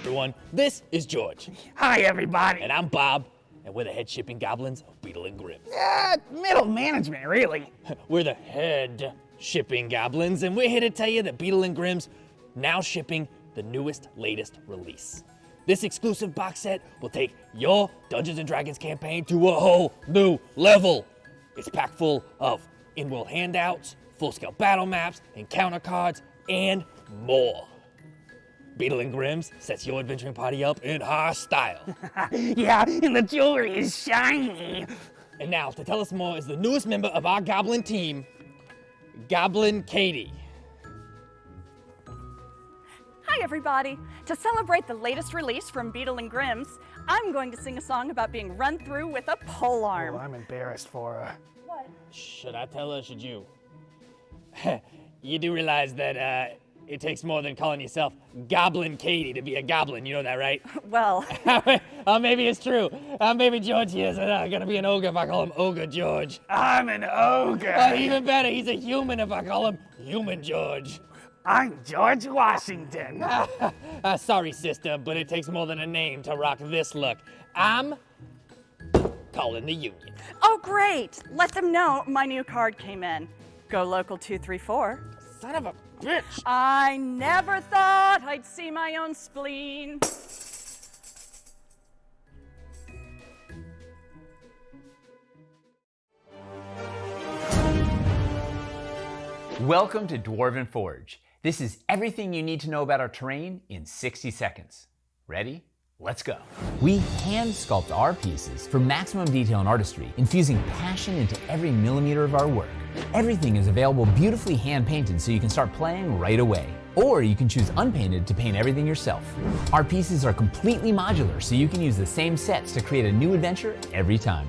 Everyone, this is George. Hi, everybody. And I'm Bob, and we're the head shipping goblins of Beetle and Grimm. Middle management, really. We're the head shipping goblins, and we're here to tell you that Beetle and Grimm's now shipping the newest, latest release. This exclusive box set will take your Dungeons & Dragons campaign to a whole new level. It's packed full of in-world handouts, full-scale battle maps, encounter cards, and more. Beetle and Grimm's sets your adventuring party up in high style. Yeah, and the jewelry is shiny. And now, to tell us more is the newest member of our goblin team, Goblin Katie. Hi, everybody. To celebrate the latest release from Beetle and Grimm's, I'm going to sing a song about being run through with a polearm. Oh, I'm embarrassed for her. What? Should I tell her, should you? You do realize that it takes more than calling yourself Goblin Katie to be a goblin, you know that, right? Well, Maybe it's true. Maybe George here is gonna be an ogre if I call him Ogre George. I'm an ogre. Even better, he's a human if I call him Human George. I'm George Washington. Sorry, sister, but it takes more than a name to rock this look. I'm calling the Union. oh, great. Let them know my new card came in. Go Local 234. Son of a bitch. I never thought I'd see my own spleen. Welcome to Dwarven Forge. This is everything you need to know about our terrain in 60 seconds. Ready? Let's go. We hand sculpt our pieces for maximum detail and artistry, infusing passion into every millimeter of our work. Everything is available beautifully hand painted so you can start playing right away. Or you can choose unpainted to paint everything yourself. Our pieces are completely modular so you can use the same sets to create a new adventure every time.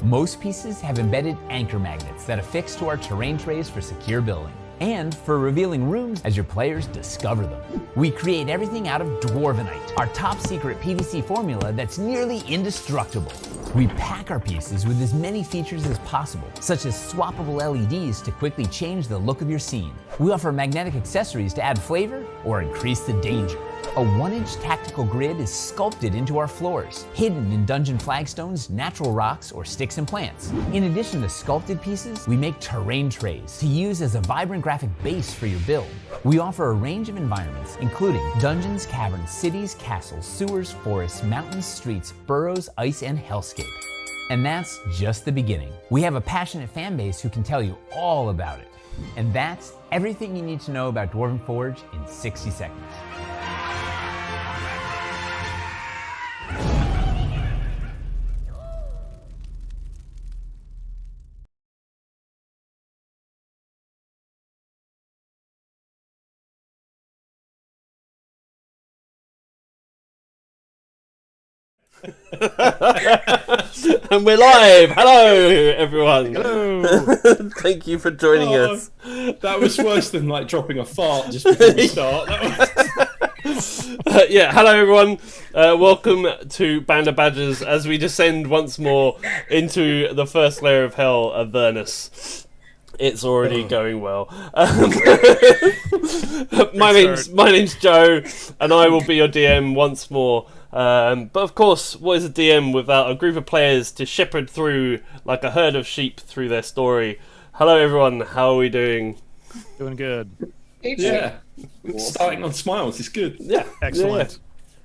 Most pieces have embedded anchor magnets that affix to our terrain trays for secure building, and for revealing rooms as your players discover them. We create everything out of Dwarvenite, our top secret PVC formula that's nearly indestructible. We pack our pieces with as many features as possible, such as swappable LEDs to quickly change the look of your scene. We offer magnetic accessories to add flavor or increase the danger. A 1-inch tactical grid is sculpted into our floors, hidden in dungeon flagstones, natural rocks, or sticks and plants. In addition to sculpted pieces, we make terrain trays to use as a vibrant graphic base for your build. We offer a range of environments, including dungeons, caverns, cities, castles, sewers, forests, mountains, streets, burrows, ice, and hellscape. And that's just the beginning. We have a passionate fan base who can tell you all about it. And that's everything you need to know about Dwarven Forge in 60 seconds. And we're live! Hello, everyone! Hello! Thank you for joining us. That was worse than like dropping a fart just before we start. Yeah, hello, everyone. Welcome to Band of Badgers as we descend once more into the first layer of hell, AVERNUS. It's already going well. My name's Joe, and I will be your DM once more. But of course, what is a DM without a group of players to shepherd through like a herd of sheep through their story? Hello, everyone. How are we doing? Doing good. Yeah. Starting on smiles is good. Yeah, Excellent.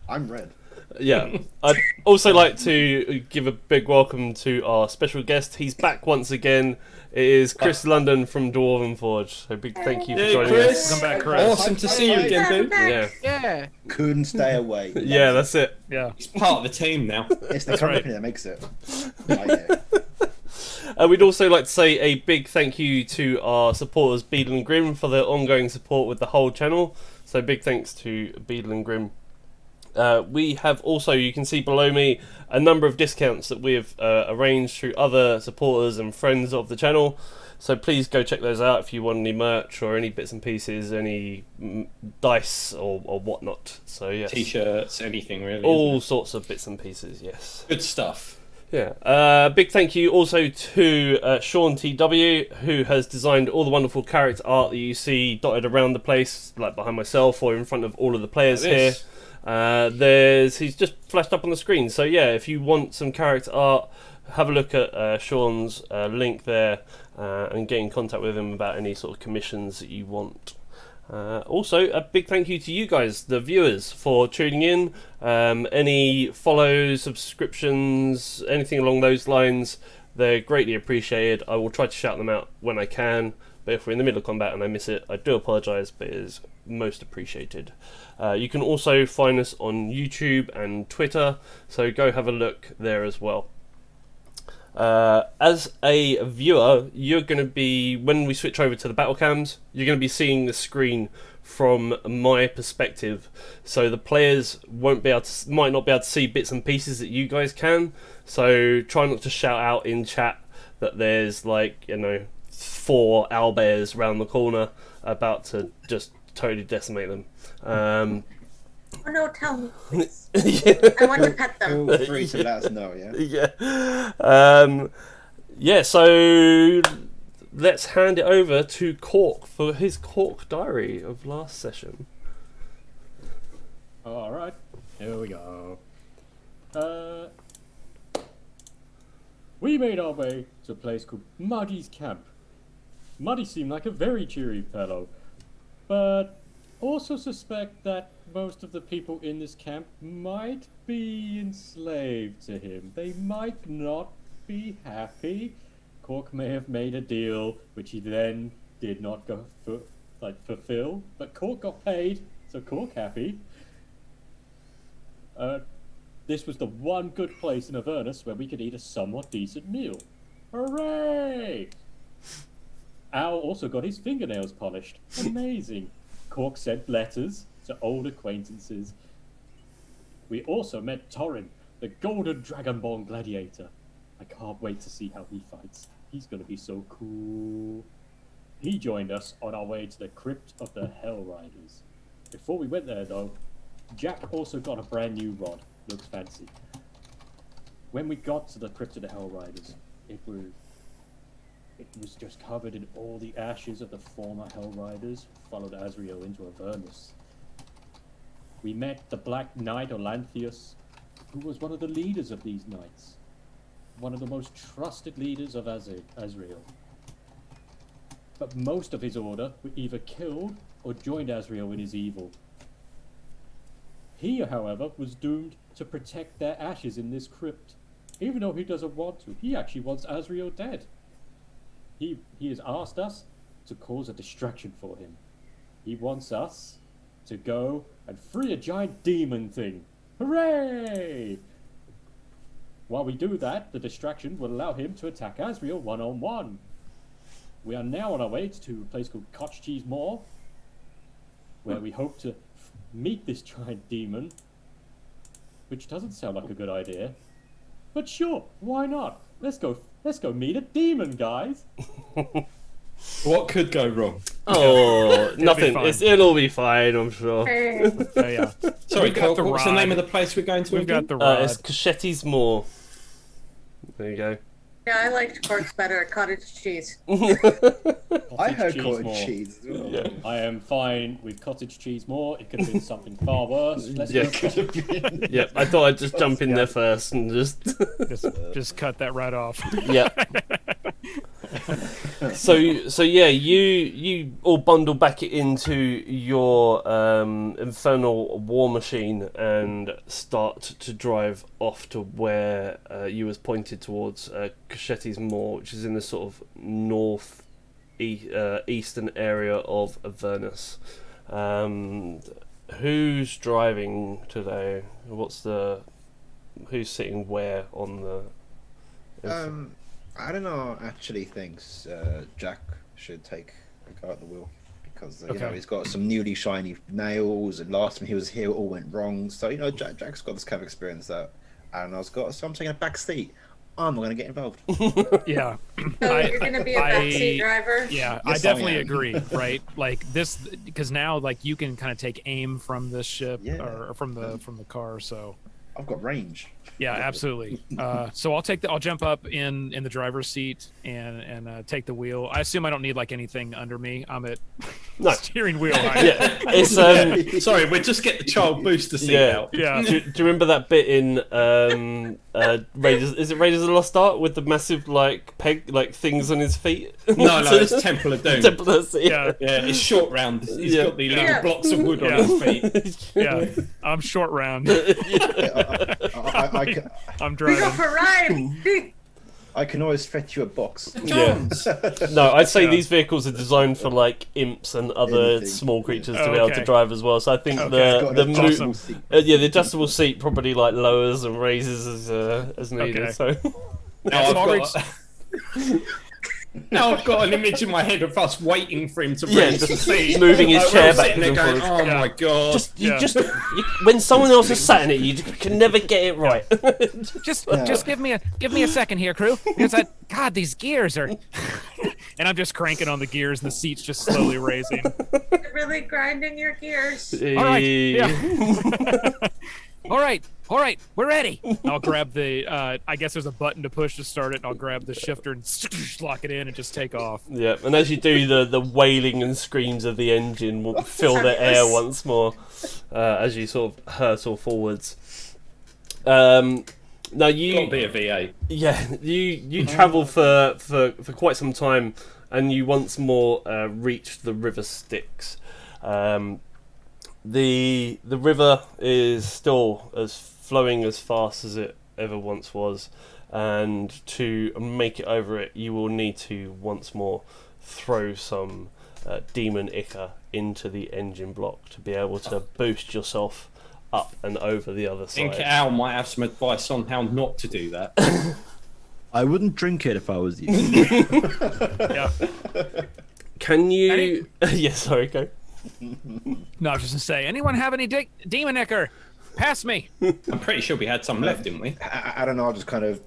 Yeah. I'm red. Yeah. I'd also like to give a big welcome to our special guest. He's back once again. It is Chris London from Dwarven Forge. So big thank you for joining Chris. us. Welcome back, Chris. Awesome to see you again, dude. Yeah. Yeah. Couldn't stay away. Yeah, that's it. Yeah. He's part of the team now. It's the company that makes it. Oh, yeah. We'd also like to say a big thank you to our supporters, Beetle and Grimm, for their ongoing support with the whole channel. So big thanks to Beetle and Grimm. We have also, you can see below me, a number of discounts that we have arranged through other supporters and friends of the channel. So please go check those out if you want any merch or any bits and pieces, any dice or whatnot. So yes, T-shirts, anything really. all sorts of bits and pieces. Yes. Good stuff. Yeah. Big thank you also to Sean TW, who has designed all the wonderful character art that you see dotted around the place, like behind myself or in front of all of the players here. He's just flashed up on the screen. So yeah, if you want some character art, have a look at Sean's link there and get in contact with him about any sort of commissions that you want. Also, a big thank you to you guys, the viewers, for tuning in. Any follows, subscriptions, anything along those lines, they're greatly appreciated. I will try to shout them out when I can, but if we're in the middle of combat and I miss it, I do apologise, but it is most appreciated. You can also find us on YouTube and Twitter, so go have a look there as well. As a viewer, you're going to be, when we switch over to the battle cams, you're going to be seeing the screen from my perspective, so the players might not be able to see bits and pieces that you guys can. So try not to shout out in chat that there's 4 owlbears around the corner about to just totally decimate them. Oh no, tell me, please. I want to pet them. Feel free to let us know, yeah? Yeah, so let's hand it over to Cork for his Cork diary of last session. Alright, here we go. We made our way to a place called Muddy's Camp. Muddy seemed like a very cheery fellow, but also suspect that most of the people in this camp might be enslaved to him. They might not be happy. Cork may have made a deal which he then did not fulfill, but Cork got paid, so Cork happy. This was the one good place in Avernus where we could eat a somewhat decent meal. Hooray! Al also got his fingernails polished. Amazing. Cork sent letters to old acquaintances. We also met Torrin, the golden dragonborn gladiator. I can't wait to see how he fights. He's gonna be so cool. He joined us on our way to the crypt of the Hell Riders. Before we went there though, Jack also got a brand new rod. Looks fancy. When we got to the crypt of the Hell Riders, it was just covered in all the ashes of the former Hell Riders who followed Azrael into Avernus. We met the Black Knight Olanthius, who was one of the leaders of these knights. One of the most trusted leaders of Azrael. But most of his order were either killed or joined Azrael in his evil. He, however, was doomed to protect their ashes in this crypt. Even though he doesn't want to, he actually wants Azrael dead. He has asked us to cause a distraction for him. He wants us to go and free a giant demon thing. Hooray! While we do that, the distraction will allow him to attack Azrael one-on-one. We are now on our way to a place called Cotch Cheese Moor, where we hope to meet this giant demon, which doesn't sound like a good idea. But sure, why not? Let's go meet a demon, guys. What could go wrong? Oh, nothing. It'll all be fine, I'm sure. Yeah. Sorry, got the what's the rod. name of the place we're going to? We've got again? the rod. It's Cachetti's Moor. There you go. Yeah, I liked Cork's better at cottage cheese. I heard cheese cottage more. cheese as well. Yeah. I am fine with cottage cheese more. It could have been something far worse. Let's Yeah. go. Yep, I thought I'd just jump in there first and just... Just cut that right off. Yeah. So yeah, you all bundle back into your infernal war machine and start to drive off to where you was pointed towards Cachetti's Moor, which is in the sort of north eastern area of Avernus. Who's driving today? Who's sitting where on the? I don't know. Actually, thinks Jack should take a go at the wheel because you know he's got some newly shiny nails, and last time he was here, it all went wrong. So you know, Jack's got this kind of experience that Aaron's got. So I'm taking a back seat. I'm not going to get involved. Yeah. So you're going to be a backseat driver? Yeah, Yes, I definitely I am. agree, right? Like this, because now like you can kind of take aim from this ship Yeah. or from the car. So I've got range. Yeah, absolutely. So I'll jump up in the driver's seat and take the wheel. I assume I don't need like anything under me. I'm at steering wheel height. Yeah, it's Sorry, we'll just get the child booster seat out. Yeah. Do you remember that bit in Raiders? Is it Raiders of the Lost Ark with the massive like peg like things on his feet? No, it's Temple of Doom. Temple of Doom. Yeah. Yeah, it's short round. He's got the little blocks of wood on his feet. Yeah, I'm short round. I'm We go driving. for a ride. I can always fetch you a box. Yeah. No, I'd say these vehicles are designed for like imps and other Anything. small creatures to Oh, be able to okay. drive as well. So I think Got an the adjustable seat. the adjustable seat probably like lowers and raises as needed. Okay. So Now I've got an image in my head of us waiting for him to Yeah, raise the just seat. moving his Like, chair we're back sitting there and going, forth. oh my god. when someone else is sat in it, you can never get it right. Just give me a second here, crew. Because God, these gears are. And I'm just cranking on the gears, and the seat's just slowly raising. You're really grinding your gears. All right. Yeah. All right, we're ready. I'll grab the, I guess there's a button to push to start it, and I'll grab the shifter and lock it in and just take off. Yeah, and as you do, the wailing and screams of the engine will fill the air once more as you sort of hurtle forwards. Now you Got to be a VA. Yeah, you travel for quite some time, and you once more reach the river Styx. The river is still as flowing as fast as it ever once was, and to make it over it, you will need to once more throw some demon ichor into the engine block to be able to boost yourself up and over the other I think side. Al might have some advice on how not to do that. I wouldn't drink it if I was you. Yeah. Can you? Yeah, sorry, go. No, I was just gonna say, anyone have any demon ichor? Pass me. I'm pretty sure we had some left, didn't we? I don't know. I'll just kind of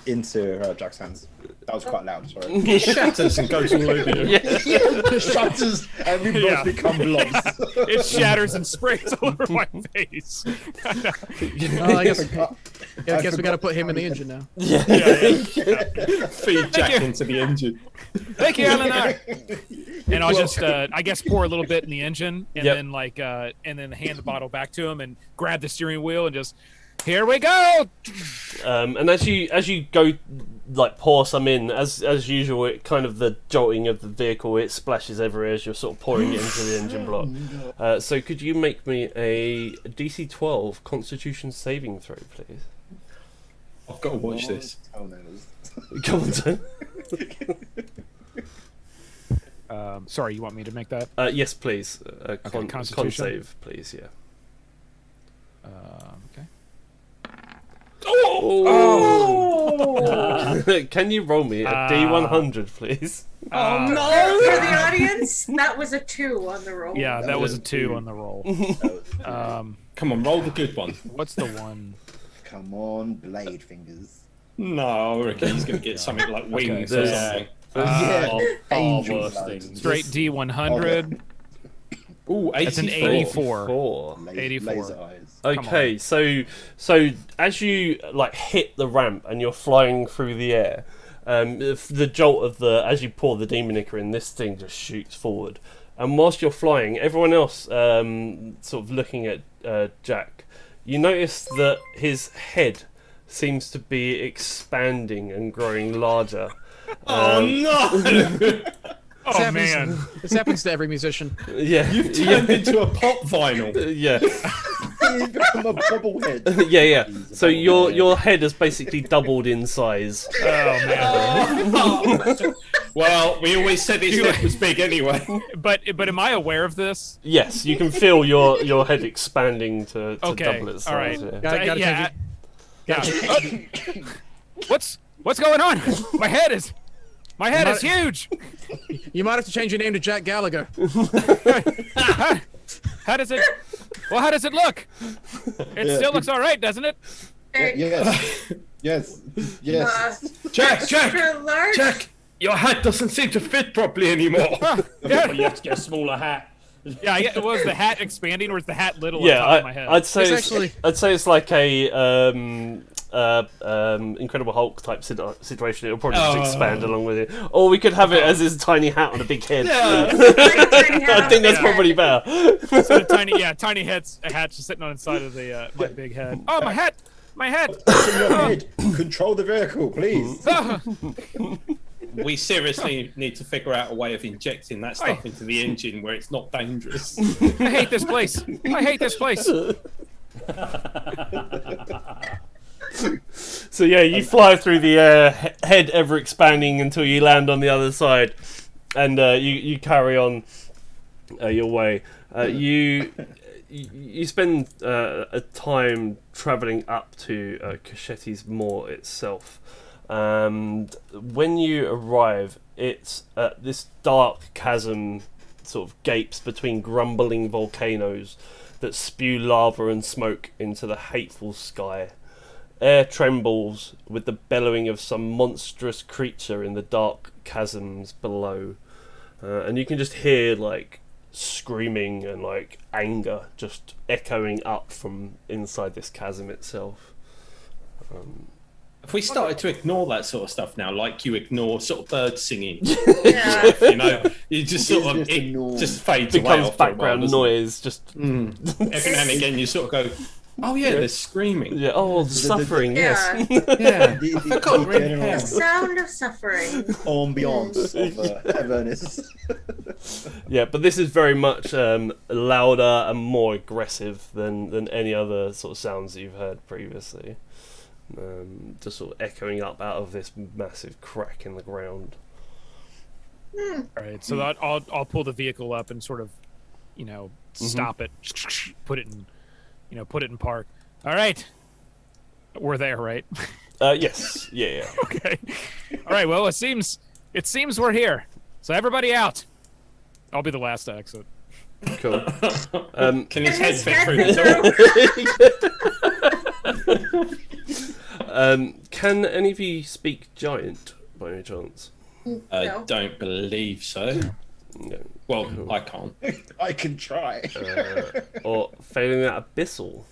into Jack's hands. That was quite loud. Sorry. It shatters and goes all over you. It shatters and we both become blobs. It shatters and sprays all over my face. Well, I guess we got to put him in the engine now. Yeah. Feed Jack into the engine. Thank you, Eleanor. And I'll just, I guess, pour a little bit in the engine, and then and then hand the bottle back to him, and grab the steering wheel, and just, here we go. And as you go, like pour some in, as usual, it kind of the jolting of the vehicle, it splashes everywhere as you're sort of pouring it into the engine block. So could you make me a DC 12 Constitution saving throw, please? I've got to watch this. Come on, Tim. Sorry, you want me to make that? Yes, please. Con Constitution? save, please. Yeah. Okay. Can you roll me a D100, please? Oh no! For the audience, that was a 2 on the roll. Yeah, that was a 2 on the roll. Come on, roll the good one. What's the one? Come on, blade fingers. No, I reckon he's going to get something like wings or something. Angel worse blood. things. Straight D100. Ooh, 84. That's an 84. Laser, 84. laser eyes. Okay, so as you like hit the ramp and you're flying through the air, the jolt of as you pour the demon ichor in, this thing just shoots forward. And whilst you're flying, everyone else sort of looking at Jack, you notice that his head seems to be expanding and growing larger. Oh no! Oh man, This happens to every musician. Yeah, You've turned into a pop vinyl. yeah. He's become a bobblehead. Yeah. So your head has basically doubled in size. oh man. Well, we always said his head was big anyway. But am I aware of this? Yes, you can feel your head expanding to Okay, double its all right. size. Yeah. Gotta Yeah. change What's going on? My head is huge. You might have to change your name to Jack Gallagher. How does it? Well, how does it look? It still looks all right, doesn't it? Yes. Jack! Large. Jack! Your hat doesn't seem to fit properly anymore. You have to get a smaller hat. Yeah, was the hat expanding or is the hat little Yeah, on top of my head? I'd say It's I'd say it's like a Incredible Hulk type situation. It'll probably just expand along with it, or we could have it as his tiny hat on a big head. Yeah. I think that's probably better. So the tiny hat's just sitting on the side of the my big head. Oh, my hat! My head! Control the vehicle, please. We seriously need to figure out a way of injecting that stuff into the engine where it's not dangerous. I hate this place. I hate this place. So yeah, you fly through the air, head ever expanding until you land on the other side, and you carry on your way. You spend a time travelling up to Cachetti's Moor itself. And when you arrive, it's this dark chasm sort of gapes between grumbling volcanoes that spew lava and smoke into the hateful sky. Air trembles with the bellowing of some monstrous creature in the dark chasms below. And you can just hear like screaming and like anger just echoing up from inside this chasm itself. If we started to ignore that sort of stuff now, like you ignore sort of birds singing, Yeah. you know, you just sort of it just fades away Becomes after background a while, noise. Just every now and again you sort of go, oh yeah, they're screaming. yeah. Oh, suffering. Yes. Yeah. The Sound of suffering. ambiance of Avernus. Yeah, but this is very much louder and more aggressive than any other sort of sounds that you've heard previously. Just sort of echoing up out of this massive crack in the ground. All right, so I'll pull the vehicle up and sort of, stop it, put it in park. All right, we're there, right? Yes. Yeah. Okay. All right. Well, it seems we're here. So everybody out. I'll be the last to exit. Cool. Can his head fit through the door? Can any of you speak Giant by any chance? I No. don't believe so. No. Well, I can't. I can try. Or failing that Abyssal?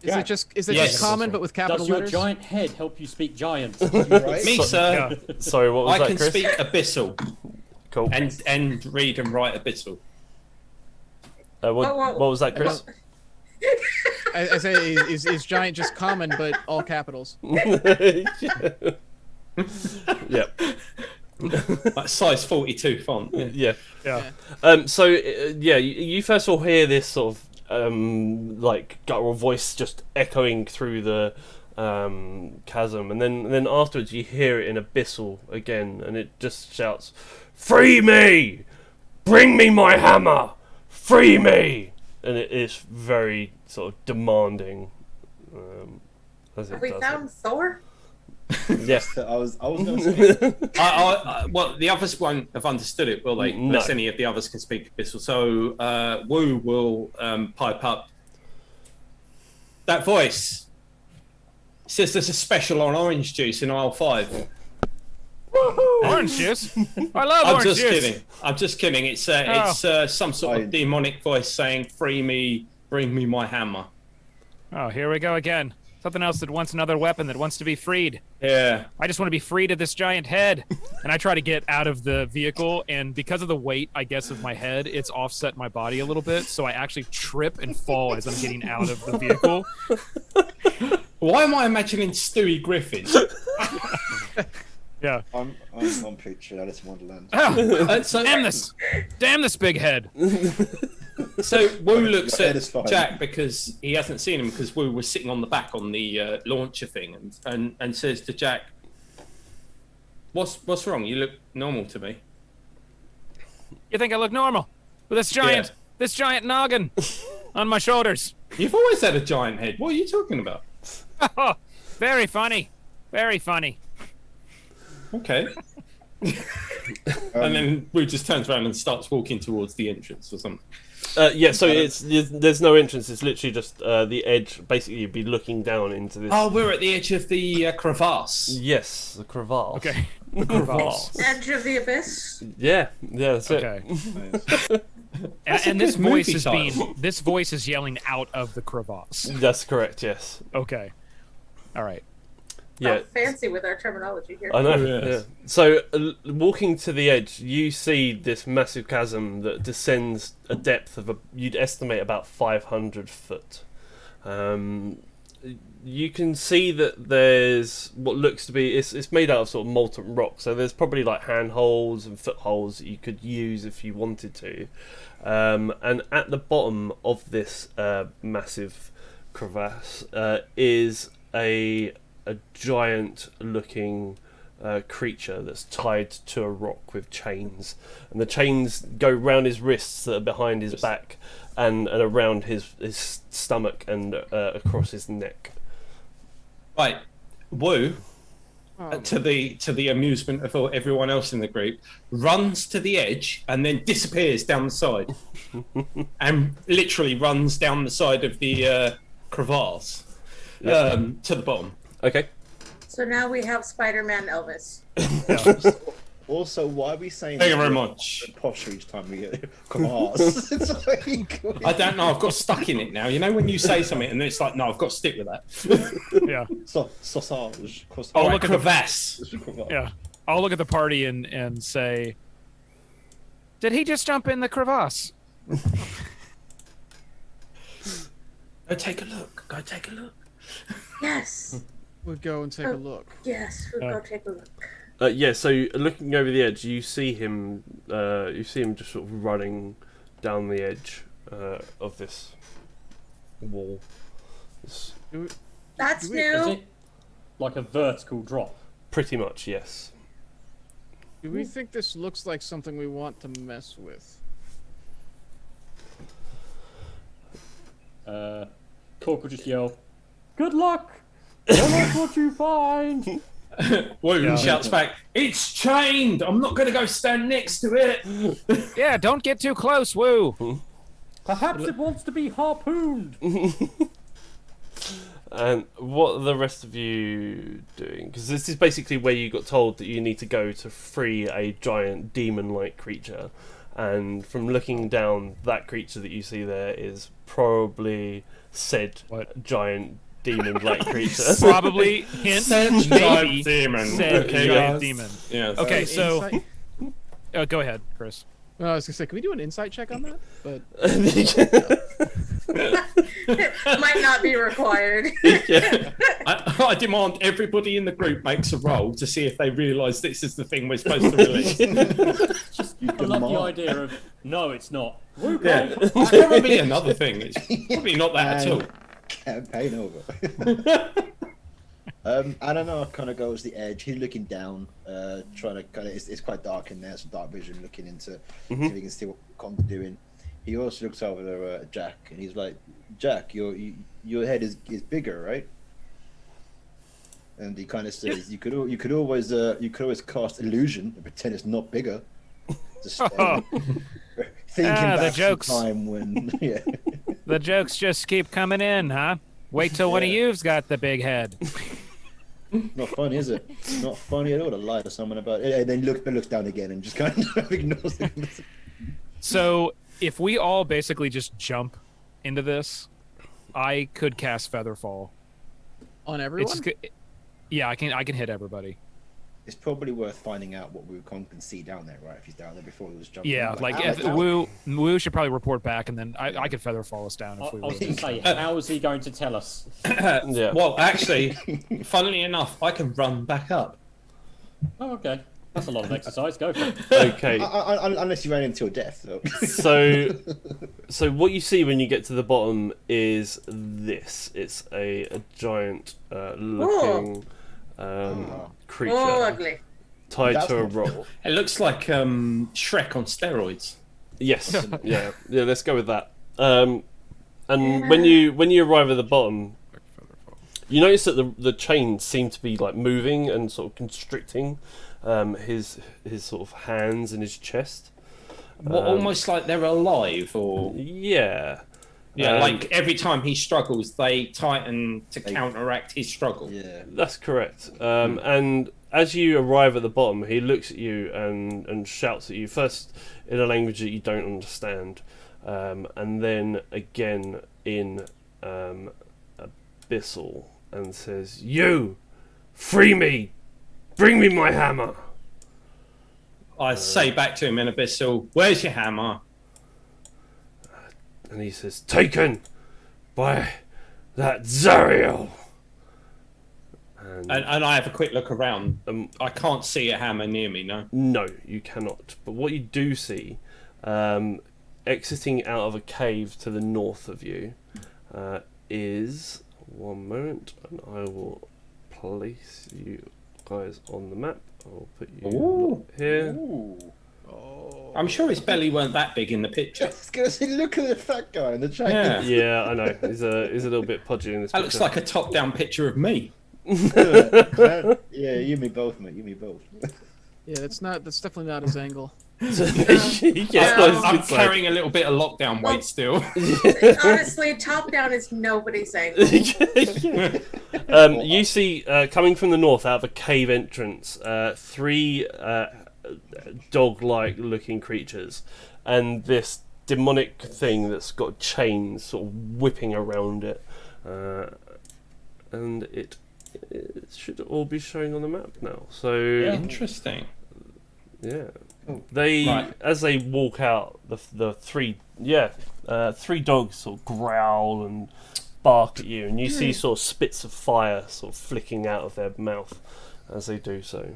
Is it just Yes. common but with capital Does your letters? giant head help you speak giant? Right? Me, sir. Sorry, what was I that, can Chris? speak abyssal Cool. and read and write abyssal. What was that, Chris? I say is giant just common but all capitals? Yep. Like size 42 font. Yeah. Yeah. So you first of all hear this sort of like guttural voice just echoing through the chasm, and then afterwards you hear it in Abyssal again, and it just shouts, "Free me! Bring me my hammer! Free me!" And it is very sort of demanding. As it Have we does found Thor? Yes. I was going to say. Well, the others won't have understood it, will they? No. Unless any of the others can speak abyssal. So Wu will pipe up. That voice says there's a special on orange juice in aisle 5. Orange juice. I love I'm orange just juice. kidding. I'm just kidding. It's some sort of demonic voice saying, "Free me, bring me my hammer." Oh, here we go again. Something else that wants another weapon that wants to be freed. Yeah. I just want to be freed of this giant head. And I try to get out of the vehicle, and because of the weight, I guess, of my head, it's offset my body a little bit, so I actually trip and fall as I'm getting out of the vehicle. Why am I imagining Stewie Griffin? Yeah. I'm picturing Alice in Wonderland. Oh, damn this big head. So Wu looks Your head at is fine. Jack because he hasn't seen him, because Wu was sitting on the back on the launcher thing, and says to Jack, "What's wrong? You look normal to me." You think I look normal? With this giant noggin on my shoulders. You've always had a giant head. What are you talking about? Oh, very funny. Very funny. Okay. And then Wu just turns around and starts walking towards the entrance or something. So there's no entrance. It's literally just the edge. Basically, you'd be looking down into this. Oh, we're at the edge of the crevasse. Yes, the crevasse. Okay. The crevasse. Edge of the abyss? Yeah, that's Okay. it. And this voice is this voice is yelling out of the crevasse. That's correct. Yes. Okay. All right. Yeah. Oh, fancy with our terminology here. I know. Yeah. So, walking to the edge, you see this massive chasm that descends a depth of you'd estimate about 500 foot. You can see that there's what looks to be it's made out of sort of molten rock. So there's probably like handholds and footholds that you could use if you wanted to. And at the bottom of this massive crevasse is a giant looking creature that's tied to a rock with chains, and the chains go round his wrists that are behind his back and around his stomach and across his neck. Right, Wu, to the amusement of everyone else in the group, runs to the edge and then disappears down the side, and literally runs down the side of the crevasse to the bottom. Okay. So now we have Spider-Man Elvis. Also, why are we saying Thank you very much. Posture each time we get crevasse? It's like, I don't know. I've got stuck in it now. You know when you say something and it's like, no, I've got to stick with that. Yeah. Sausage. Oh, look at crevasse. Yeah. I'll look at the party and say, did he just jump in the crevasse? Go take a look. Go take a look. Yes. We'll go and take a look. Yes, we'll go take a look. Yeah, so looking over the edge, you see him. You see him just sort of running down the edge of this wall. That's Is new. it like a vertical drop? Pretty much, yes. Do we think this looks like something we want to mess with? Cork will just yell, "Good luck! Tell us what you find!" Wogan shouts back, "It's chained! I'm not going to go stand next to it!" Yeah, don't get too close, Woo! Perhaps it wants to be harpooned! And what are the rest of you doing? Because this is basically where you got told that you need to go to free a giant demon-like creature. And from looking down, that creature that you see there is probably said giant demon-like creature. Probably hint Said maybe giant demon. said Okay, giant yes. demon. Yes. Okay, so Insight? go ahead, Chris. I was gonna say, can we do an insight check on that? But Might not be required. Yeah. I demand everybody in the group makes a roll to see if they realise this is the thing we're supposed to release. I love the idea of, no, it's not. Yeah, it's probably another thing. It's probably not that at all. Campaign over. I don't know. Kind of goes the edge. He's looking down, trying to kind of. It's quite dark in there. Some dark vision, looking into see if he can see what Con's doing. He also looks over at Jack, and he's like, "Jack, your head is bigger, right?" And he kind of says, "You could always cast illusion and pretend it's not bigger." Just thinking back to the time when, yeah. The jokes just keep coming in, huh? Wait till one of you've got the big head. Not funny, is it? Not funny at all to lie to someone about it. And then looks down again and just kind of ignores it. So if we all basically just jump into this, I could cast Featherfall on everyone. Yeah, I can hit everybody. It's probably worth finding out what Wukong can see down there, right? If he's down there before he was jumping. Yeah, Wu should probably report back, and then I could Featherfall us down if we I was going to say, how is he going to tell us? Yeah. Well, actually, funnily enough, I can run back up. Oh, okay. That's a lot of exercise. Go for it. Okay. Unless you ran into your death, though. So what you see when you get to the bottom is this. It's a giant looking creature ugly. tied to a rock. It looks like Shrek on steroids. Yes. yeah. Let's go with that. And when you arrive at the bottom, you notice that the chains seem to be like moving and sort of constricting his sort of hands and his chest. What, almost like they're alive, or yeah. Yeah, like every time he struggles, they tighten to counteract his struggle. Yeah, that's correct. And as you arrive at the bottom, he looks at you and shouts at you, first in a language that you don't understand, and then again in Abyssal, and says, "You, free me! Bring me my hammer!" I say back to him in Abyssal, "Where's your hammer?" And he says, "Taken by that Zariel." And I have a quick look around. I can't see a hammer near me, no? No, you cannot. But what you do see, exiting out of a cave to the north of you, is... One moment, and I will place you guys on the map. I'll put you here. I'm sure his belly weren't that big in the picture. I was going to say, look at the fat guy in the jacket. Yeah, I know. He's a little bit podgy in this That picture. looks like a top-down picture of me. Yeah, you me both, mate. You me both. Yeah, that's definitely not his angle. I'm carrying a little bit of lockdown weight still. Honestly, top down is nobody's angle. You see, coming from the north out of a cave entrance, 3 dog-like looking creatures, and this demonic thing that's got chains sort of whipping around it, and it should all be showing on the map now. So interesting. Yeah. As they walk out, the 3 dogs sort of growl and bark at you, and you see sort of spits of fire sort of flicking out of their mouth as they do so.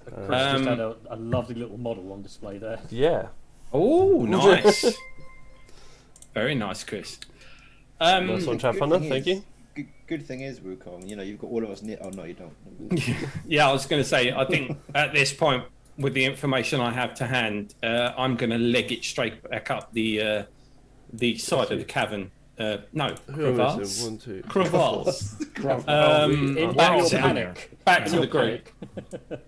Chris just had a lovely little model on display there. Yeah. Oh, nice. Very nice, Chris. Nice one, Chapfana. Thank you. Good thing is, Wukong, you've got all of us near. Oh no, you don't. Yeah, I was going to say, I think at this point, with the information I have to hand, I'm going to leg it straight back up the side of the cavern. No, crevasse. Crevasse. Back to the group.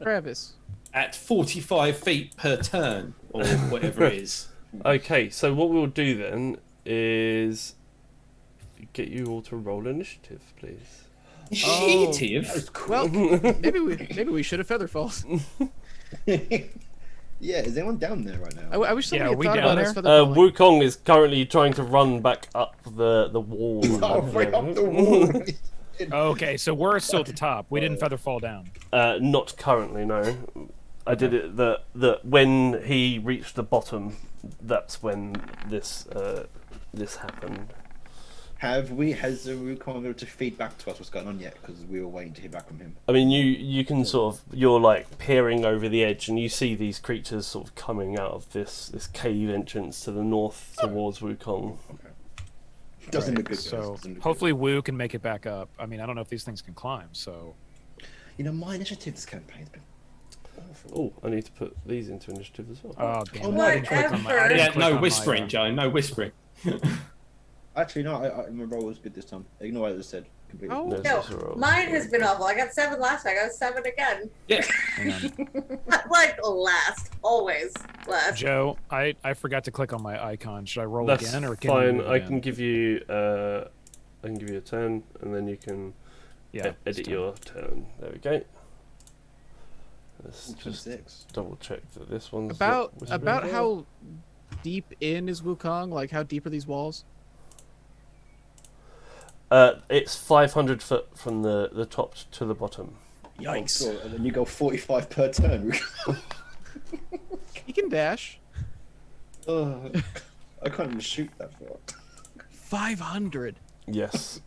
Travis. At 45 feet per turn, or whatever it is. Okay, so what we'll do then is get you all to roll initiative, please. Initiative? Well, maybe we should have Featherfalls. Yeah, is anyone down there right now? I wish somebody had we thought down about there? us Featherfalling. Wukong is currently trying to run back up the wall. Halfway up the wall. Okay, so we're still at the top. We didn't feather fall down. Not currently, no. I did it that when he reached the bottom, that's when this happened. Has the Wukong been able to feed back to us what's going on yet? Because we were waiting to hear back from him. I mean, you can sort of, you're like peering over the edge, and you see these creatures sort of coming out of this cave entrance to the north towards Wukong. Doesn't look good. So hopefully Wu can make it back up. I mean, I don't know if these things can climb, so... My initiative this campaign's been awful. Oh, I need to put these into initiative as well. Oh, damn. I didn't click on my- Yeah, no whispering, Joe. No whispering. Actually, no, my roll was good this time. Ignore what I just said completely. Oh. No, mine has been awful. I got 7 last time. I got 7 again. Yeah. Like last, always last. Joe, I forgot to click on my icon. Should I roll That's again or can fine. you I can give you a turn, and then you can edit your turn. There we go. Let's just double check that this one's About not about how deep in is Wukong? Like, how deep are these walls? It's 500 foot from the top to the bottom. Yikes. Oh, cool. And then you go 45 per turn. He can dash. I can't even shoot that far. 500. Yes.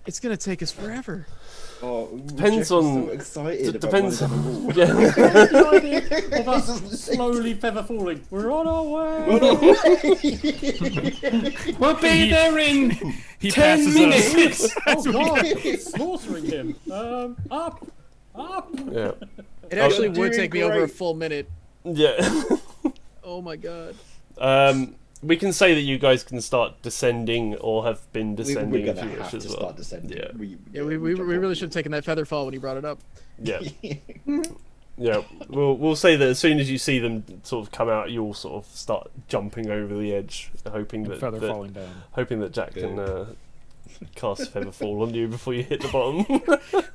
It's gonna take us forever. Oh, Depends Jeff was on. so excited Depends. about running down the wall. Yeah. Of us slowly feather falling. We're on our way. We'll be there in He 10 passes minutes. Oh God! It's slaughtering him. Up. Yeah. It actually you're would doing take me over a great. full minute. Yeah. Oh my god. We can say that you guys can start descending or have been We're descending if gonna you wish have as to well. start descending. Yeah. Yeah, we really should have taken that feather fall when he brought it up. Yeah. Yeah, we'll say that as soon as you see them sort of come out, you'll sort of start jumping over the edge, hoping that feather falling down. Hoping that Jack can cast feather fall on you before you hit the bottom.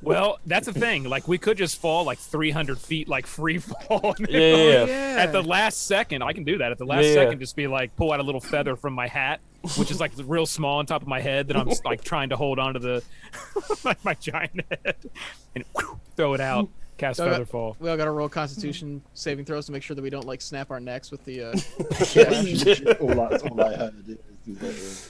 Well, that's the thing. Like, we could just fall like 300 feet, like free fall. Yeah. At the last second, I can do that. At the last second, just be like, pull out a little feather from my hat, which is like real small on top of my head that I'm like trying to hold onto the like my giant head, and throw it out. Cast feather fall. We all got to roll Constitution saving throws to make sure that we don't like snap our necks with the. all I heard.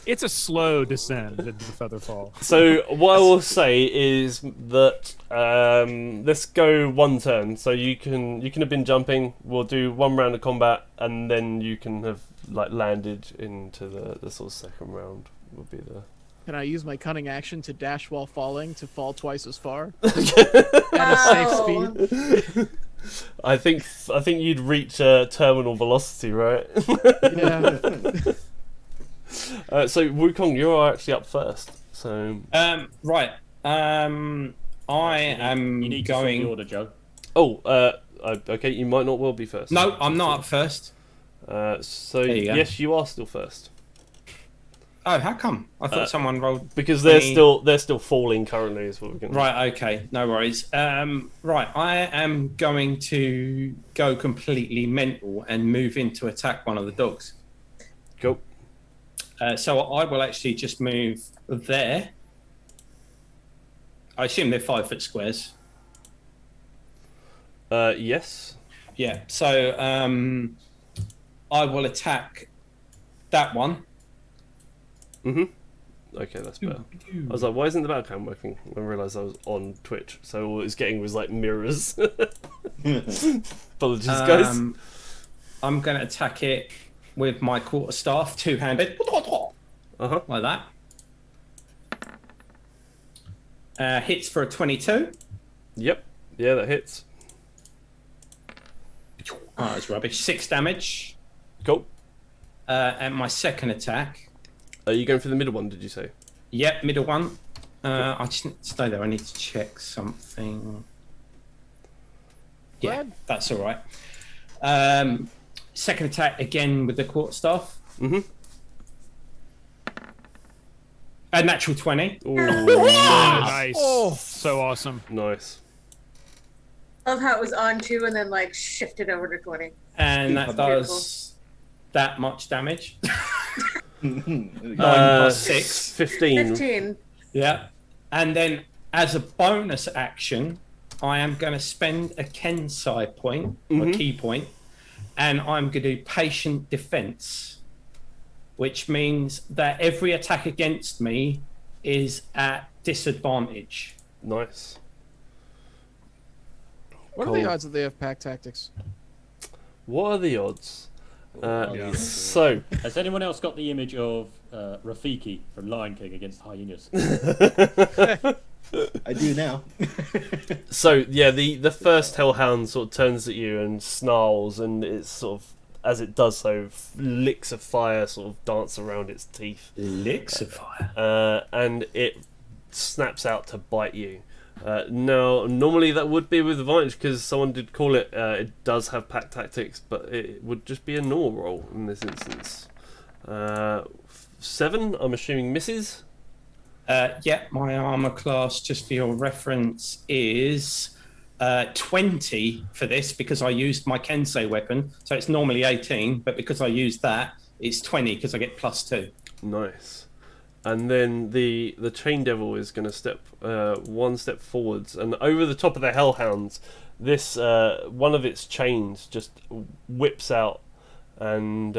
It's a slow descent into the feather fall. So what I will say is that let's go one turn. So you can have been jumping. We'll do one round of combat, and then you can have like landed into the sort of second round. Would be the. Can I use my cunning action to dash while falling to fall twice as far at a safe speed? I think you'd reach terminal velocity, right? Yeah. So Wukong, you're actually up first. So right. I am You need to going. sort the order, Joe. oh, okay. You might not well be first. No, I'm not up first. So There you go. yes, you are still first. Oh, how come? I thought someone rolled Because 20. they're still falling currently. Is what we're going. Right. Okay. No worries. Right. I am going to go completely mental and move in to attack one of the dogs. Go. So I will actually just move there. I assume they're 5 foot squares. Yes. Yeah. So I will attack that one. Okay, that's better. I was like, why isn't the battle cam working? I realised I was on Twitch, so all it was getting was like mirrors. Apologies, guys. I'm going to attack it with my quarterstaff, two-handed, like that. Hits for a 22. Yep. Yeah, that hits. Oh, that's rubbish. 6 damage. Cool. And my second attack. Are you going for the middle one? Did you say? Yep, middle one. I just need to stay there. I need to check something. Yeah, that's all right. Second attack again with the quarterstaff. A natural 20. Ooh, Nice. Oh, so awesome. Nice. Love how it was on 2 and then like shifted over to 20. And that Beautiful. does that much damage. 9 9 plus 6. 15. 15. Yeah. And then as a bonus action, I am going to spend a Kensai point, a key point, and I'm going to do patient defense, which means that every attack against me is at disadvantage. Nice. What are the odds that they have pack tactics? What are the odds? So, has anyone else got the image of Rafiki from Lion King against hyenas? I do now. So yeah, the first hellhound sort of turns at you and snarls, and it's sort of, as it does so, licks of fire sort of dance around its teeth. Licks of fire. And it snaps out to bite you. No, normally that would be with advantage because someone did call it. It does have pack tactics, but it would just be a normal roll in this instance. 7, I'm assuming misses. Yeah, my armor class, just for your reference, is 20 for this because I used my Kensei weapon. So it's normally 18, but because I used that, it's 20 because I get +2. Nice. And then the Chain Devil is going to step 1 step forwards, and over the top of the Hellhounds, this one of its chains just whips out and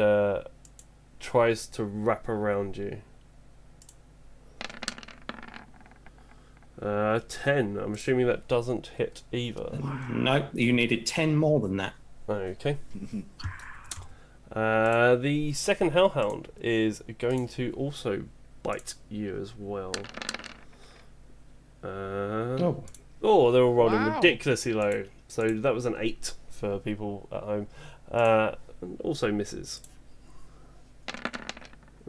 tries to wrap around you. 10. I'm assuming that doesn't hit either. No, you needed 10 more than that. Okay. The second Hellhound is going to also bite you as well. Oh, they're all rolling ridiculously low. So that was an 8 for people at home. And also misses.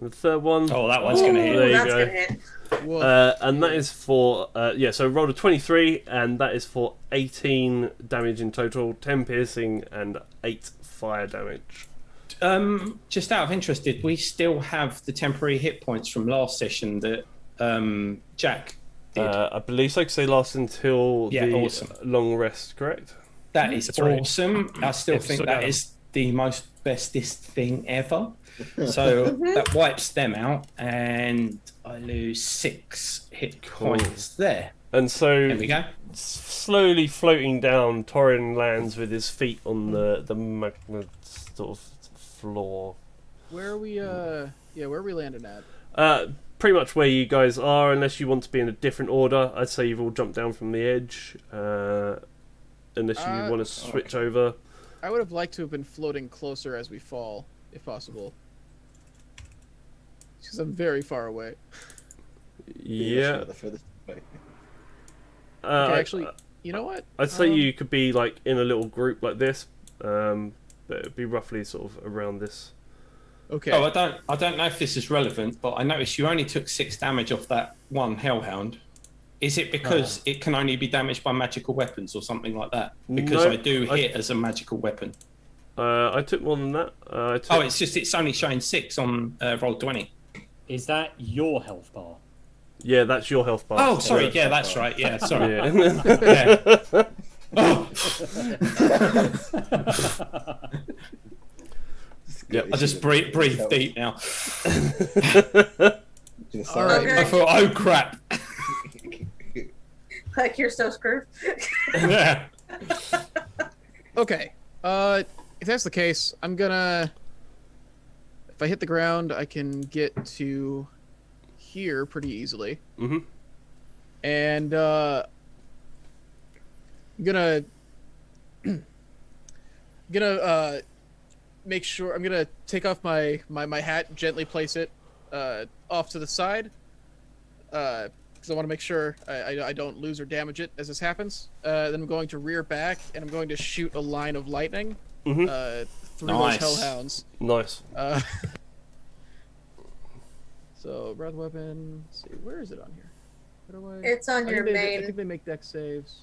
The third one. Oh, that one's going to hit. There you That's go. gonna hit. And that is for so rolled a 23, and that is for 18 damage in total, 10 piercing and 8 fire damage. Just out of interest, did we still have the temporary hit points from last session that Jack did? I believe so, because they last until the awesome. long rest, correct? That is awesome. I still think so that is the most bestest thing ever. So that wipes them out, and I lose 6 hit points there. And so, There we go. slowly floating down, Torin lands with his feet on the magma sort of floor. Where are we? Where are we landing at? Pretty much where you guys are, unless you want to be in a different order. I'd say you've all jumped down from the edge, unless you want to switch over. I would have liked to have been floating closer as we fall, if possible. Because I'm very far away. Yeah. Okay, actually, you know what? I'd say you could be like in a little group like this. But it'd be roughly sort of around this. Okay. Oh, I don't know if this is relevant, but I noticed you only took 6 damage off that one Hellhound. Is it because it can only be damaged by magical weapons or something like that? Because No, I do hit as a magical weapon. I took more than that. It's only showing 6 on roll 20. Is that your health bar? Yeah, that's your health bar. Oh, sorry. Yeah, that's right. Yeah, sorry. Yeah. Yeah. Oh. Yep. I just breathe deep now. All right. I thought, oh crap. Like you're so screwed. Yeah. Okay. If that's the case, I'm gonna. If I hit the ground, I can get to here pretty easily. Mm-hmm. And I'm gonna make sure I'm gonna take off my hat, gently place it off to the side, because I want to make sure I don't lose or damage it as this happens. Then I'm going to rear back, and I'm going to shoot a line of lightning through those hellhounds. Nice. So breath weapon. Let's see, where is it on here? Where do I? It's on your I main. think they make dex saves.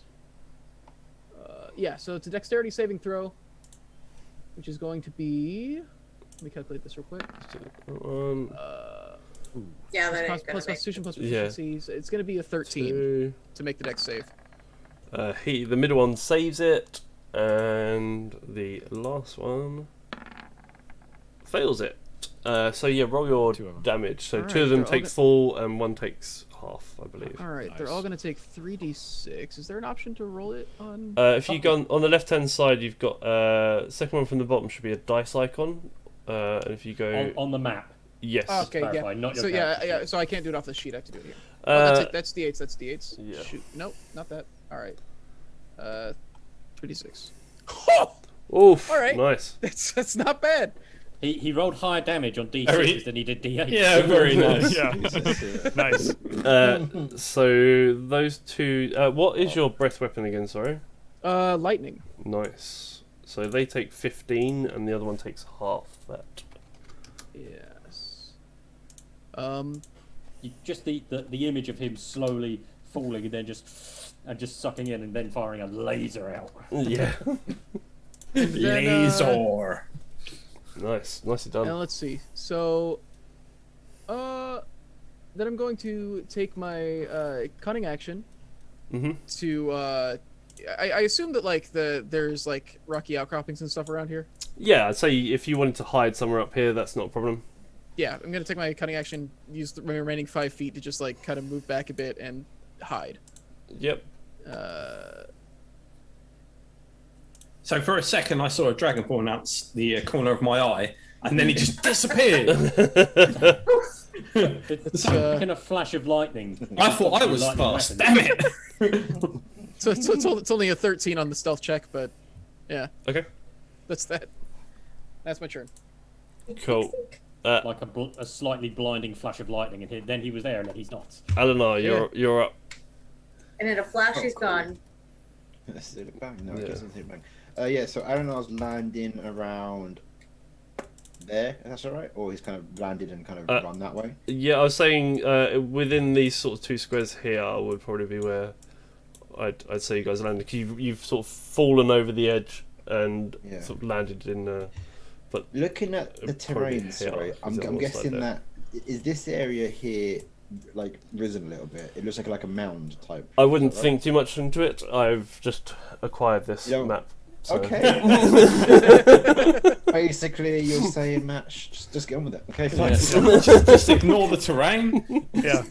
Yeah, so it's a dexterity saving throw, which is going to be. Let me calculate this real quick. Yeah, that ain't plus gonna make Constitution plus Yeah. proficiency. So it's going to be a 13 to make the dex save. The middle one saves it, and the last one fails it. So yeah, roll your damage. So Alright, 2 of them they're all take go- full, and 1 takes half, I believe. All right, they're all going to take 3d6. Is there an option to roll it on? If you go on the left-hand side, you've got second one from the bottom should be a dice icon, and if you go On the map. yes, Okay, clarify, yeah. not your So character yeah. sheet. So I can't do it off the sheet. I have to do it here. That's d8s. That's d8s. Yeah. Shoot. Nope, not that. All right. 3d6. Oof, All right. nice. That's not bad. He rolled higher damage on D6s than he did D8. Yeah, very nice. Yeah. Nice. So those 2. What is your breath weapon again? Sorry. Lightning. Nice. So they take 15, and the other one takes half that. Yes. You just the image of him slowly falling and then just sucking in and then firing a laser out. Yeah. Laser. Nice. Nicely done. And let's see. So, then I'm going to take my cunning action to. I assume that like there's like rocky outcroppings and stuff around here. Yeah, I'd say if you wanted to hide somewhere up here, that's not a problem. Yeah, I'm gonna take my cunning action, use the remaining 5 feet to just like kind of move back a bit and hide. Yep. So for a second, I saw a dragonborn out the corner of my eye, and then he just disappeared. In a flash of lightning. I thought I was fast. Damn it! So it's only a 13 on the stealth check, but yeah. Okay. That's that. That's my turn. Cool. Like a slightly blinding flash of lightning, and then he was there, and then he's not. Eleanor, you're up. And in a flash, he's gone. Let's do it bang. No, it doesn't hit bang. Yeah, so Arenor's landing around there, if that's all right, or he's kind of landed and kind of run that way. Yeah, I was saying within these sort of 2 squares here would probably be where I'd say you guys landed, because you've sort of fallen over the edge and sort of landed in. But looking at the terrain, sorry, I'm guessing that is this area here like risen a little bit. It looks like a mound type. I wouldn't think too much into it. I've just acquired this map. So. Okay. Basically, you're saying, Matt, just get on with it. Okay, fine. Just ignore the terrain. Yeah.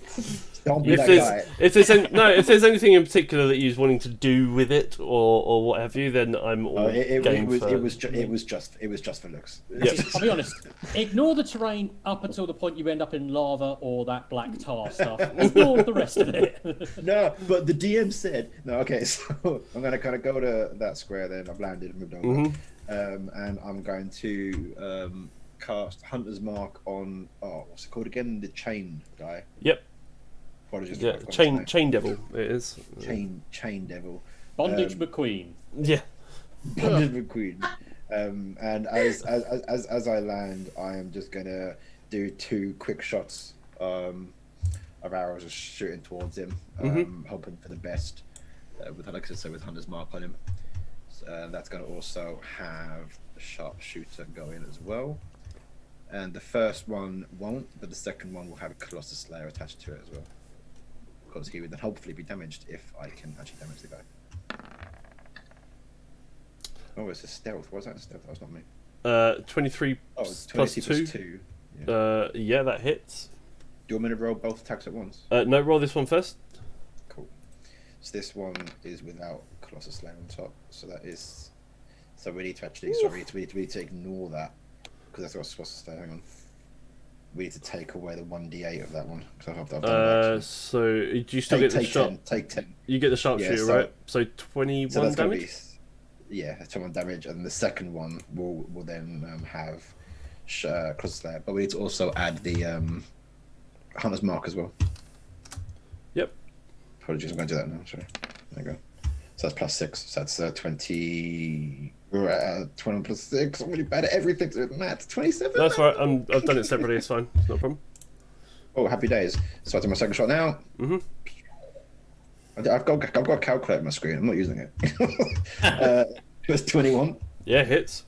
Don't be that guy. If there's anything in particular that you're wanting to do with it or what have you, then I'm all game for. It was just for looks. Yep. I'll be honest. Ignore the terrain up until the point you end up in lava or that black tar stuff. Ignore the rest of it. No, but the DM said no. Okay, so I'm gonna kind of go to that square. Then I've landed and moved over, and I'm going to cast Hunter's Mark on what's it called again? The chain guy. Yep. Apologies. Yeah, chain devil. It is. Chain devil. Bondage McQueen. Yeah. Bondage McQueen. And as I land, I am just gonna do 2 quick shots of arrows just shooting towards him, hoping for the best. With like I said, with Hunter's Mark on him. That's gonna also have a sharpshooter go in as well. And the first one won't, but the second one will have a Colossus Slayer attached to it as well. Because he would then hopefully be damaged if I can actually damage the guy. Oh, it's a stealth. Why is that a stealth? That was not me. 23 it's plus 22 2. Yeah. Yeah, that hits. Do you want me to roll both attacks at once? No, roll this one first. Cool. So this one is without Colossus Slayer on top. So that is... So we need to actually... Sorry, we need to ignore that. Because that's what's supposed to stay. Hang on. We need to take away the 1d8 of that one. I've done that, so do you still get the shot? Take 10. You get the sharpshooter, right? So 21 damage? Yeah, 21 damage. And the second one will then have Colossus Slayer. But we need to also add the Hunter's Mark as well. Yep. Apologies, I'm going to do that now. Sorry. There you go. So that's +6. So that's 20... 20 plus 6. I'm really bad at everything. Matt, 27. That's right. I've done it separately. It's fine. It's not a problem. Oh, happy days. So I do my second shot now. I've got a calculator on my screen. I'm not using it. Plus 21. Yeah, hits.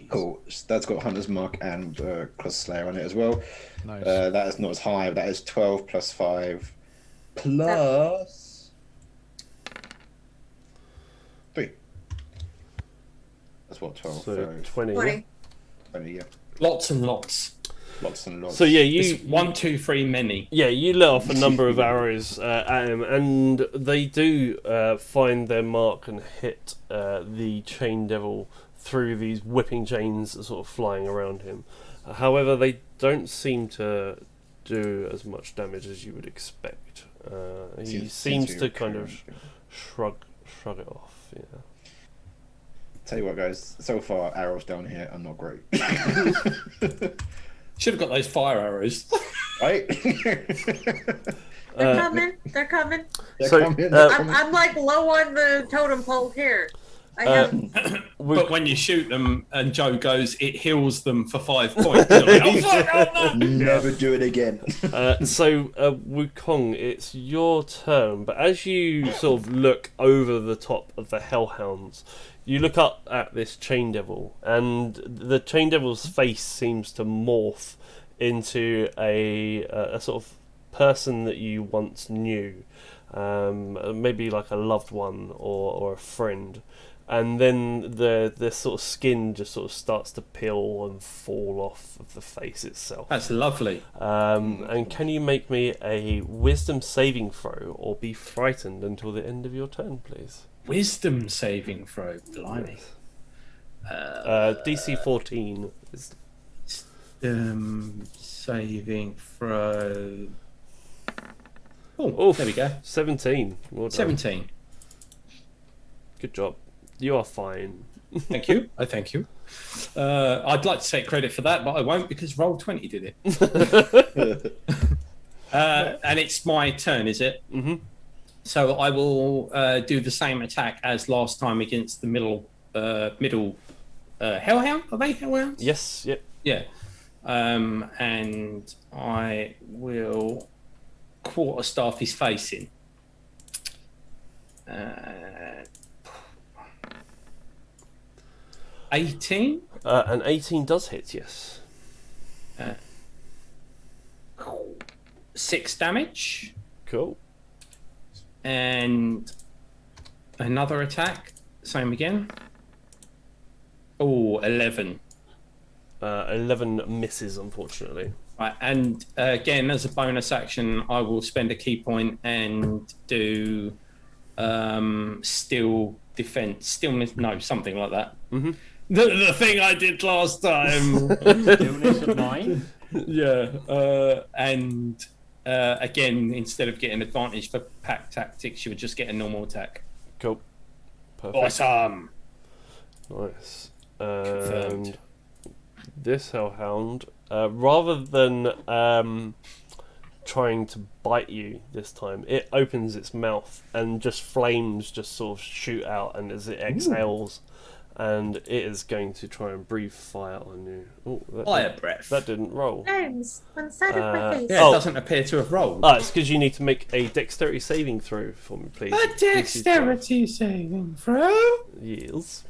Cool. So that's got Hunter's Mark and Colossus Slayer on it as well. Nice. That is not as high. That is 12 plus 5 plus 3. That's what, 12? So 20. 20. 20, yeah. Lots and lots. Lots and lots. So yeah, It's 1, 2, 3, many. Yeah, you let off a number of arrows at him, and they do find their mark and hit the chain devil through these whipping chains sort of flying around him. However, they don't seem to do as much damage as you would expect. He seems to kind of shrug it off. Yeah. Tell you what, guys. So far, arrows down here are not great. Should have got those fire arrows. Right? They're coming. They're coming. Coming. I'm like low on the totem pole here. I have. But when you shoot them and Joe goes, it heals them for 5 points. Like, oh, fuck, oh, no. Never do it again. So, Wukong, it's your turn, but as you sort of look over the top of the Hellhounds, you look up at this Chain Devil, and the Chain Devil's face seems to morph into a sort of person that you once knew, maybe like a loved one or a friend. And then the sort of skin just sort of starts to peel and fall off of the face itself. That's lovely. And can you make me a wisdom saving throw or be frightened until the end of your turn, please? Wisdom saving throw, blimey. DC 14 is saving throw. Oh, there we go. 17. Well done. 17. Good job. You are fine. Thank you. I thank you. I'd like to take credit for that, but I won't because Roll20 did it. And it's my turn, is it? Mm-hmm. So I will do the same attack as last time against the middle Hellhound. Are they Hellhounds? Yes. Yep. Yeah. And I will quarterstaff his face in. 18? An 18 does hit, yes. 6 damage. Cool. And another attack. Same again. Oh, 11. 11 misses, unfortunately. Right, and again, as a bonus action, I will spend a key point and do still defense, stillness, no, something like that. Mm-hmm. The thing I did last time. Stillness of mind. Yeah, and again, instead of getting advantage for pack tactics, you would just get a normal attack. Cool. Perfect. Awesome. Nice. Confirmed. And this hellhound, rather than trying to bite you this time, it opens its mouth and just flames just sort of shoot out, and as it exhales, and it is going to try and breathe fire on you. Oh, Fire breath. That didn't roll. Flames on the side of my face. Yeah, it doesn't appear to have rolled. Ah, it's because you need to make a dexterity saving throw for me, please. A dexterity saving throw? Yes.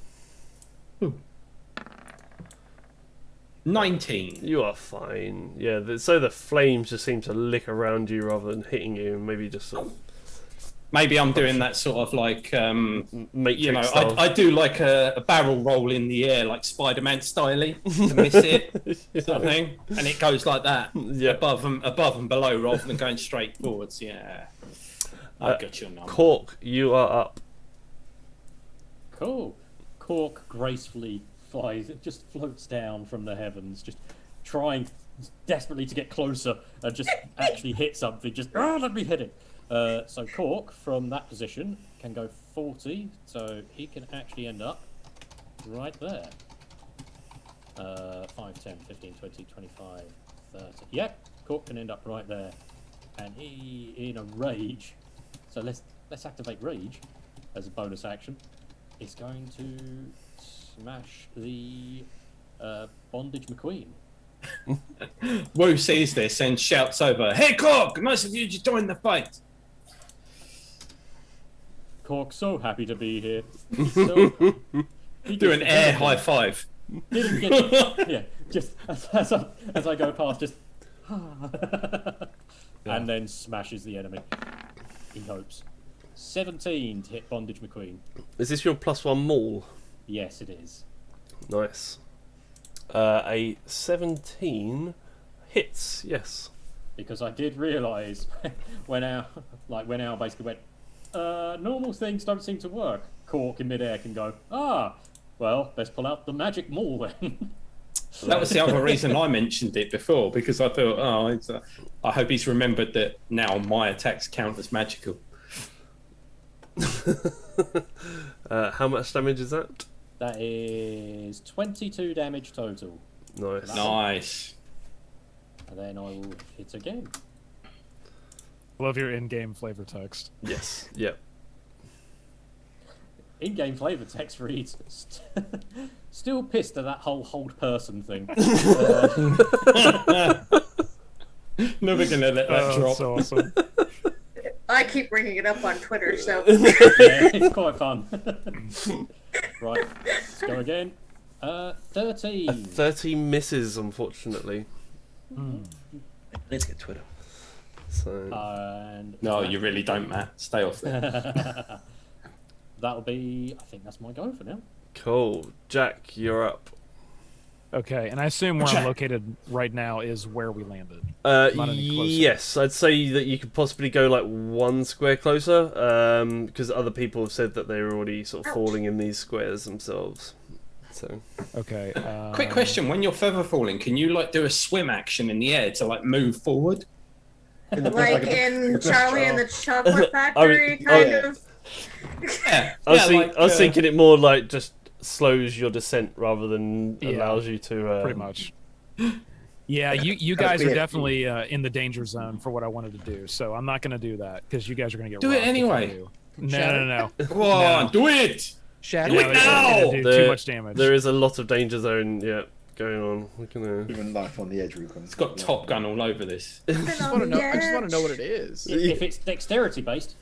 19. You are fine. Yeah, so the flames just seem to lick around you rather than hitting you, and maybe just sort of... Maybe I'm doing that sort of like, Matrix you know, style. I do like a barrel roll in the air, like Spider-Man styley, to miss it, sort of thing, and it goes like that, above and below, rather than going straight forwards. Yeah, I got your number. Cork, you are up. Cool. Cork gracefully flies. It just floats down from the heavens, just trying desperately to get closer and just actually hit something. Just let me hit it. So Cork, from that position, can go 40, so he can actually end up right there. 5, 10, 15, 20, 25, 30. Yep, Cork can end up right there. And he, in a rage, so let's activate Rage as a bonus action. It's going to smash the Bondage McQueen. Wu sees this and shouts over, "Hey Cork, nice of you to join the fight." Cork's so happy to be here. He Do an air high five. Didn't get, yeah, just as I go past, just and then smashes the enemy. He hopes. 17 to hit Bondage McQueen. Is this your +1 maul? Yes, it is. Nice. A 17 hits, yes. Because I did realise when Al basically went, normal things don't seem to work. Cork in midair can go, well, let's pull out the magic maul then. That was the other reason I mentioned it before, because I thought, I hope he's remembered that now my attacks count as magical. How much damage is that? That is 22 damage total. Nice. Nice. And then I will hit again. Love your in-game flavor text. Yes. Yep. In-game flavor text reads, still pissed at that whole hold person thing. Never gonna let that drop. That's awesome. I keep bringing it up on Twitter, so. Yeah, it's quite fun. Right, let's go again. 13. A 30 misses, unfortunately. Let's get Twitter. So. And No, you really don't, Matt. Stay off there. That'll be, I think that's my go for now. Cool. Jack, you're up. Okay, and I assume where I'm located right now is where we landed. Not any closer. Yes, I'd say that you could possibly go like 1 square closer, because other people have said that they're already sort of falling in these squares themselves. So. Okay. Quick question: when you're feather falling, can you like do a swim action in the air to like move forward? Like in Charlie and the Chocolate Factory, kind of. Yeah. I was thinking it more like just slows your descent rather than allows you to. Pretty much. Yeah, you guys are definitely in the danger zone for what I wanted to do, so I'm not going to do that because you guys are going to get Do it rocked if anyway. you do. No. Come on, do it. Shadow. Do it now. Do too much damage. There is a lot of danger zone. Yeah. going on. We're gonna Even life on the edge, Rubin. It's got Top Gun all over this. I just want to know what it is. If it's dexterity based,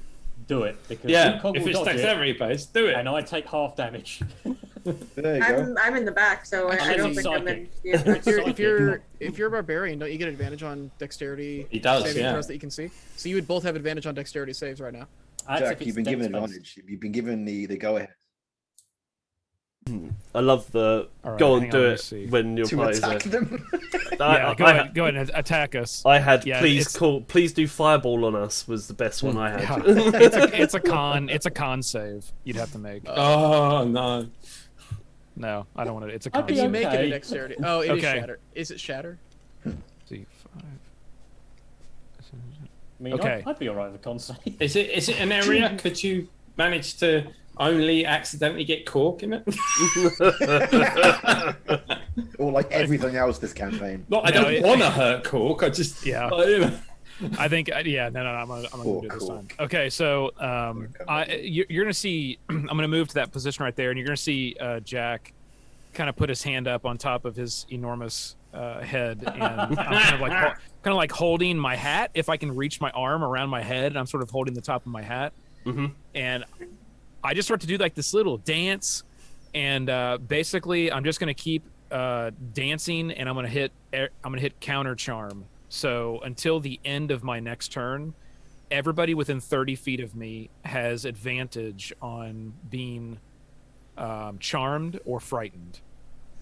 do it because Wukong if will it's dodge dexterity based, do it. and I take half damage. There you go. I'm in the back, so I don't think I'm in. If you're a barbarian, don't you get advantage on dexterity? He does, saving yeah. throws that you can see. So you would both have advantage on dexterity saves right now. Jack, you've been given advantage. You've been given the go ahead. I love the All right, go and hang do on, it let's see. when your To party's attack there. them. Yeah, go ahead and attack us. I had Yeah, please do fireball on us was the best one I had. Yeah. It's a con save you'd have to make. Oh no. No, I don't want to. It's a I'd con be You save. make it Okay. a dexterity. Oh, it is Okay. shatter. Is it shatter? See, 5. I mean, Okay. I'd be alright with a con save. Is it an area? Could you manage to only accidentally get cork in it? Or like everything else this campaign. Not, I don't want to hurt cork. I just Yeah. I think no, I'm gonna do this time. Okay, so you're gonna see. I'm gonna move to that position right there, and you're gonna see Jack kind of put his hand up on top of his enormous head, and I'm kind of like holding my hat. If I can reach my arm around my head, I'm sort of holding the top of my hat, and I just start to do like this little dance, and basically I'm just gonna keep dancing, and I'm gonna hit counter charm. So until the end of my next turn, everybody within 30 feet of me has advantage on being charmed or frightened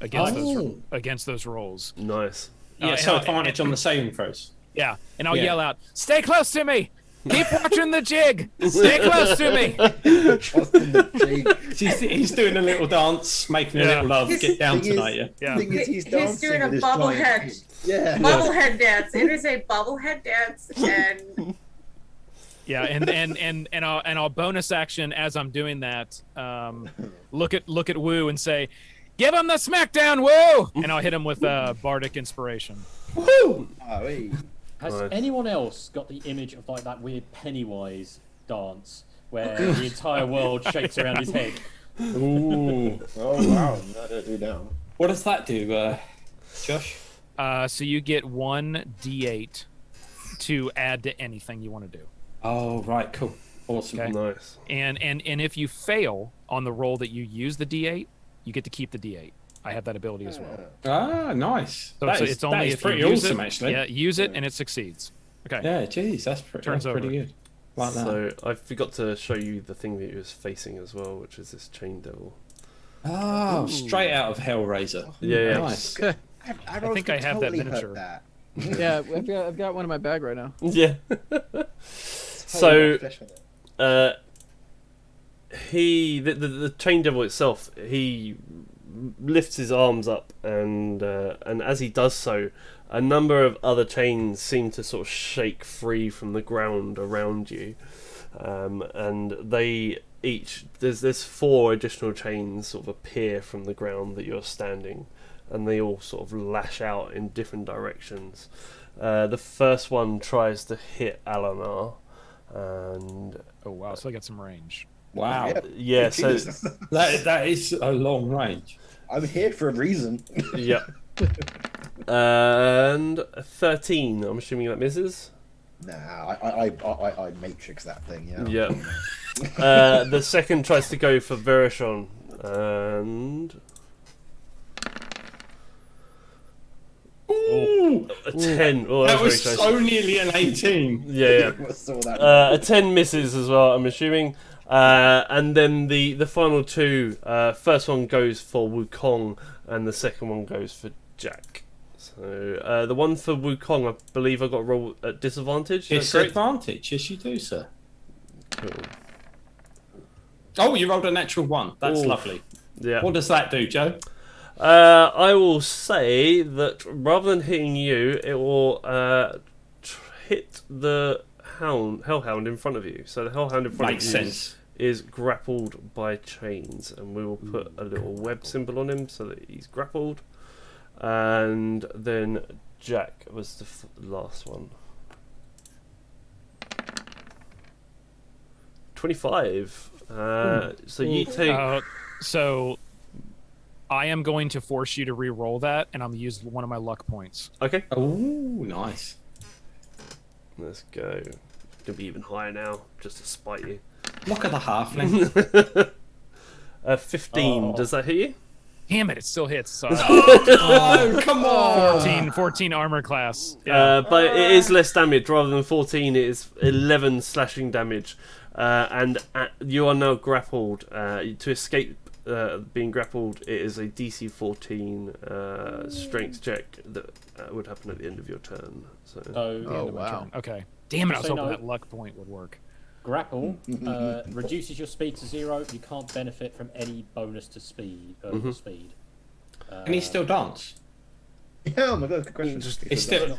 against those rolls. Nice. Yeah, so advantage on the saving throws. Yeah, and I'll yell out, "Stay close to me! Keep watching the jig! Stay close to me!" He's doing a little dance, making a little love. Get down tonight, yeah. He's doing a bobblehead. Yeah. Bobblehead dance. It is a bobblehead dance, and Yeah, and I'll bonus action as I'm doing that. Look at Woo and say, "Give him the smackdown, Woo!" And I'll hit him with bardic inspiration. Woo! Has anyone else got the image of like that weird Pennywise dance where the entire world shakes around his head? Ooh. Oh wow! No, don't do now. What does that do, Josh? So you get 1d8 to add to anything you want to do. Oh right, cool, awesome, Okay. Nice. And if you fail on the roll that you use the d8, you get to keep the d8. I have that ability as well. Ah, nice. So That it's only is if pretty you use awesome, it, actually. Yeah, use it and it succeeds. Okay. Yeah, geez, that's Turns pretty over. good. Like that. So I forgot to show you the thing that he was facing as well, which is this chain devil. Oh, straight out of Hellraiser. Yeah. Nice. I think I have that miniature. Yeah, I've got one in my bag right now. Yeah. So, the chain devil itself, he lifts his arms up, and as he does so, a number of other chains seem to sort of shake free from the ground around you, and they each there's 4 additional chains sort of appear from the ground that you're standing, and they all sort of lash out in different directions. The first one tries to hit Alanar, and oh wow, so I got some range. Wow. Yeah, so that is a long range. I'm here for a reason. Yeah. And 13. I'm assuming that misses. Nah, I matrix that thing. Yeah. The second tries to go for Verishon, and Ooh, a 10. Oh, that was very so close. nearly an 18. Yeah. A 10 misses as well, I'm assuming. And then the final 2, first one goes for Wukong, and the second one goes for Jack. So the one for Wukong, I believe I got a roll at disadvantage. Disadvantage, yes you do, sir. Cool. Oh, you rolled a natural 1. That's Ooh. lovely. Yeah. What does that do, Joe? I will say that rather than hitting you, it will hit the hellhound in front of you. So the hellhound in front Makes of you sense. is grappled by chains, and we will put a little web symbol on him so that he's grappled. And then Jack was the last one. 25. So you take. So I am going to force you to re-roll that, and I'm going to use one of my luck points. Okay. Oh, nice. Let's go. Gonna be even higher now, just to spite you. Look at the halfling. 15. Does that hit you? Damn it, it still hits. So Oh, come on! 14 armor class. Yeah. But it is less damage. Rather than 14, it is 11 slashing damage. And you are now grappled. To escape being grappled, it is a DC 14 strength check that would happen at the end of your turn. So. Oh, wow. Okay. Damn it, I was So hoping no. that luck point would work. Grapple reduces your speed to 0. You can't benefit from any bonus to speed. Speed. Can he still dance? Yeah, oh my god, good question. It's still.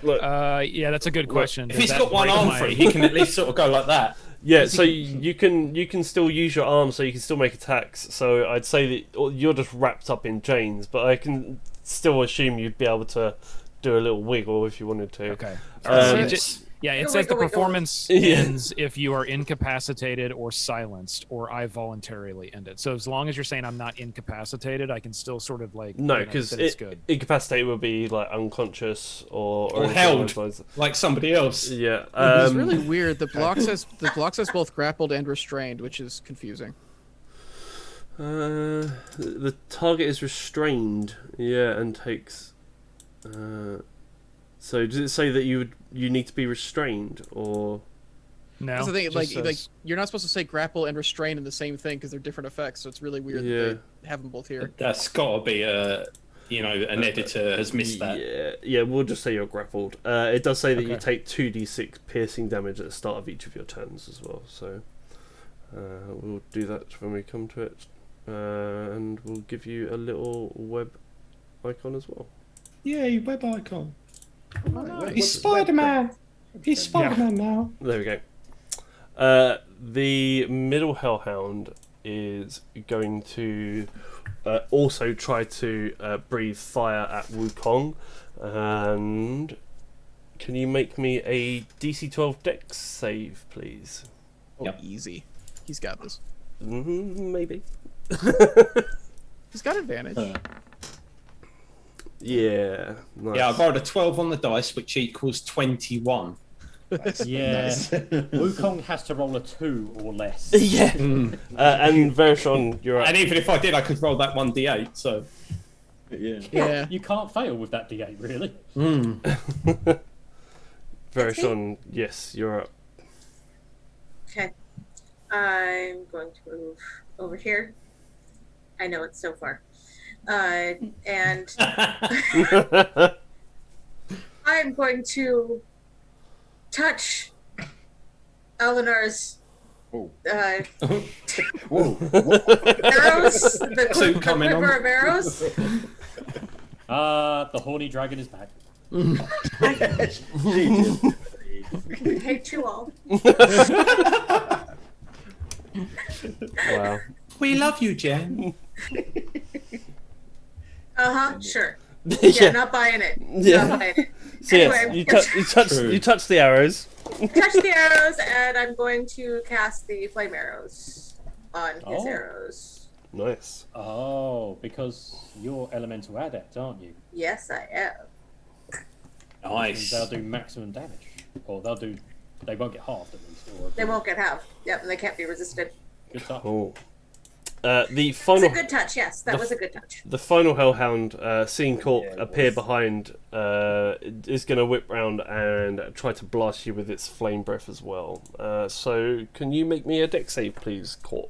Yeah, that's a good question. If Does he's that got one break arm my- free, he can at least sort of go like that. Yeah, so you can still use your arm, so you can still make attacks. So I'd say that you're just wrapped up in chains, but I can still assume you'd be able to do a little wiggle if you wanted to. Okay. Yeah, it says the performance Yeah. ends if you are incapacitated or silenced, or I voluntarily end it. So as long as you're saying I'm not incapacitated, I can still sort of like No, because it's good. incapacitated would be like unconscious or Or anything held, along those lines. like somebody else. Yeah. It's really weird. The block says both grappled and restrained, which is confusing. The target is restrained. Yeah, and takes. So does it say that you need to be restrained or? No. That's the thing. it Like, just like says- you're not supposed to say grapple and restrain in the same thing because they're different effects. So it's really weird that they have them both here. That's got to be an editor has missed that. Yeah, we'll just say you're grappled. It does say that you Okay. take 2d6 piercing damage at the start of each of your turns as well. So we'll do that when we come to it, and we'll give you a little web icon as well. Yay, web icon. Wait, He's Spider-Man. He's Spider-Man now. There we go. The middle hellhound is going to also try to breathe fire at Wukong. And can you make me a DC 12 Dex save, please? Oh, easy. He's got this. Maybe. He's got advantage. Yeah. Nice. Yeah, I rolled a 12 on the dice, which equals 21. Yeah. Wukong has to roll a 2 or less. Yeah. And Verishon, you're up. And even if I did, I could roll that 1d8, so... Yeah. You can't fail with that D8, really. Verishon, yes, you're up. Okay. I'm going to move over here. I know it's so far. And I'm going to touch Elinar's arrows, the quiver of arrows. The horny dragon is back. I hate you all. Wow. We love you, Jen. Sure. Yeah. Yeah, not buying it. Yeah. Not buying it. So Anyway, you touch the arrows. touch the arrows, and I'm going to cast the flame arrows on his arrows. Nice. Oh, because you're elemental adept, aren't you? Yes, I am. Nice. They'll do maximum damage, or they won't get halved at least. Or They won't get halved. Yep, and they can't be resisted. Good stuff. Cool. The That was final. a good touch. Yes, that was a good touch. The final hellhound, seeing Cork appear behind, is going to whip round and try to blast you with its flame breath as well. So, can you make me a dex save, please, Cork?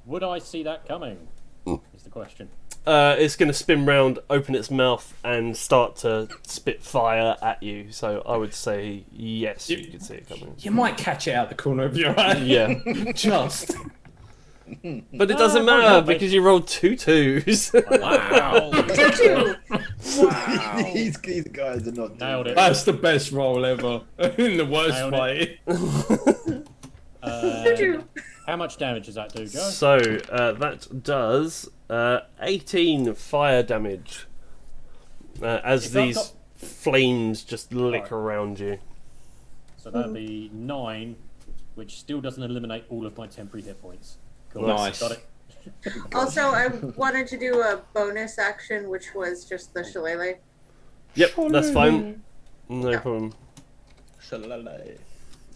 Would I see that coming? Is the question. It's going to spin round, open its mouth, and start to spit fire at you. So, I would say yes, you could see it coming. You might catch it out the corner of your eye. Yeah. Just. But it doesn't matter because you rolled 2 2s. Wow. Wow. These guys are not Nailed it. That's the best roll ever. In the worst Nailed way. How much damage does that do, Joe? So that does 18 fire damage as If that these got- flames just lick around you. So that'd be 9, which still doesn't eliminate all of my temporary hit points. Cool. Nice. Got it. Also, I wanted to do a bonus action, which was just the shillelagh. Yep, that's fine. No problem.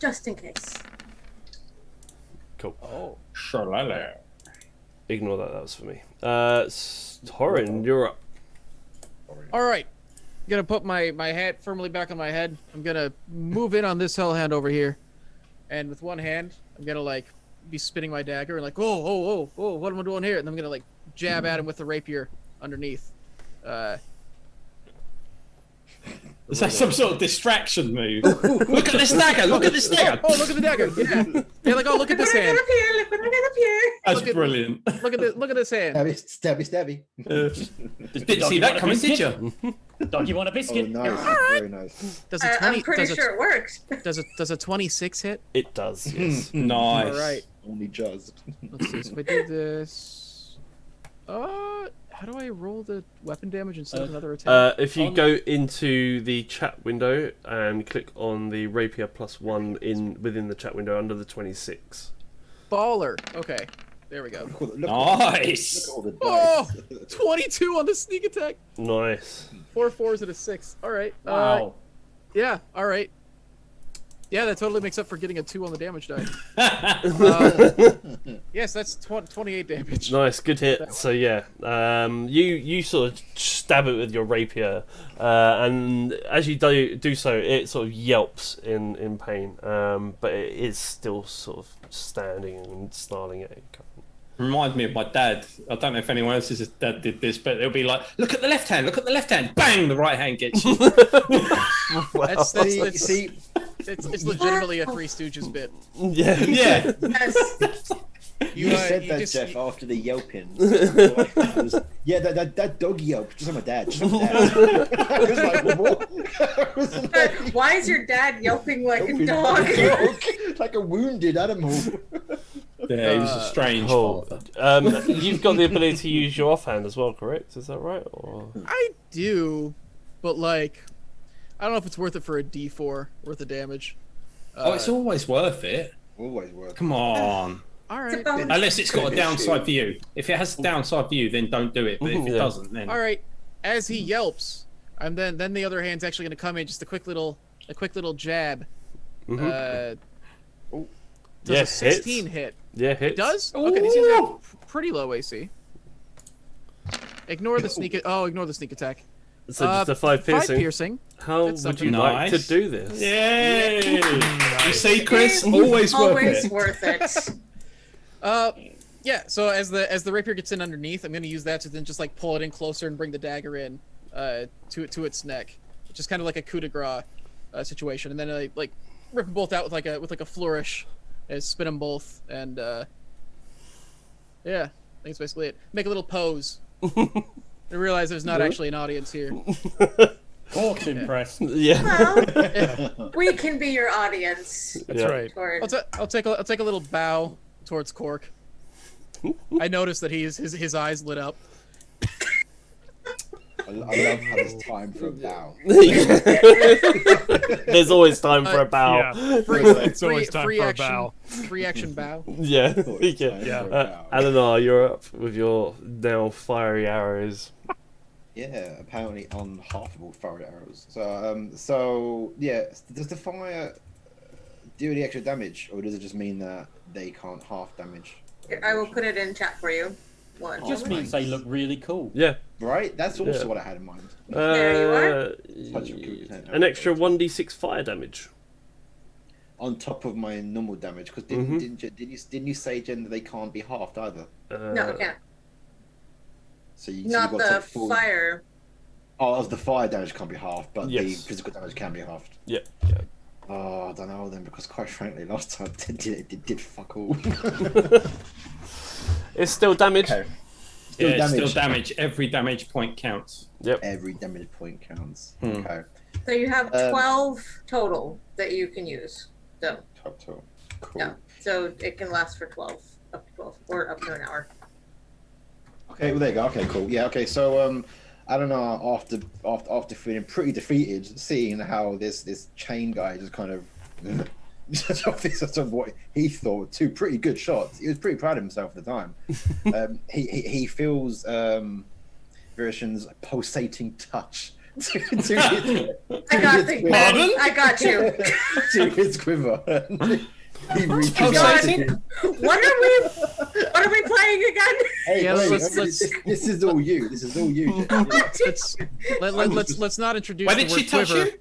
Just in case. Cool. Oh, shillelagh. Ignore that. That was for me. Torin, you're up. All right. I'm gonna put my hat firmly back on my head. I'm gonna move in on this hellhound over here, and with one hand, I'm gonna like be spinning my dagger and like, oh, what am I doing here? And I'm gonna like jab at him with the rapier underneath. Is that some sort of distraction move? Look at this dagger! Look at this dagger! Oh, look at the dagger! Yeah, yeah, like, oh, look at this hand. Look what I got up here. That's brilliant. Look at this hand. Stabby. Didn't see that coming, did you? Dog, you want a Oh, biscuit? nice. Very nice. Does a 20? I'm pretty sure it works. Does a 26 hit? It does. Yes. Nice. All right. Only just. Let's see. So if I do this, how do I roll the weapon damage instead of another attack? If you go into the chat window and click on the rapier +1 within the chat window under the 26. Baller. Okay, there we go. Nice. Look at Oh, all the dice. 22 on the sneak attack. Nice. 4 4s and a 6. All right. Wow. Yeah. All right. Yeah, that totally makes up for getting a 2 on the damage die. Yes, that's 28 damage. Nice, good hit. So yeah, you sort of stab it with your rapier, and as you do so, it sort of yelps in pain, but it is still sort of standing and snarling at you. Reminds me of my dad. I don't know if anyone else's dad did this, but it'll be like, look at the left hand, look at the left hand, bang, the right hand gets you. It's legitimately a Three Stooges bit. Yeah. Yeah. Yes. You said that, Jeff, after the yelping. Yeah, that dog yelp. Just like my dad. Just like my dad. I was like, what? I was like, Why is your dad yelping like a dog? like a wounded animal. Yeah, he was a strange Cool. father. You've got the ability to use your offhand as well, correct? Is that right? Or... I do, but like, I don't know if it's worth it for a D4 worth of damage. Oh, it's always worth it. Always worth. Come on. All right. Unless it's got a downside view. If it has a downside view, then don't do it. But if it doesn't, then All right. As he yelps, and then the other hand's actually going to come in, just a quick little jab. Does a 16 hit? Yeah, hits. It does? Okay, these guys have pretty low AC. Ignore the sneak. Ignore the sneak attack. So just a 5 piercing. 5 piercing. How That's would you nice. like to do this? yay! You see, Chris, always worth it. Yeah. So as the rapier gets in underneath, I'm going to use that to then just like pull it in closer and bring the dagger in to its neck, just kind of like a coup de grace situation, and then I like rip them both out with like a flourish, and spin them both, and yeah, I think that's basically it. Make a little pose. I realize there's not actually an audience here. Cork's impressed. Yeah. Well, we can be your audience. That's right. I'll take a little bow towards Cork. I noticed that his eyes lit up. I love how there's time for a bow. There's always time for a bow. Yeah. It's always time for a bow. Free action bow. Yeah. Eleanor, you're up with your now fiery arrows. Yeah, apparently unhalfable fiery arrows. So yeah, does the fire do any extra damage, or does it just mean that they can't half damage? I will put it in chat for you. It just means they look really cool. Yeah. Right? That's also what I had in mind. There you are. An extra 1d6 fire damage. On top of my normal damage, because didn't you say, Jen, that they can't be halved either? No, it can't. So you Not got the full... fire. Oh, the fire damage can't be halved, but Yes. the physical damage can be halved. Yeah. Oh, I don't know then, because quite frankly, last time it did fuck all. It's still damage. Okay. Still damage. Every damage point counts. Yep. Every damage point counts. Okay. So you have 12 total that you can use. So. Total. Cool. Yeah. So it can last for 12, up to 12, or up to an hour. Okay, well there you go. Okay, cool. Yeah. Okay, so I don't know. After feeling pretty defeated, seeing how this chain guy just kind of of what he thought, 2 pretty good shots. He was pretty proud of himself at the time. He feels Virishan's pulsating touch to I got you. to his quiver. He reaches God, out to him. what are we playing again? Hey, Yeah, wait, let's- this is all you. This is all you. Let's not introduce Why the did word she touch quiver.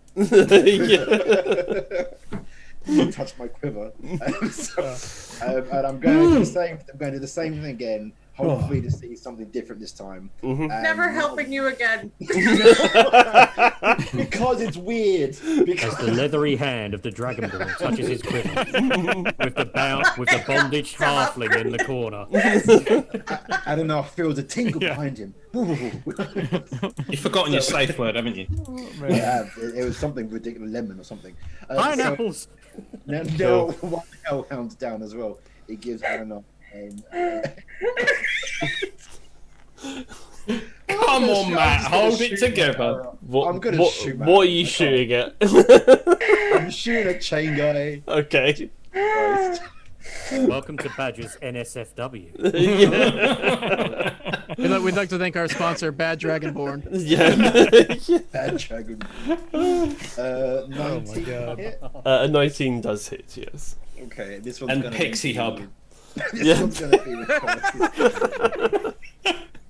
You touched my quiver. And I'm going to do the same. I'm going to do the same thing again. Hopefully to see something different this time. And Never helping you again. because it's weird. As Because the leathery hand of the Dragonborn touches his quiver, with the bondaged halfling in the corner. Adenar feels a tingle behind him. You've forgotten your safe word, haven't you? Yeah, it was something ridiculous, lemon or something. Pineapples! Now, one hellhound's down as well. It gives Adenar Come on, Matt, hold it together. I'm gonna shoot. What are you shooting at? I'm shooting a chain guy. Okay. Welcome to Badger's NSFW. We'd like to thank our sponsor, Bad Dragonborn. Yeah. Bad Dragon. 19 hit. A 19 does hit, yes. Okay, this one's And gonna Pixie be, Hub. This one's gonna be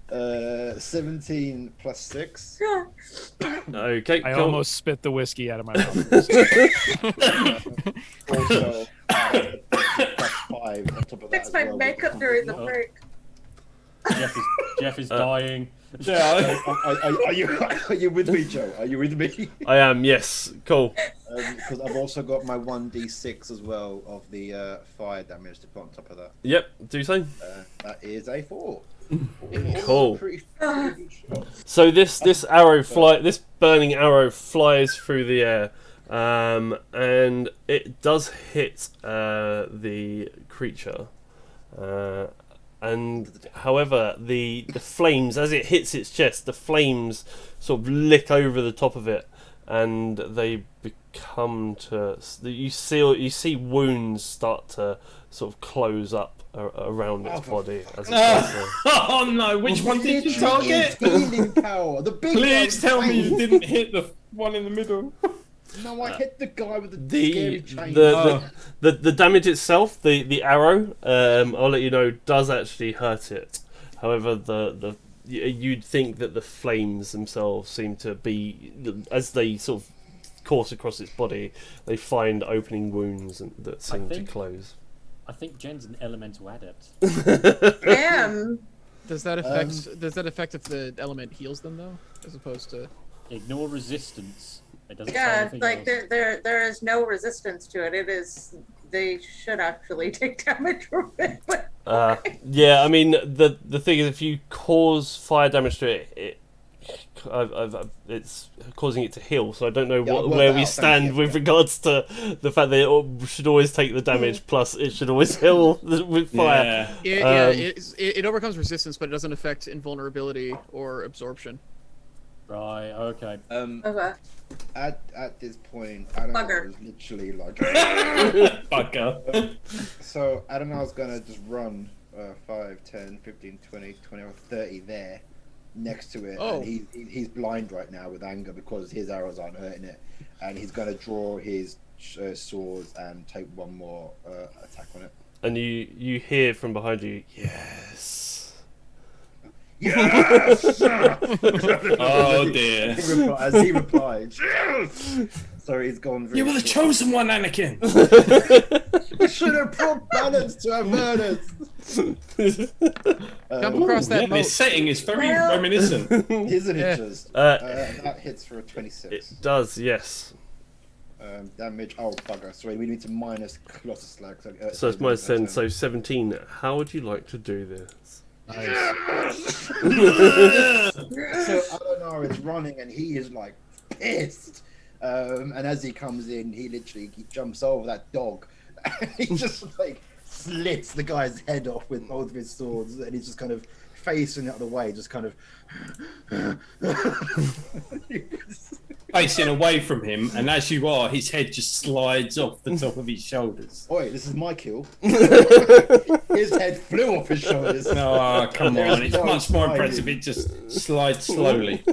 the 17 plus 6. Okay, I cool. almost spit the whiskey out of my mouth. Also, plus 5 on top of that. Fix as my well, makeup during the break. Jeff is dying. Yeah. Are you with me, Joe? Are you with me? I am, yes. Cool. Because I've also got my 1d6 as well of the fire damage to put on top of that. Yep, do so. That is a 4. Cool. Pretty good shot. So this burning arrow flies through the air, and it does hit the creature. And however, the flames, as it hits its chest, the flames sort of lick over the top of it, and they become to you see wounds start to sort of close up around its body. As it Oh no! Which one did you target? Healing power. The big Please one. tell me you didn't hit the one in the middle. No, I hit the guy with the scary chain. the damage itself, the arrow, I'll let you know, does actually hurt it. However, you'd think that the flames themselves seem to be, as they sort of course across its body, they find opening wounds that seem to close. I think Jen's an elemental adept. Damn. Does that affect if the element heals them though, as opposed to? Ignore resistance. It doesn't say Yeah, anything like else. there is no resistance to it. It is they should actually take damage from it. But Yeah, I mean the thing is, if you cause fire damage to it, it's causing it to heal. So I don't know where we stand with regards to the fact that it should always take the damage plus it should always heal with fire. It overcomes resistance, but it doesn't affect invulnerability or absorption. Right. Okay. okay. At this point, Adenar is literally like Bugger. So Adenar's gonna just run 5, 10, 15, 20, 20 or 30 there next to it. Oh. And he's blind right now with anger because his arrows aren't hurting it, and he's gonna draw his swords and take one more attack on it. And you hear from behind you, yes. Yes! Oh dear. As he replied, so he's gone. You were the chosen one, Anakin. We should have brought balance to Avernus. Come across that moat. This setting is very reminiscent. Isn't it just? That hits for a 26. It does, yes. Damage. Oh bugger! Sorry, we need to minus Colossus Slag. So it's minus 10, so 17. How would you like to do this? Nice. So Adenar is running and he is like pissed. And as he comes in, he jumps over that dog. He just like slits the guy's head off with both of his swords, and he's just kind of facing out of the way, just kind of. Facing away from him, and as you are, his head just slides off the top of his shoulders. Oi, this is my kill. His head flew off his shoulders. No, come on! It's much more impressive. It just slides slowly.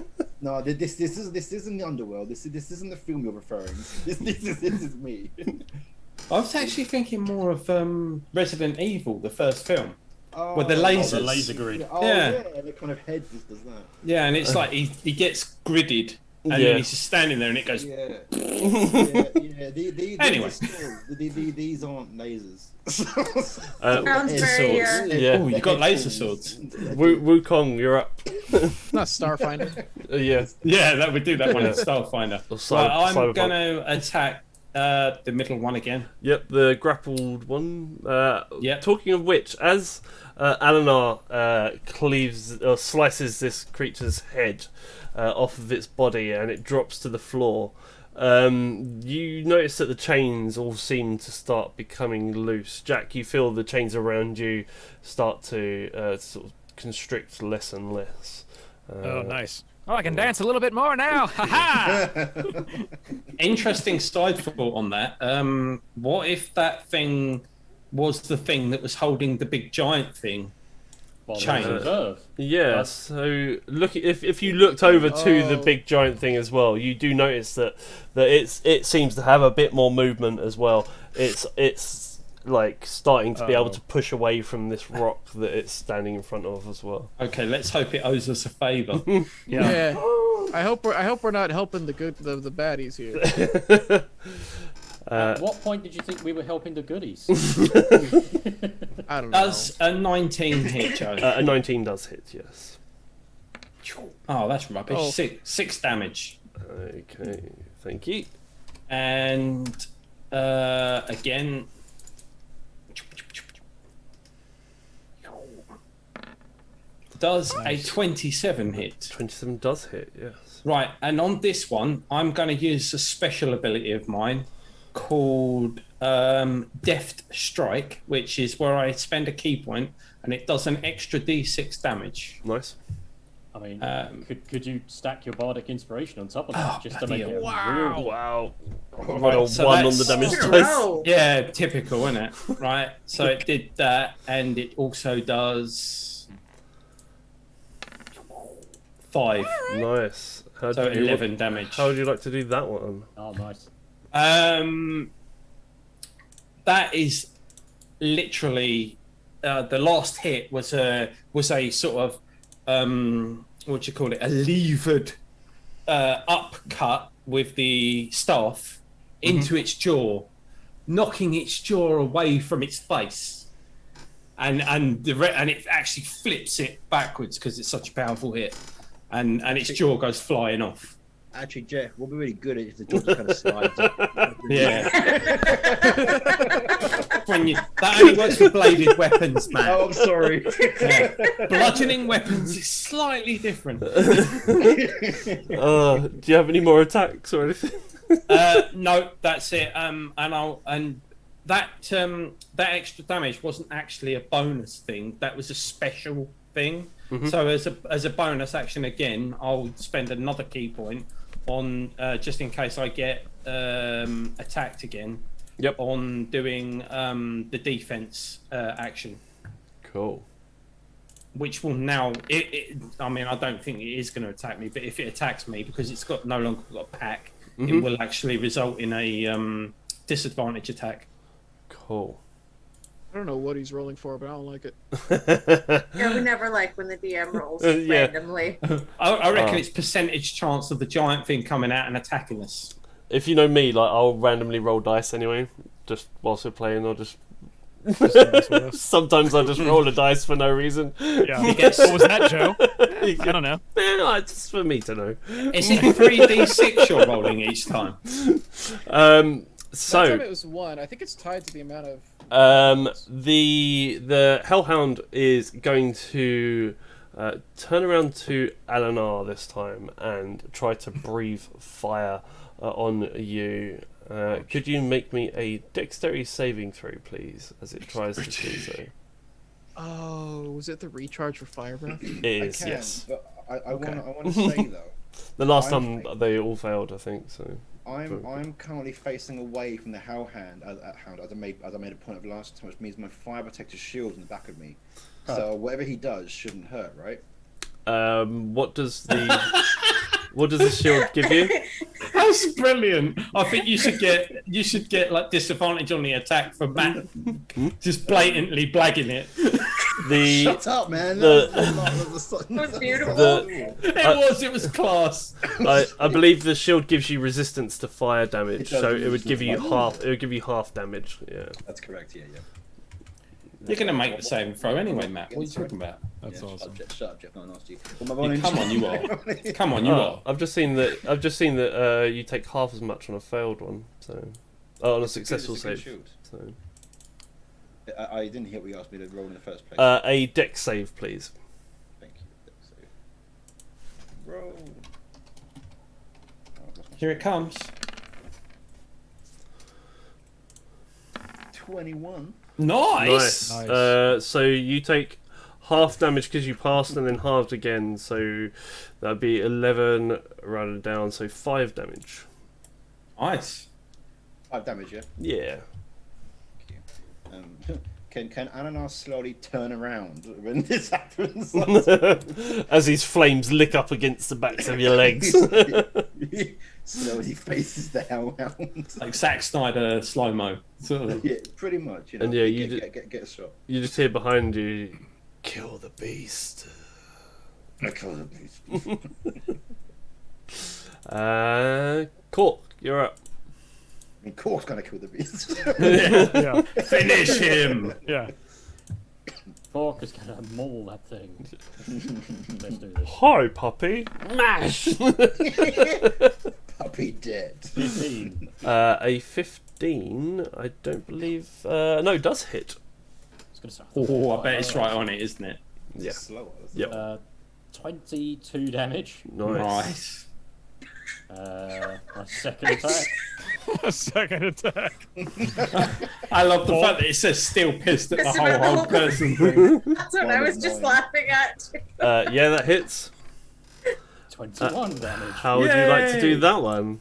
No, this isn't the underworld. This isn't the film you're referring. This is me. I was actually thinking more of Resident Evil, the first film. Oh, with the lasers. the laser grid. Oh yeah, the kind of head just does that. Yeah, and it's like he gets gridded, and then he's just standing there, and it goes. Yeah. Anyway, these aren't lasers. Sounds very. Yeah. Oh, you got laser swords. Wukong, you're up. Not Starfinder. Yeah. Yeah, that would do that one in Starfinder. Right, I'm Cyberpunk. going to attack the middle one again. Yep, the grappled one. Yep. Talking of which, as Alinar slices this creature's head off of its body and it drops to the floor, you notice that the chains all seem to start becoming loose. Jack, you feel the chains around you start to sort of constrict less and less. Oh, nice. Oh, I can dance a little bit more now. Ha ha! Interesting side thought on that. What if that thing was the thing that was holding the big giant thing? Chained. Yeah, so look, if you looked over to the big giant thing as well, you do notice that it seems to have a bit more movement as well. It's like starting to be able to push away from this rock that it's standing in front of as well. Okay, let's hope it owes us a favour. Yeah. I hope we're not helping the baddies here. At what point did you think we were helping the goodies? I don't know. Does a 19 hit, Joe? A 19 does hit, yes. Oh, that's rubbish. Oh. Six damage. Okay, thank you. And again. Does a 27 hit? 27 does hit, yes. Right, and on this one, I'm going to use a special ability of mine called Deft Strike, which is where I spend a key point and it does an extra d6 damage. Nice. I mean, could you stack your bardic inspiration on top of that just to make it Wow. real? Wow. Right, so one on that's- the damage Oh, dice. no. Yeah, typical, isn't it? Right, so it did that, and it also does 5, Nice. How so do you 11 damage. How would you like to do that one? Oh, nice. That is literally the last hit was a sort of what do you call it? A levered upcut with the staff into its jaw, knocking its jaw away from its face, and it actually flips it backwards because it's such a powerful hit, and its jaw goes flying off. Actually, Jeff, we'll be really good if the jaw just kind of slides up. Yeah. That only works for bladed weapons, man. Oh, I'm sorry. Yeah. Bludgeoning weapons is slightly different. Do you have any more attacks or anything? No, that's it. And that extra damage wasn't actually a bonus thing. That was a special thing. So as a bonus action again, I'll spend another key point on just in case I get attacked again. Yep. On doing the defense action. Cool. Which will now, I mean, I don't think it is going to attack me, but if it attacks me, because it's no longer got a pack, it will actually result in a disadvantage attack. Cool. I don't know what he's rolling for, but I don't like it. Yeah, we never like when the DM rolls Yeah. randomly. I reckon it's percentage chance of the giant thing coming out and attacking us. If you know me, like I'll randomly roll dice anyway, just whilst we're playing, I'll just. Sometimes I just roll a dice for no reason. Yeah. What was that, Joe? I don't know. Yeah, it's just for me to know. Is it 3d6 you're rolling each time? So That time it was 1. I think it's tied to the amount of. The Hellhound is going to turn around to Alinar this time and try to breathe fire on you. Could you make me a dexterity saving throw, please, as it tries to do so? Oh, Was it the recharge for fire breath? It is, I can, yes. but I Okay. want to say though, The last I'm time they all failed, I think. So I'm currently facing away from the Hellhound as I made a point of last time, which means my fire protector shield in the back of me. So whatever he does shouldn't hurt, right? what does the shield give you? That's brilliant. I think you should get like disadvantage on the attack for Matt just blatantly blagging it. Shut up, man. That was beautiful. It was class. I believe the shield gives you resistance to fire damage, It does so it would resist give you fire. half. It would give you half damage. Yeah. That's correct. Yeah. You're going to make the saving throw anyway, Matt. What are you talking about? That's awesome. Shut up, Jeff. No one asked you. Come on, you are. Come on, you are. I've just seen that. You take half as much on a failed one. So, on a successful it's a good save. shield. So, I didn't hear what you asked me to roll in the first place. a deck save, please. Thank you. Dex save. Roll. Here it comes. 21. Nice. So you take half damage because you passed, and then halved again. So that'd be 11 rounded down. So 5 damage. Nice. 5 damage, yeah. Yeah. Can Ananas slowly turn around when this happens? As his flames lick up against the backs of your legs. Slowly faces the Hellhound. Like Zack Snyder slow-mo. Sort of. Yeah, pretty much. You know, And yeah, get a shot. You just hear behind you, kill the beast. I kill the beast. Cork, you're up. I mean, Cork's gonna kill the beast. Yeah. Finish him. Yeah. Cork is gonna maul that thing. Let's do this. Hi, puppy. Mash. Puppy dead. 15. A 15. I don't believe. No, does hit. It's gonna start. Oh, I bet it's right on it, isn't it? Yeah. Slower. Yep. 22 damage. Nice. My second attack. A second attack. I love the fact that it says still pissed at the Pissed about the whole whole person thing. That's what I was just laughing at. Yeah, that hits. 21 damage. How would you like to do that one?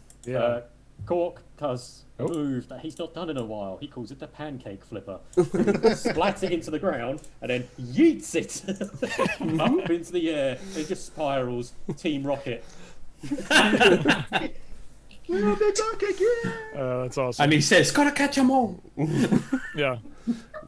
Cork does a move that he's not done in a while. He calls it the pancake flipper. Splats it into the ground and then yeets it up into the air. It just spirals. Team Rocket. That's awesome. And he says, "Gotta catch them all." Yeah.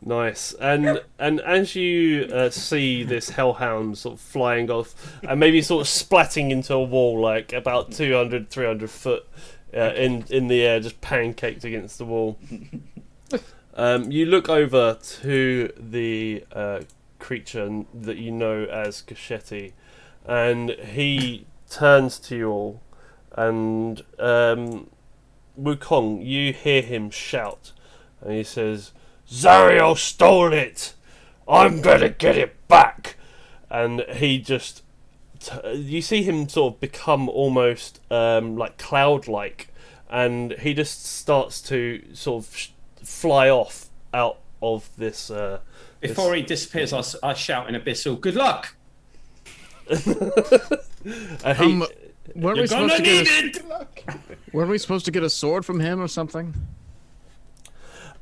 Nice. And as you see this hellhound sort of flying off and maybe sort of splatting into a wall like about 200, 300 foot in the air, just pancaked against the wall, you look over to the creature that you know as Cacchetti, and he turns to you all, and Wukong, you hear him shout, and he says, "Zariel stole it! I'm gonna get it back!" And he just... you see him sort of become almost like cloud-like, and he just starts to sort of fly off out of this... Before he disappears, I shout in Abyssal, "Good luck!" Weren't we supposed to get weren't we supposed to get a sword from him or something?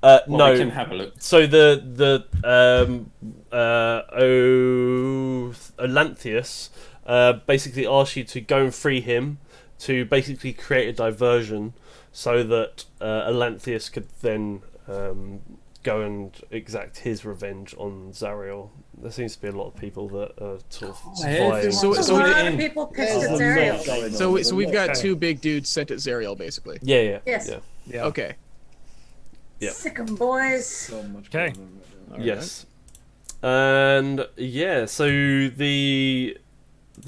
Well, no. we can have a look. So the Olanthius basically asks you to go and free him, to basically create a diversion, so that Olanthius could then go and exact his revenge on Zariel. There seems to be a lot of people that are sort of vying. So A lot of people pissed at Zariel. So we've got two big dudes sent at Zariel, basically. Yeah. Yes. Yeah. Okay. Yeah. Sick 'em, boys. So much Okay. Yes. And yeah, so the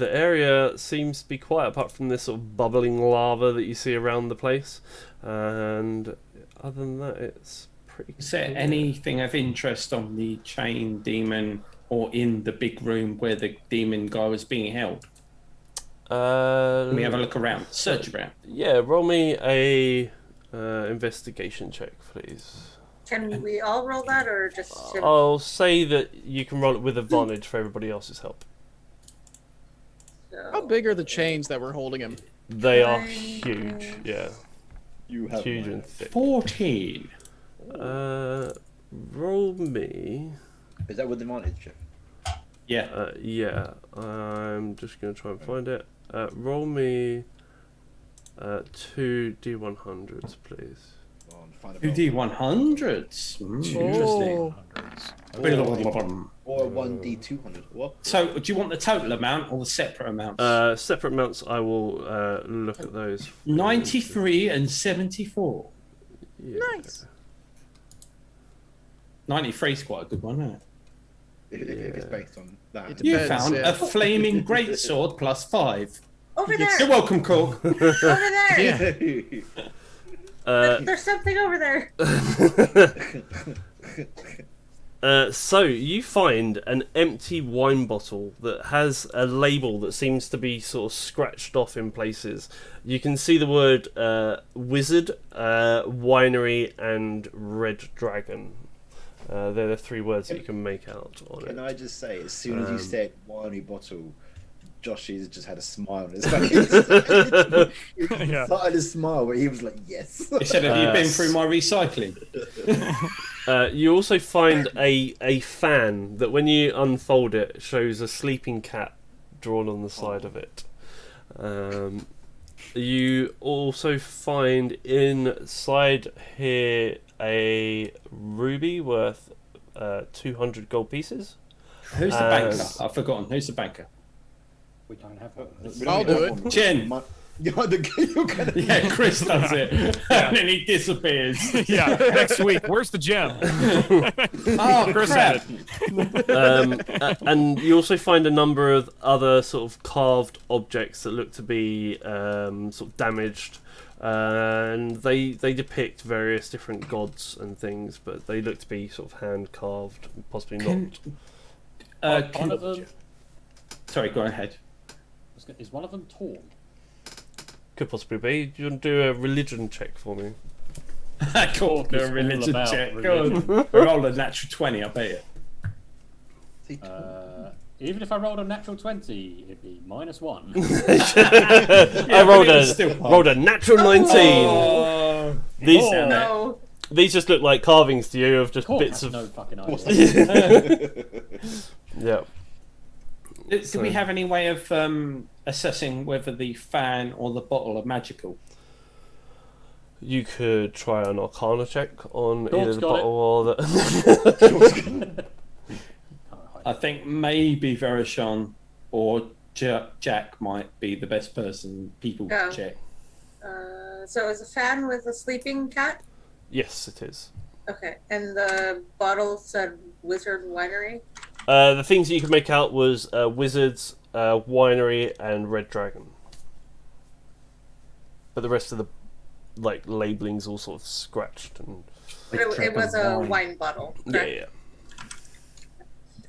area seems to be quiet apart from this sort of bubbling lava that you see around the place, and other than that, it's pretty. Is there clear. anything of interest on the chain demon or in the big room where the demon guy was being held? Let me have a look around, search around. Yeah, roll me a investigation check, please. Can we all roll that, or just him? I'll say that you can roll it with advantage for everybody else's help. How big are the chains that were holding him? They are huge, yeah. You have huge and thick. 14. Roll me. Is that with advantage, Jeff? Yeah. Yeah. I'm just gonna try and find it. Roll me 2 D100s, please. 2 D100s. Interesting. Or 1 D200. What? So, do you want the total amount or the separate amounts? Separate amounts. I will look at those. 93 and 74. Yeah. Nice. 93 is quite a good one, isn't it? If it's based on that. You found a flaming greatsword plus 5. Over there. You're welcome, Cork. Over there. There's something over there. So you find an empty wine bottle that has a label that seems to be sort of scratched off in places. You can see the word wizard, winery, and red dragon. They're the 3 words that you can make out on it. Can I just say, as soon as you said winery bottle, Joshy's just had a smile on his face. He started to smile, but he was like, yes. He said, have you been through my recycling? You also find a fan that when you unfold it shows a sleeping cat drawn on the side of it. You also find inside here a ruby worth 200 gold pieces. Who's the banker? I've forgotten. Who's the banker? We don't have one. I'll do it. Jen. Yeah, Chris does it. And then he disappears. Yeah, next week. Where's the gem? Oh, Chris crap. had it. And you also find a number of other sort of carved objects that look to be sort of damaged. And they depict various different gods and things, but they look to be sort of hand carved, possibly not. One of them, Sorry, go ahead. is one of them torn? Could possibly be. Do you want to do a religion check for me? Cool, do a religion about check. religion. Go on. Roll a natural 20, I bet you. Even if I rolled a natural 20, it'd be -1. I rolled a natural 19. Oh, These just look like carvings to you of just bits of. No fucking idea. Yeah. Do we have any way of assessing whether the fan or the bottle are magical? You could try an Arcana check on George either the got bottle or the. I think maybe Verishon or Jack might be the best person people to check. So is a fan with a sleeping cat? Yes, it is. Okay, and the bottle said Wizard Winery? The things that you could make out was Wizards, Winery, and Red Dragon. But the rest of the labeling's all sort of scratched and. But it was a wine bottle. Correct? Yeah.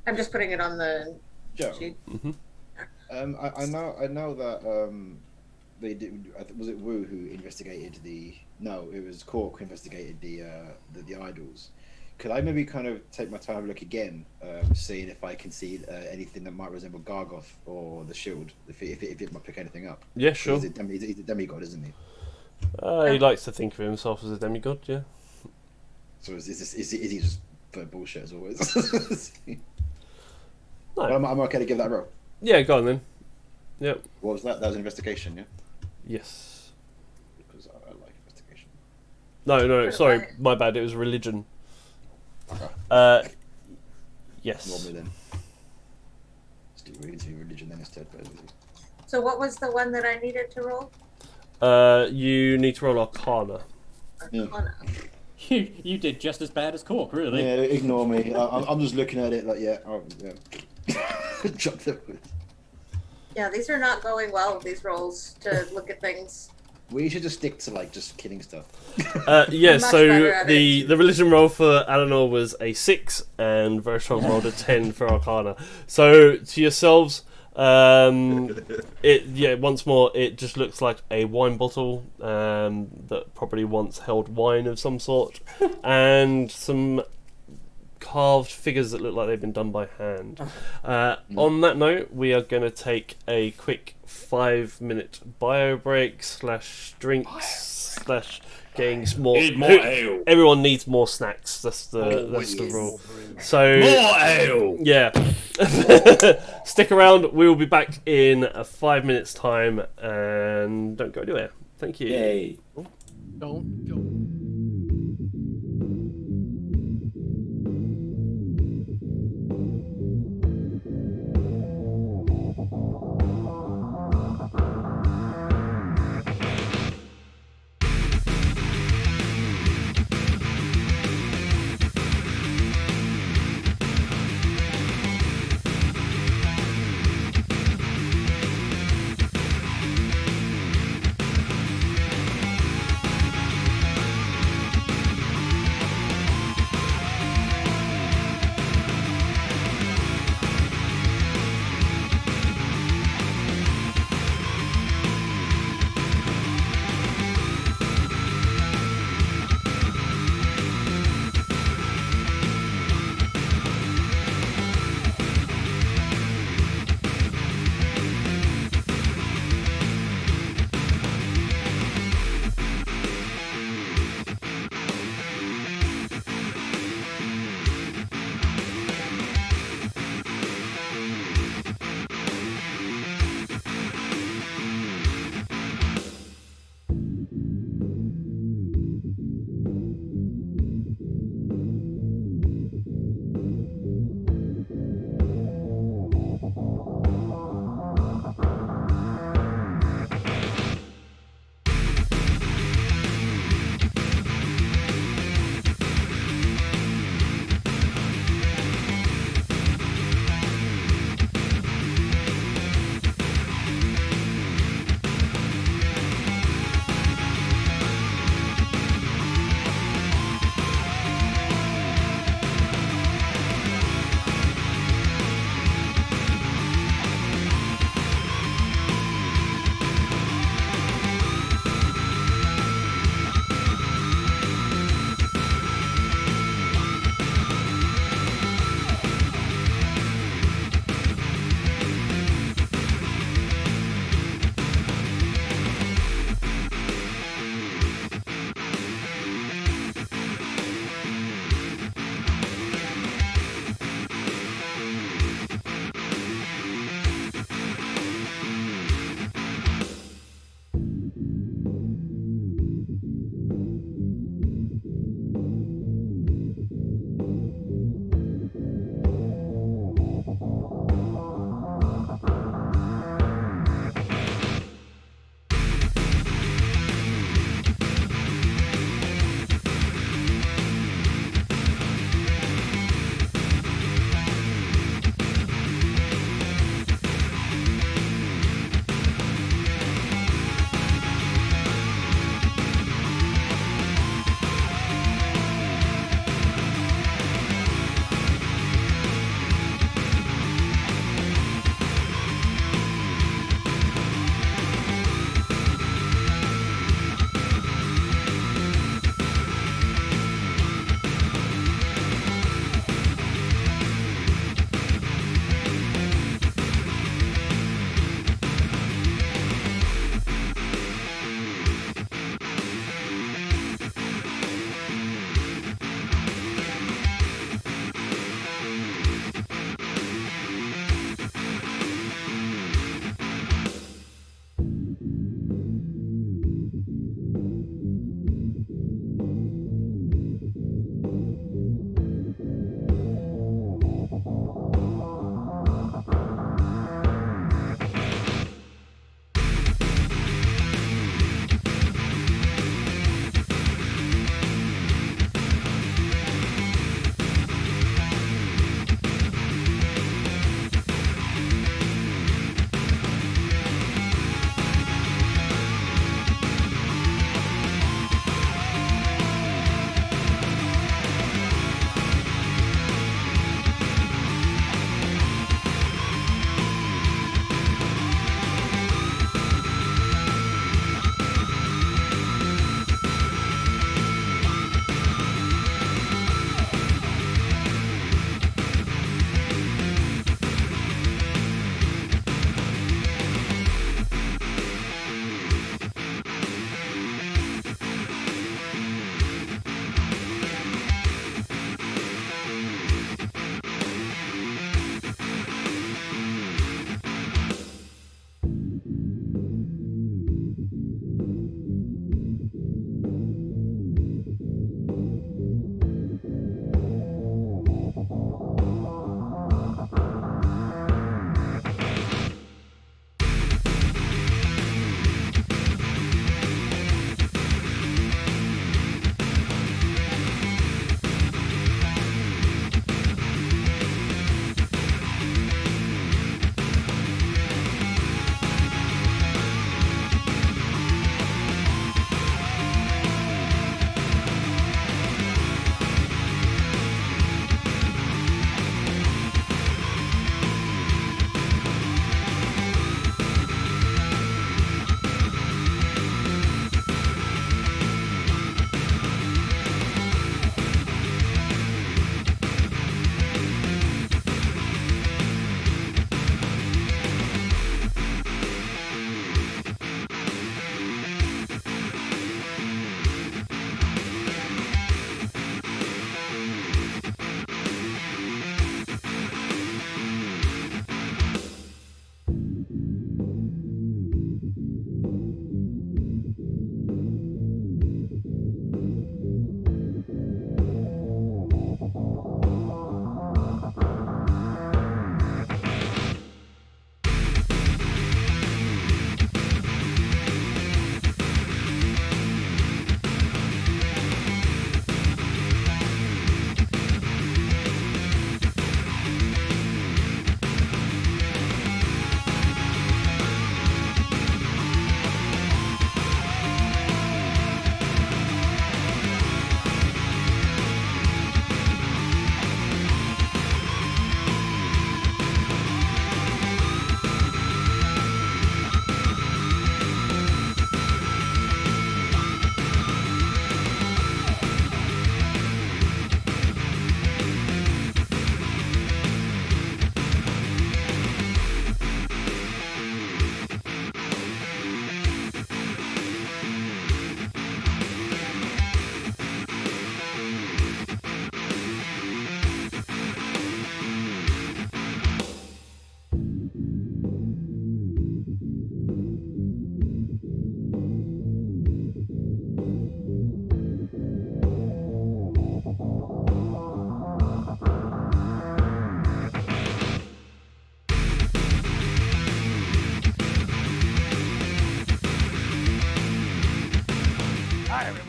I'm just putting it on the sheet. Mm-hmm. I know that they did. Was it Wu who investigated the? No, it was Cork who investigated the idols. Could I maybe kind of take my time and look again, seeing if I can see anything that might resemble Gargoth or the Shield, if it might pick anything up? Yeah, sure. He's a demigod, isn't he? He likes to think of himself as a demigod, yeah. So is he just for bullshit as always? No. But I'm okay to give that a roll. Yeah, go on then. Yep. What was that? That was an investigation, yeah? Yes. Because I like investigation. No, sorry, my bad. It was religion. Okay. Yes. Normally then. Let's do religion then instead. So what was the one that I needed to roll? You need to roll Arcana. Yeah. You did just as bad as Cork, really. Yeah, ignore me. I'm just looking at it like, yeah. Yeah, these are not going well, these rolls, to look at things. We should just stick to just killing stuff. Yeah, so the religion roll for Eleanor was a 6 and Vershon rolled a 10 for Arcana. So to yourselves, Once more, it just looks like a wine bottle that probably once held wine of some sort, and some carved figures that look like they've been done by hand. On that note, we are going to take a quick 5-minute bio break / drinks / getting more. Need more ale. Everyone needs more snacks. That's the rule. So More ale. yeah. Stick around. We will be back in 5 minutes' time, and don't go anywhere. Thank you. Yay. Don't go.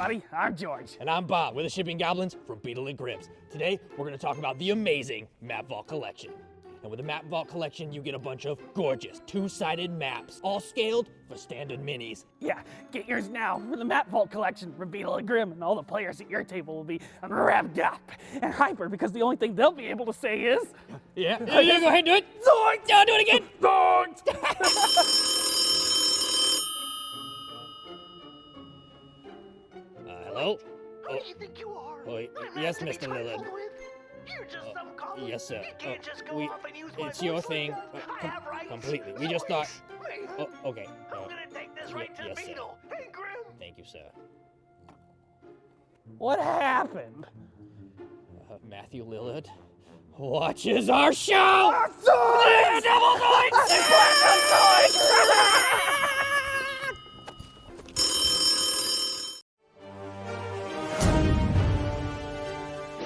everybody. I'm George. And I'm Bob. We're the Shipping Goblins from Beetle and Grimm's. Today, we're going to talk about the amazing Map Vault Collection. And with the Map Vault Collection, you get a bunch of gorgeous two-sided maps, all scaled for standard minis. Yeah, get yours now for the Map Vault collection from Beetle and Grimm, and all the players at your table will be revved up and hyper because the only thing they'll be able to say is... Yeah, go ahead and do it. Zoinks! No, do it again. Zoinks! Hello? Who do you think you are? Yes, Mr. Lillard. You're just some color. Yes, sir. You can't just go off and use my It's your voice like thing. that. I have rights. Completely. We just thought... Wait, Oh, okay. I'm gonna take this right to yes, sir. Beetle. Hey, Grimm. Thank you, sir. What happened? Matthew Lillard watches our show!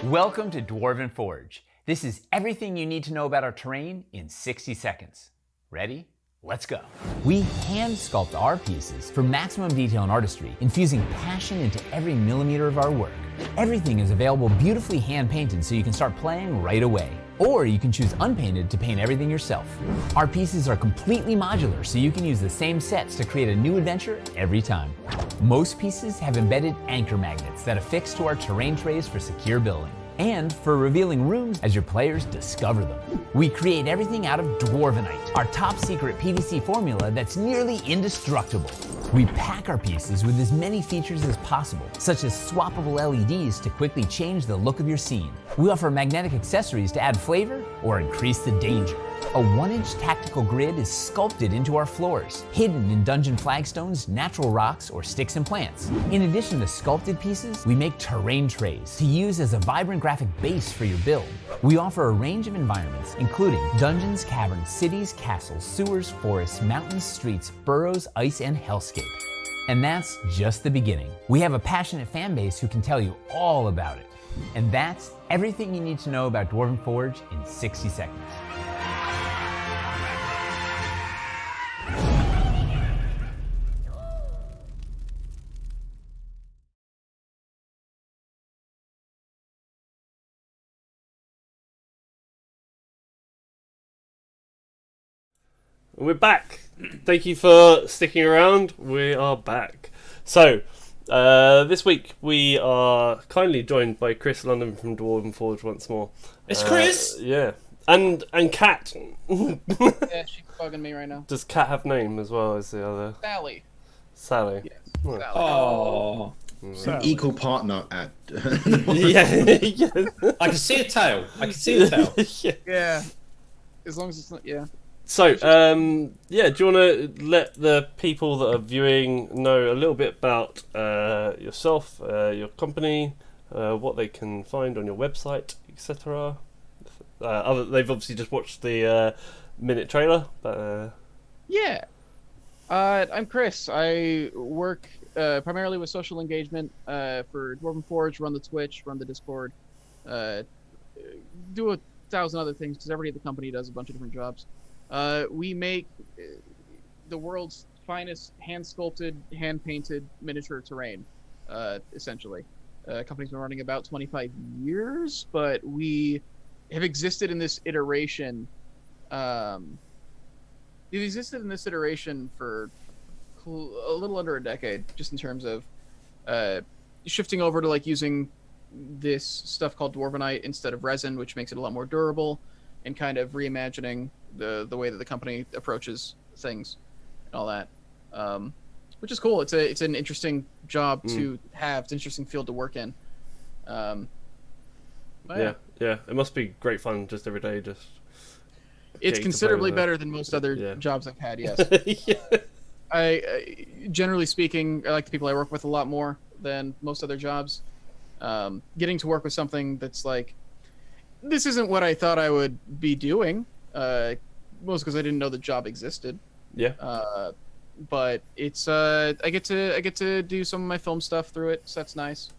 Welcome to Dwarven Forge. This is everything you need to know about our terrain in 60 seconds. Ready? Let's go. We hand sculpt our pieces for maximum detail and artistry, infusing passion into every millimeter of our work. Everything is available beautifully hand painted so you can start playing right away. Or you can choose unpainted to paint everything yourself. Our pieces are completely modular so you can use the same sets to create a new adventure every time. Most pieces have embedded anchor magnets that affix to our terrain trays for secure building, and for revealing rooms as your players discover them. We create everything out of Dwarvenite, our top secret PVC formula that's nearly indestructible. We pack our pieces with as many features as possible, such as swappable LEDs to quickly change the look of your scene. We offer magnetic accessories to add flavor or increase the danger. A 1-inch tactical grid is sculpted into our floors, hidden in dungeon flagstones, natural rocks, or sticks and plants. In addition to sculpted pieces, we make terrain trays to use as a vibrant graphic base for your build. We offer a range of environments, including dungeons, caverns, cities, castles, sewers, forests, mountains, streets, burrows, ice, and hellscape. And that's just the beginning. We have a passionate fan base who can tell you all about it. And that's everything you need to know about Dwarven Forge in 60 seconds. We're back. Thank you for sticking around. We are back. So, this week we are kindly joined by Chris London from Dwarven Forge once more. It's Chris. Yeah, and Kat. Yeah, she's bugging me right now. Does Kat have name as well as the other? Sally. Sally. Yes. Oh. Oh. An equal partner at. Yeah. I can see a tail. I can see a tail. Yeah. As long as it's not. Yeah. So, do you want to let the people that are viewing know a little bit about yourself, your company, what they can find on your website, etc.? They've obviously just watched the minute trailer, but Yeah. I'm Chris. I work primarily with social engagement for Dwarven Forge, run the Twitch, run the Discord, do 1,000 other things because everybody at the company does a bunch of different jobs. We make the world's finest hand-sculpted, hand-painted miniature terrain, essentially. Company's been running about 25 years, but we have existed in this iteration. We've existed in this iteration for a little under a decade, just in terms of shifting over to like using this stuff called Dwarvenite instead of resin, which makes it a lot more durable, and kind of reimagining the way that the company approaches things and all that, which is cool. It's an interesting job to have. It's an interesting field to work in. yeah, it must be great fun just every day. Just it's considerably better than most other jobs I've had. Yes. Yeah. I generally speaking, I like the people I work with a lot more than most other jobs. Getting to work with something that's like, this isn't what I thought I would be doing. Most because I didn't know the job existed. Yeah. But it's I get to do some of my film stuff through it, so that's nice.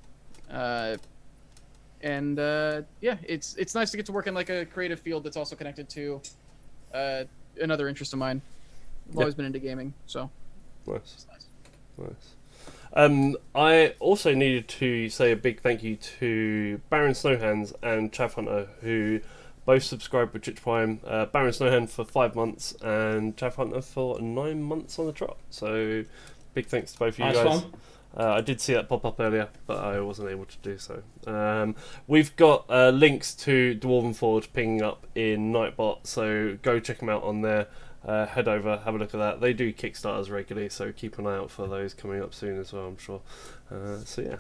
And yeah, it's nice to get to work in like a creative field that's also connected to another interest of mine. I've always been into gaming, so nice. I also needed to say a big thank you to Baron Snowhands and Chav Hunter, who both subscribed with Twitch Prime. Baron Snowhand for 5 months and Chav Hunter for 9 months on the trot. So big thanks to both of you guys. I did see that pop up earlier, but I wasn't able to do so. We've got links to Dwarven Forge pinging up in Nightbot, so go check them out on there. Head over, have a look at that. They do Kickstarters regularly, so keep an eye out for those coming up soon as well, I'm sure. So yeah.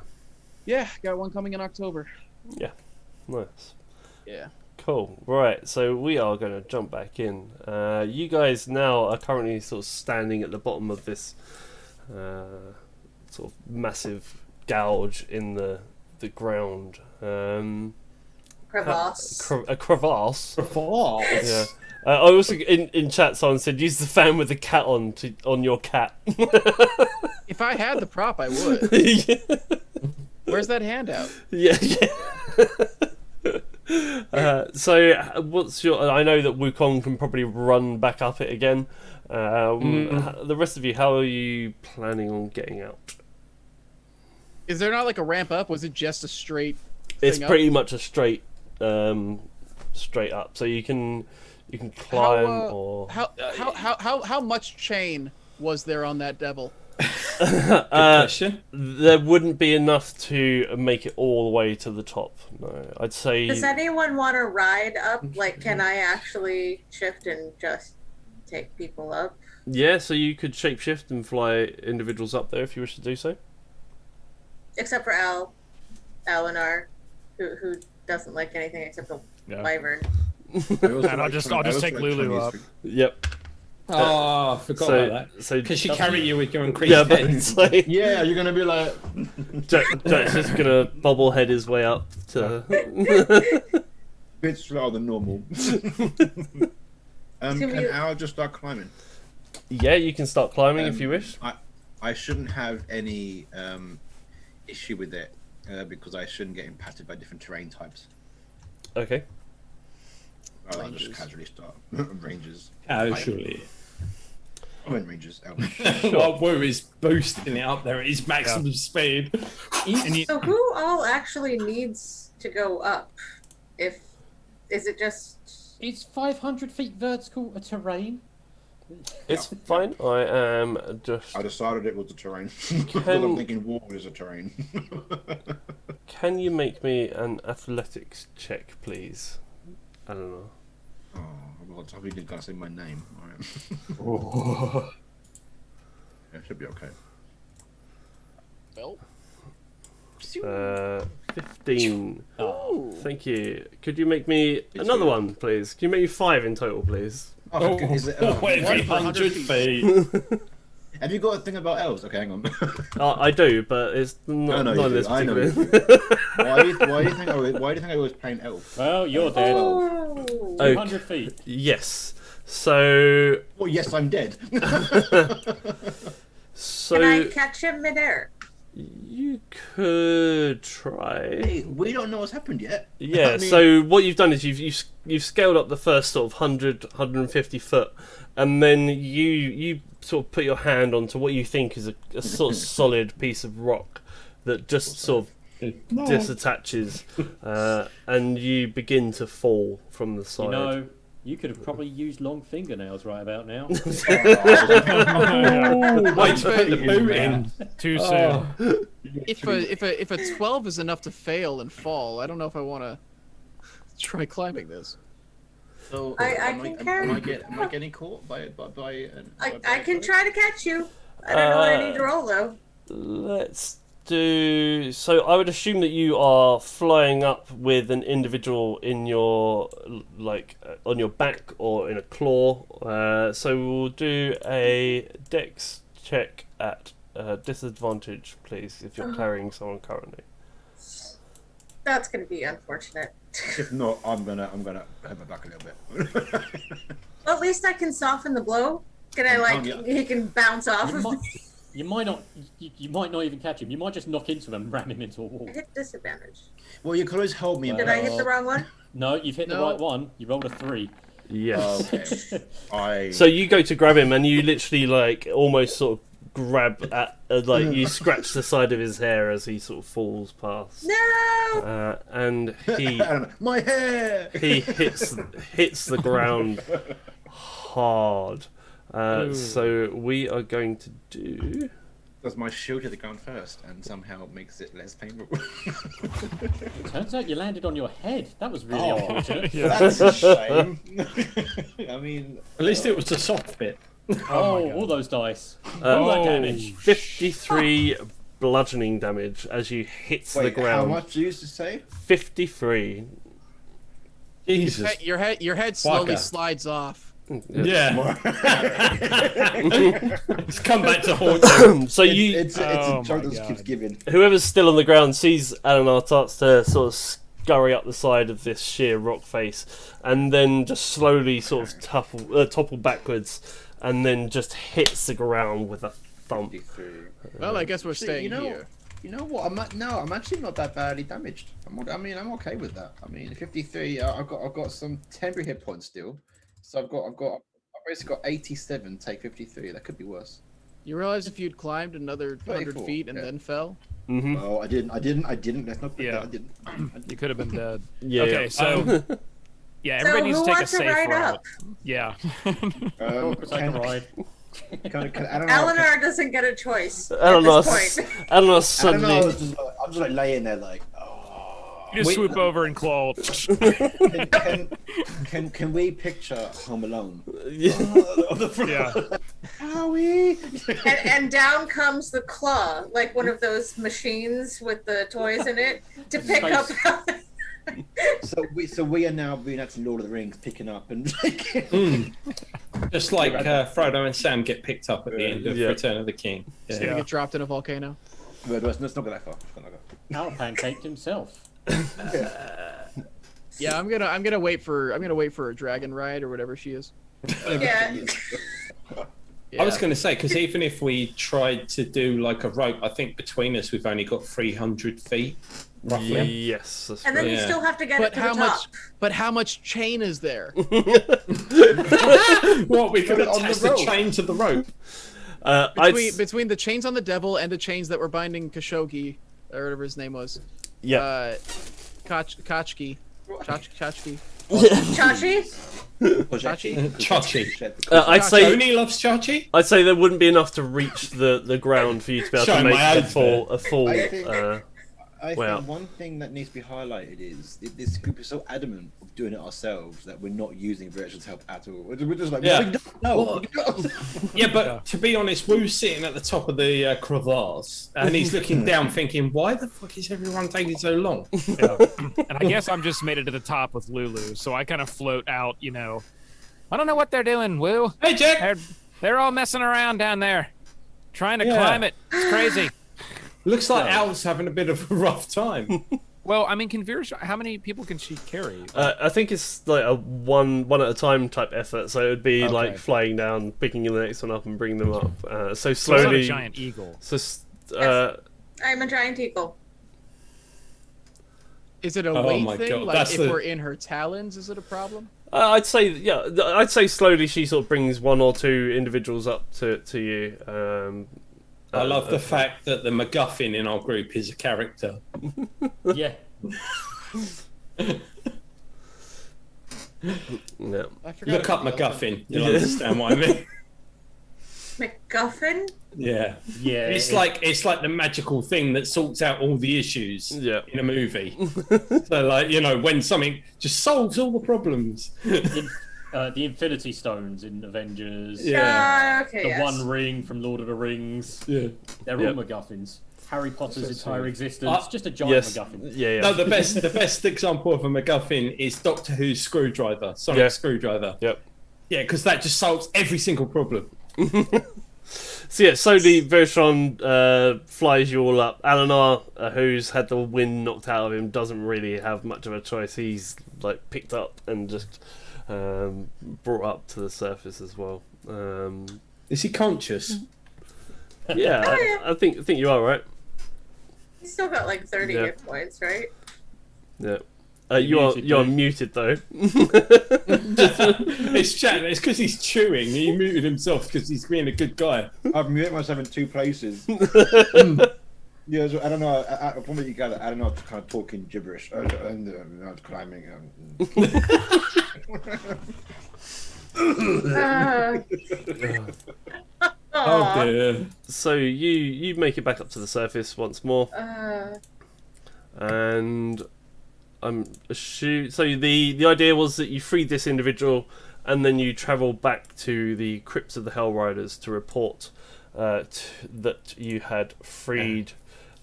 Yeah, got one coming in October. Yeah, nice. Yeah. Cool. Right, so we are going to jump back in. You guys now are currently sort of standing at the bottom of this sort of massive gouge in the ground. Crevasse. A crevasse. Crevasse. Yeah. I also in chat someone said use the fan with the cat on your cat. If I had the prop, I would. Yeah. Where's that handout? Yeah. So what's your? I know that Wukong can probably run back up it again. The rest of you, how are you planning on getting out? Is there not like a ramp up? Was it just a straight? It's pretty much a straight up. So you can climb how much chain was there on that devil? Good question. There wouldn't be enough to make it all the way to the top. No, I'd say. Does anyone want to ride up? Like, can I actually shift and just take people up? Yeah, so you could shapeshift and fly individuals up there if you wish to do so. Except for Alinar, who doesn't like anything except a wyvern. And I'll just take Lulu up. Yep. Oh, I forgot about that. So can she carry you with your increased yeah, head? It's like, yeah, you're gonna be like Jack's just gonna bobblehead his way up to bit slower than normal. Can Al just start climbing? Yeah, you can start climbing if you wish. I shouldn't have any issue with it because I shouldn't get impacted by different terrain types. Okay. I'll just casually start. Rangers. Casually. I went Rangers. Well, Woo is boosting it up there at his maximum speed. So who all actually needs to go up? Is it just... Is 500 feet vertical a terrain? It's fine. I am just. I decided it was a terrain. I'm thinking wall is a terrain. Can you make me an athletics check, please? I don't know. Oh, well, I probably didn't say my name. All right. Yeah, it should be okay. Well. 15. Oh, thank you. Could you make me another one, please? Can you make me 5 in total, please? Is it, every 100 feet. Have you got a thing about elves? Okay, hang on. I do, but it's not this particular. Why do you think I was playing elf? Well, you're dead. 200 feet. Yes. So. Well, yes, I'm dead. So. Can I catch him midair? You could try. Hey, we don't know what's happened yet. Yeah, so what you've done is you've scaled up the first sort of 150 foot, and then you sort of put your hand onto what you think is a sort of solid piece of rock that just sort of disattaches, and you begin to fall from the side. You know, you could have probably used long fingernails right about now. Wait to put the boot in. Too soon. If a 12 is enough to fail and fall, I don't know if I want to try climbing this. So am I getting caught by I can try to catch you. I don't know what I need to roll though. Let's do. So I would assume that you are flying up with an individual in your on your back or in a claw. So we'll do a dex check at disadvantage, please, if you're carrying someone currently. That's gonna be unfortunate. If not, I'm gonna have my back a little bit. Well, at least I can soften the blow. Can I he can bounce off of me? You might not even catch him. You might just knock into him and ram him into a wall. I hit disadvantage. Well, you could always hold me. Did I hit the wrong one? No, you've hit the right one. You rolled a 3. Yes. Okay. So you go to grab him, and you literally almost sort of grab at, like you scratch the side of his hair as he sort of falls past. No. And he, my hair. He hits the ground hard. So we are going to do. Does my shield hit the ground first and somehow makes it less painful? Turns out you landed on your head. That was really unfortunate. That's a shame. I mean, At least it was the soft bit. Oh, all those dice. All that damage. 53 bludgeoning damage as you hit the ground. How much do you used to say? 53. Jesus. Your head slowly slides off. Yeah. It's come back to haunt you. So it's a joke that just keeps giving. Whoever's still on the ground sees Eleanor starts to sort of scurry up the side of this sheer rock face, and then just slowly sort of topple backwards, and then just hits the ground with a thump. Well, I guess we're staying here. You know what? I'm actually not that badly damaged. I'm okay with that. I mean, 53. I've got some temporary hit points still. So I've basically got 87. Take 53. That could be worse. You realize if you'd climbed another 100 feet and then fell? Mm-hmm. Oh, I didn't. Let's not. Yeah. I didn't. You could have been dead. Yeah. Okay, so yeah, everybody needs to take a safe ride route. up? Yeah. Eleanor doesn't get a choice Eleanor at this point. Eleanor suddenly. I'm just like laying there like. You just swoop over and claw. Can we picture Home Alone? Yeah. Howie. And down comes the claw, like one of those machines with the toys in it, to pick up. So we are now reenacting Lord of the Rings, picking up and Just like Frodo and Sam get picked up at the end of Return of the King. He's gonna get dropped in a volcano. Let's not go that far. Al pancaked himself. Yeah, I'm gonna wait for a dragon ride or whatever she is. Yeah. I was going to say, because even if we tried to do like a rope, I think between us we've only got 300 feet, roughly. Yes. That's And then you still have to get it to the top. But how much chain is there? What, we could attach the chain to the rope? Between the chains on the devil and the chains that were binding Khashoggi, or whatever his name was. Yeah. Chachki. Chachi? Chachi. I'd say Tony loves Chachi. I'd say there wouldn't be enough to reach the ground for you to be able to make a full. I think one thing that needs to be highlighted is this group is so adamant of doing it ourselves that we're not using virtual help at all. We're just like, no. Yeah, but to be honest, Wu's sitting at the top of the crevasse and he's looking down thinking, why the fuck is everyone taking so long? Yeah. And I guess I'm just made it to the top with Lulu, so I kind of float out, I don't know what they're doing, Wu. Hey, Jack! They're all messing around down there, trying to climb it. It's crazy. Looks like Al's having a bit of a rough time. Well, I mean, can Vera, how many people can she carry? I think it's like a one at a time type effort, so it would be like flying down, picking the next one up, and bringing them up. So slowly. It's not a giant eagle. So, I'm a giant eagle. Is it a weight thing? God. Like, if we're in her talons, is it a problem? I'd say slowly she sort of brings one or two individuals up to you. I love the fact that the MacGuffin in our group is a character. Yeah. No. Look up MacGuffin. You'll understand what I mean. MacGuffin? Yeah. Yeah. It's like the magical thing that sorts out all the issues in a movie. So like, when something just solves all the problems. The Infinity Stones in Avengers. Yeah. Okay, the One Ring from Lord of the Rings. Yeah. They're all MacGuffins. Harry Potter's entire existence, just a giant MacGuffin. Yeah. No, the best example of a MacGuffin is Doctor Who's screwdriver, sonic screwdriver. Yep. Yeah, because that just solves every single problem. So yeah, slowly Vershon flies you all up. Eleanor, who's had the wind knocked out of him, doesn't really have much of a choice. He's like picked up and just brought up to the surface as well. Is he conscious? Yeah, I think you are right. He's still got like 30 hit points, right? Yeah. You're muted though. It's chat. It's because he's chewing. He muted himself because he's being a good guy. I've muted myself in 2 places. Yeah, so I don't know. From what you gather, I don't know how to kind of talking gibberish and not climbing. Oh dear. So you make it back up to the surface once more, and so the idea was that you freed this individual, and then you travel back to the crypts of the Hell Riders to report that you had freed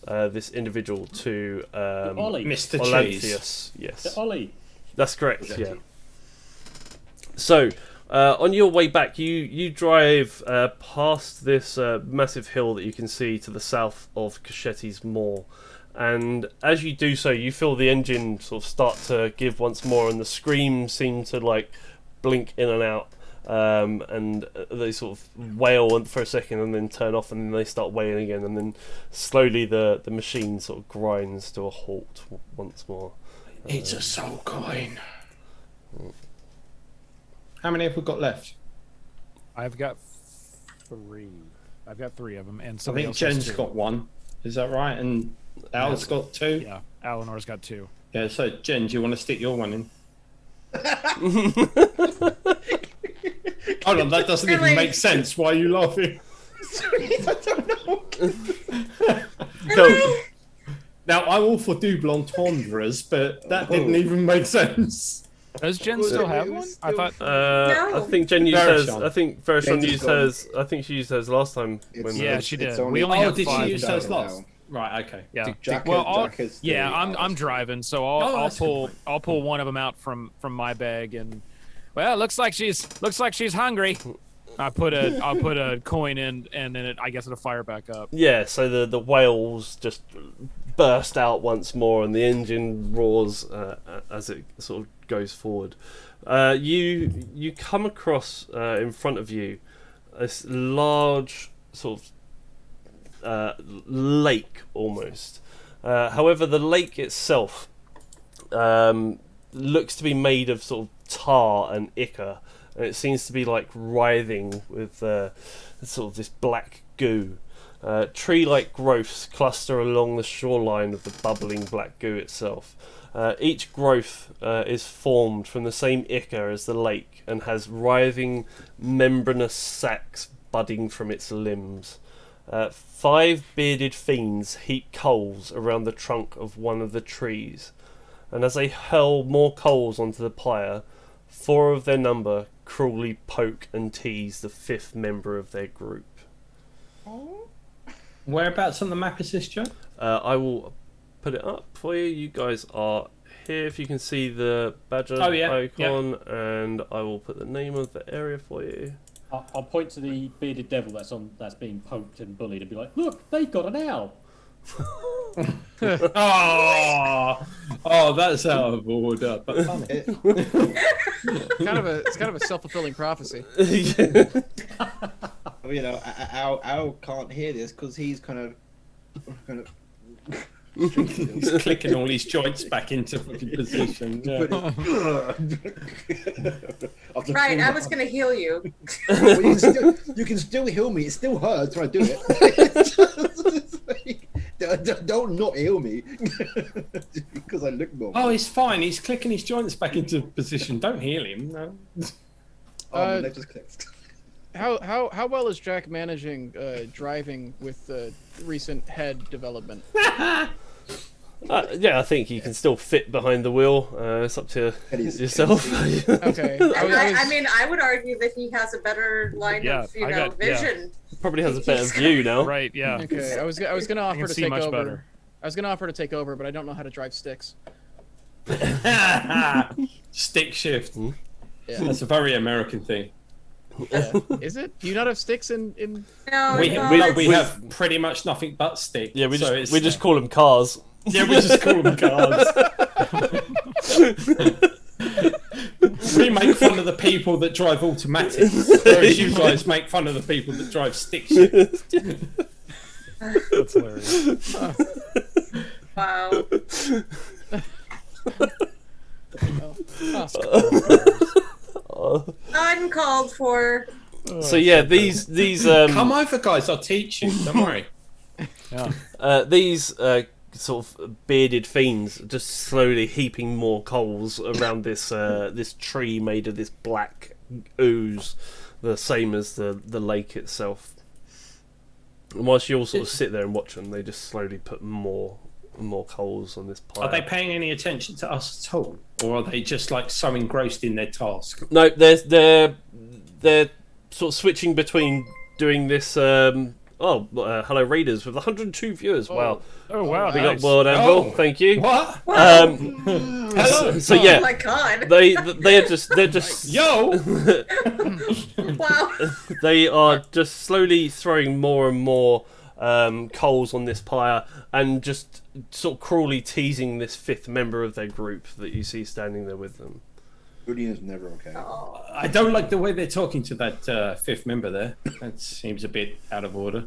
this individual to Mr. Olanthius. Yes, The Ollie. that's correct. Yeah. So. On your way back, you drive past this massive hill that you can see to the south of Cachetti's Moor, and as you do so, you feel the engine sort of start to give once more, and the screams seem to like blink in and out, and they sort of wail for a second and then turn off, and then they start wailing again, and then slowly the machine sort of grinds to a halt once more. It's a soul coin. How many have we got left? I've got 3. I've got 3 of them, and I somebody think else has Jen's 2. got 1. Is that right? And Al's got 2. Yeah, Eleanor's got 2. Yeah. So Jen, do you want to stick your one in? Hold on, that doesn't even make sense. Why are you laughing? I don't know. Go. Now I'm all for double entendres, but that didn't even make sense. Does Jen still have one? I thought. I think Jen used hers. Verishan. I think Verishan Jen's used gone. hers. I think she used hers last time. Yeah, she did. only- We only Oh, have did 5. she use down those now. last? Right. Okay. Yeah. Jack Well, is yeah, the I'm artist. driving, so Oh, I'll that's a good point. I'll pull one of them out from my bag, and well, looks like she's hungry. I'll put a coin in, and then I guess it'll fire back up. Yeah, so the whales just burst out once more, and the engine roars as it sort of goes forward. You come across in front of you this large sort of lake almost. However, the lake itself looks to be made of sort of tar and ichor, and it seems to be like writhing with sort of this black goo. Tree-like growths cluster along the shoreline of the bubbling black goo itself. Each growth is formed from the same ichor as the lake and has writhing membranous sacs budding from its limbs. 5 bearded fiends heap coals around the trunk of one of the trees, and as they hurl more coals onto the pyre, 4 of their number cruelly poke and tease the 5th member of their group. Whereabouts on the map is this, Joe? I will put it up for you. You guys are here. If you can see the badger icon, and I will put the name of the area for you. I'll point to the bearded devil that's being poked and bullied and be like, "Look, they got an owl." Oh, that's out of order. But funny. It's kind of a self-fulfilling prophecy. You know, Al can't hear this because he's kind of He's clicking all his joints back into fucking position. Yeah. Right, I was going to heal you. Well, you can still heal me. It still hurts when I do it. Don't not heal me because I look normal. Oh, he's fine. He's clicking his joints back into position. Don't heal him. No. My leg just clicked. How well is Jack managing driving with the recent head development? Yeah, I think you can still fit behind the wheel. It's up to yourself. Okay. I mean, I would argue that he has a better line of vision. Probably has a better view now. Right, yeah. Okay, I was gonna offer to see take much over. better. I was gonna offer to take over, but I don't know how to drive sticks. Stick shift. Yeah. That's a very American thing. Is it? Do you not have sticks in? No, We have pretty much nothing but sticks. Yeah, we just call them cars. Yeah, we just call them cars. We make fun of the people that drive automatics, whereas you guys make fun of the people that drive stick shift. That's hilarious. Wow. Uncalled for. So yeah, these Come over, guys. I'll teach you. Don't worry. These sort of bearded fiends are just slowly heaping more coals around this this tree made of this black ooze, the same as the lake itself. And whilst you all sort of sit there and watch them, they just slowly put more coals on this pyre. Are they paying any attention to us at all, or are they just like so engrossed in their task? No, they're sort of switching between doing this. Hello readers with 102 viewers. Wow. Oh wow. Big Nice. up World Anvil. Thank you. What? Hello. So yeah. Oh my god. They're just Yo. Wow. They are just slowly throwing more and more coals on this pyre and just sort of cruelly teasing this fifth member of their group that you see standing there with them. Bullying is never okay. I don't like the way they're talking to that fifth member there. That seems a bit out of order.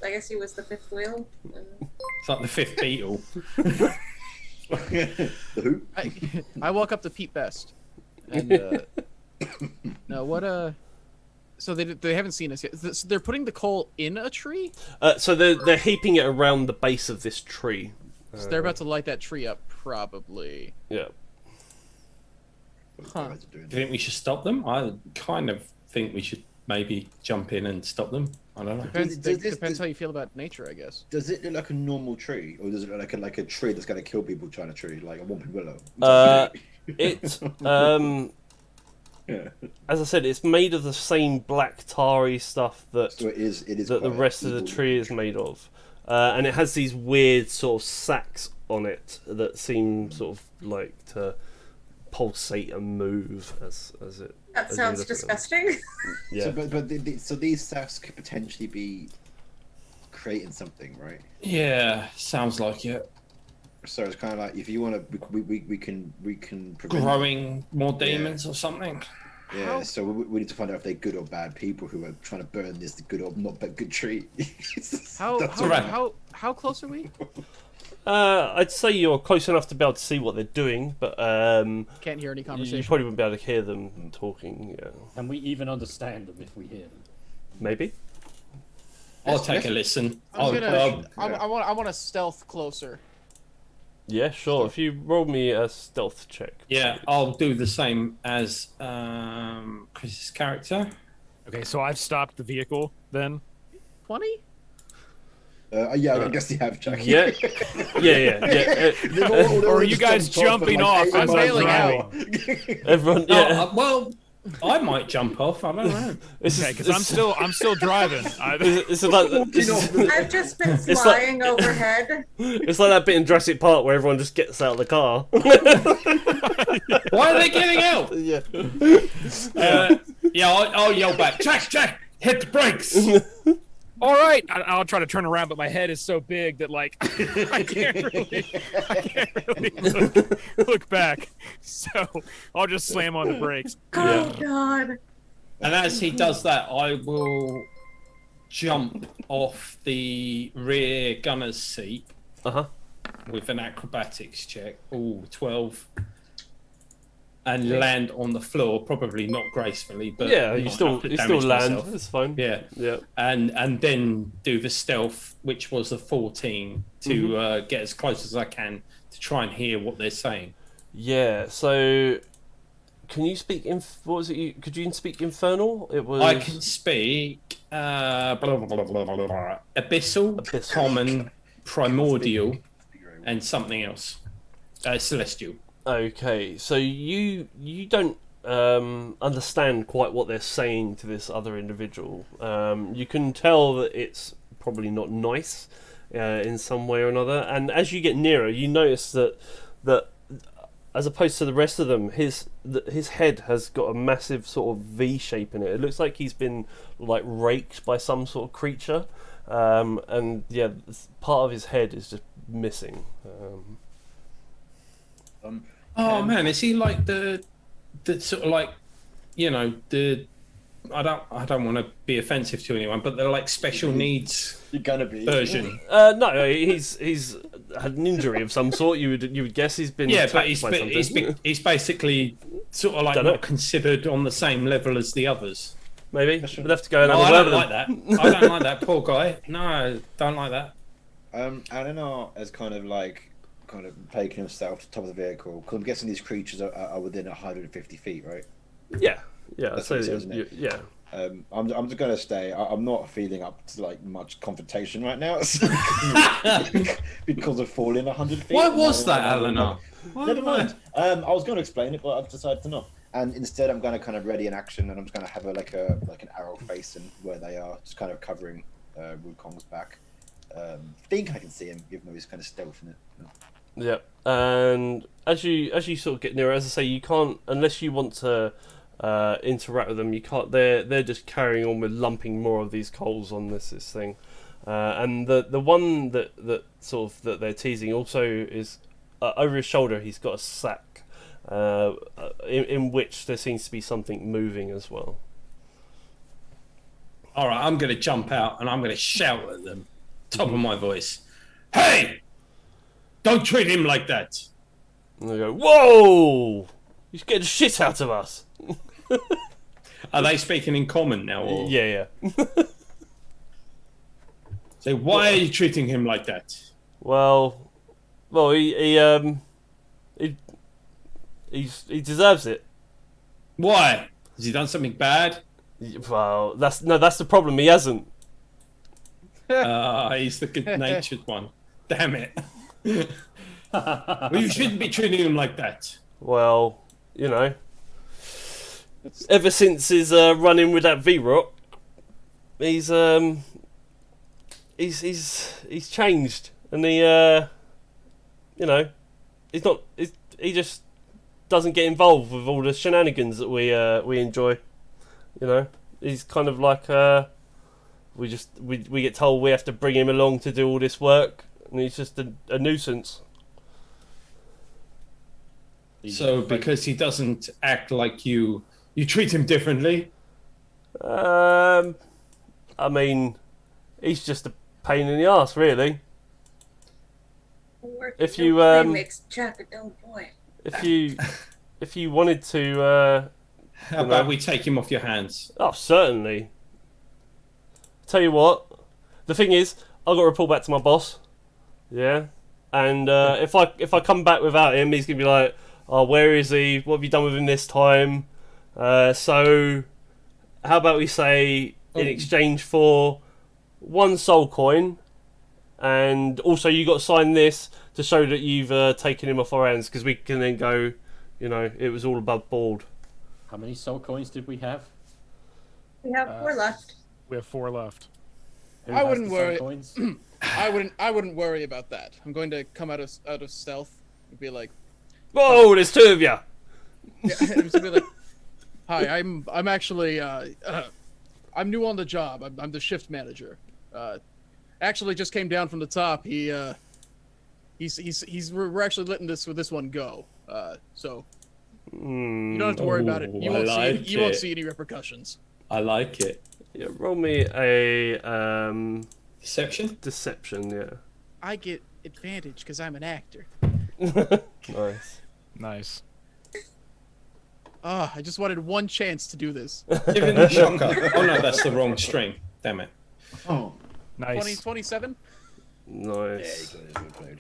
I guess he was the fifth wheel. It's like the fifth Beatle. Who? I walk up to Pete Best, and no, what so they haven't seen us yet. So they're putting the coal in a tree. So they're heaping it around the base of this tree. So they're about to light that tree up, probably. Yeah. Huh. Do you think we should stop them? I kind of think we should maybe jump in and stop them. I don't know. Depends how you feel about nature, I guess. Does it look like a normal tree, or does it look like a tree that's going to kill people trying to tree, like a whomping willow? As I said, it's made of the same black tarry stuff that So it is that the rest of the tree is made of, and it has these weird sort of sacs on it that seem sort of like to pulsate and move as it. That as you sounds look at them. disgusting. Yeah. So these sacs could potentially be creating something, right? Yeah, sounds like it. So it's kind of like if you want to, we can prevent Growing more demons or something. Yeah, so we need to find out if they're good or bad people who are trying to burn this good or not good tree. How close are we? I'd say you're close enough to be able to see what they're doing, but Can't hear any conversation. You probably wouldn't be able to hear them talking. Yeah. Can we even understand them if we hear them? Maybe. I'll take a listen. I want to stealth closer. Yeah, sure. If you roll me a stealth check. Yeah, I'll do the same as Chris's character. Okay, so I've stopped the vehicle then. 20? Yeah, I guess you have, Jack. Yeah. Or are you guys jumping off as I'm driving? Everyone, yeah. Well, I might jump off. I don't know. Okay, because I'm still driving. I've just been flying overhead. It's like that bit in Jurassic Park where everyone just gets out of the car. Why are they getting out? Yeah. I'll yell back. Jack, hit the brakes. All right, I'll try to turn around, but my head is so big that like I can't really look back. So I'll just slam on the brakes. Oh God! And as he does that, I will jump off the rear gunner's seat. With an acrobatics check. Ooh, 12. And land on the floor, probably not gracefully, but yeah, you still land. Myself. It's fine. Yeah. And then do the stealth, which was a 14, to get as close as I can to try and hear what they're saying. Yeah. So, can you speak? What was it? Could you speak Infernal? It was. I can speak abyssal, common, primordial, and something else. Celestial. Okay, so you don't understand quite what they're saying to this other individual. You can tell that it's probably not nice in some way or another. And as you get nearer, you notice that as opposed to the rest of them, his head has got a massive sort of V shape in it. It looks like he's been like raked by some sort of creature, and yeah, part of his head is just missing. Oh man, is he like the sort of like, you know, I don't want to be offensive to anyone, but they're like special needs You're gonna be version. No, he's had an injury of some sort. You would guess he's been Yeah, but attacked he's basically sort of like Dunno. not considered on the same level as the others. Maybe we'll have to go and No, have I a word don't with like him. that. I don't like that poor guy. No, don't like that. Eleanor has kind of taken himself to the top of the vehicle. Because I'm guessing these creatures are within 150 feet, right? Yeah, I'd That's say what it says, isn't it? yeah. I'm just gonna stay. I'm not feeling up to like much confrontation right now because of falling 100 feet. Why was that, Eleanor? Never mind. I was going to explain it, but I've decided to not. And instead, I'm going to kind of ready an action, and I'm just going to have an arrow facing where they are, just kind of covering Wukong's back. Think I can see him, even though he's kind of stealthing it. Yeah, and as you sort of get nearer, as I say, you can't unless you want to interact with them. You can't. They're just carrying on with lumping more of these coals on this thing, and the one that they're teasing also is over his shoulder. He's got a sack in which there seems to be something moving as well. All right, I'm going to jump out and I'm going to shout at them, top of my voice. Hey! Don't treat him like that. And they go, whoa! You scared the shit out of us. Are they speaking in common now? Or? Yeah. So why are you treating him like that? Well, he deserves it. Why? Has he done something bad? Well, that's the problem. He hasn't. He's the good-natured one. Damn it. Well, you shouldn't be treating him like that. Well, you know, ever since his run-in with that V-Rock, he's changed, and he he just doesn't get involved with all the shenanigans that we enjoy. You know, he's kind of like we get told we have to bring him along to do all this work, and he's just a nuisance. So because he doesn't act like you treat him differently? I mean, he's just a pain in the ass, really. If you makes Jack a dull boy. if you wanted to, how about we take him off your hands? Oh, certainly. Tell you what, the thing is, I've got to report back to my boss. Yeah, and if I come back without him, he's gonna be like, "Oh, where is he? What have you done with him this time?" So, how about we say in exchange for 1 soul coin, and also you got to sign this to show that you've taken him off our hands, because we can then go, you know, it was all above board. How many soul coins did we have? We have 4 left. We have 4 left. Who I has wouldn't the soul worry. coins? I wouldn't worry about that. I'm going to come out of stealth and be like, "Whoa, there's 2 of you." yeah, I'm just gonna be like, "Hi, I'm actually I'm new on the job. I'm the shift manager. Actually, just came down from the top. We're actually letting this one go. So you don't have to worry about it. You won't see any repercussions." I like it. Yeah, roll me a Deception? Deception, yeah. I get advantage because I'm an actor. Nice. Nice. I just wanted one chance to do this. Give him the shocker. Oh no, that's the wrong string. Damn it. Oh, Nice. 27? Nice. yeah, you got it. Well played.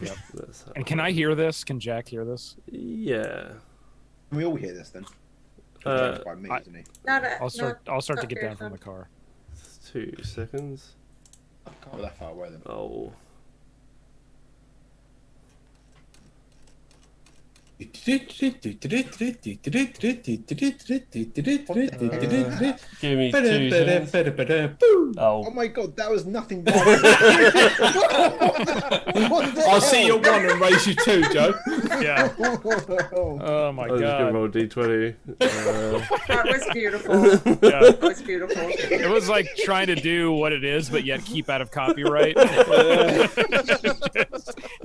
Yep. Let's have- And can I hear this? Can Jack hear this? Yeah. Can we all hear this then? Uh, By me, I- isn't he? I'll start to not get very down from the fun. car. 2 seconds. I can't go that far away then. Oh. Give me 2 seconds. Oh Oh. my god, that was nothing but... I'll see you 1 and raise you 2, Joe. Yeah. Oh my I was just gonna god. roll D20. That was beautiful. Yeah. That was beautiful. It was like trying to do what it is, but yet keep out of copyright.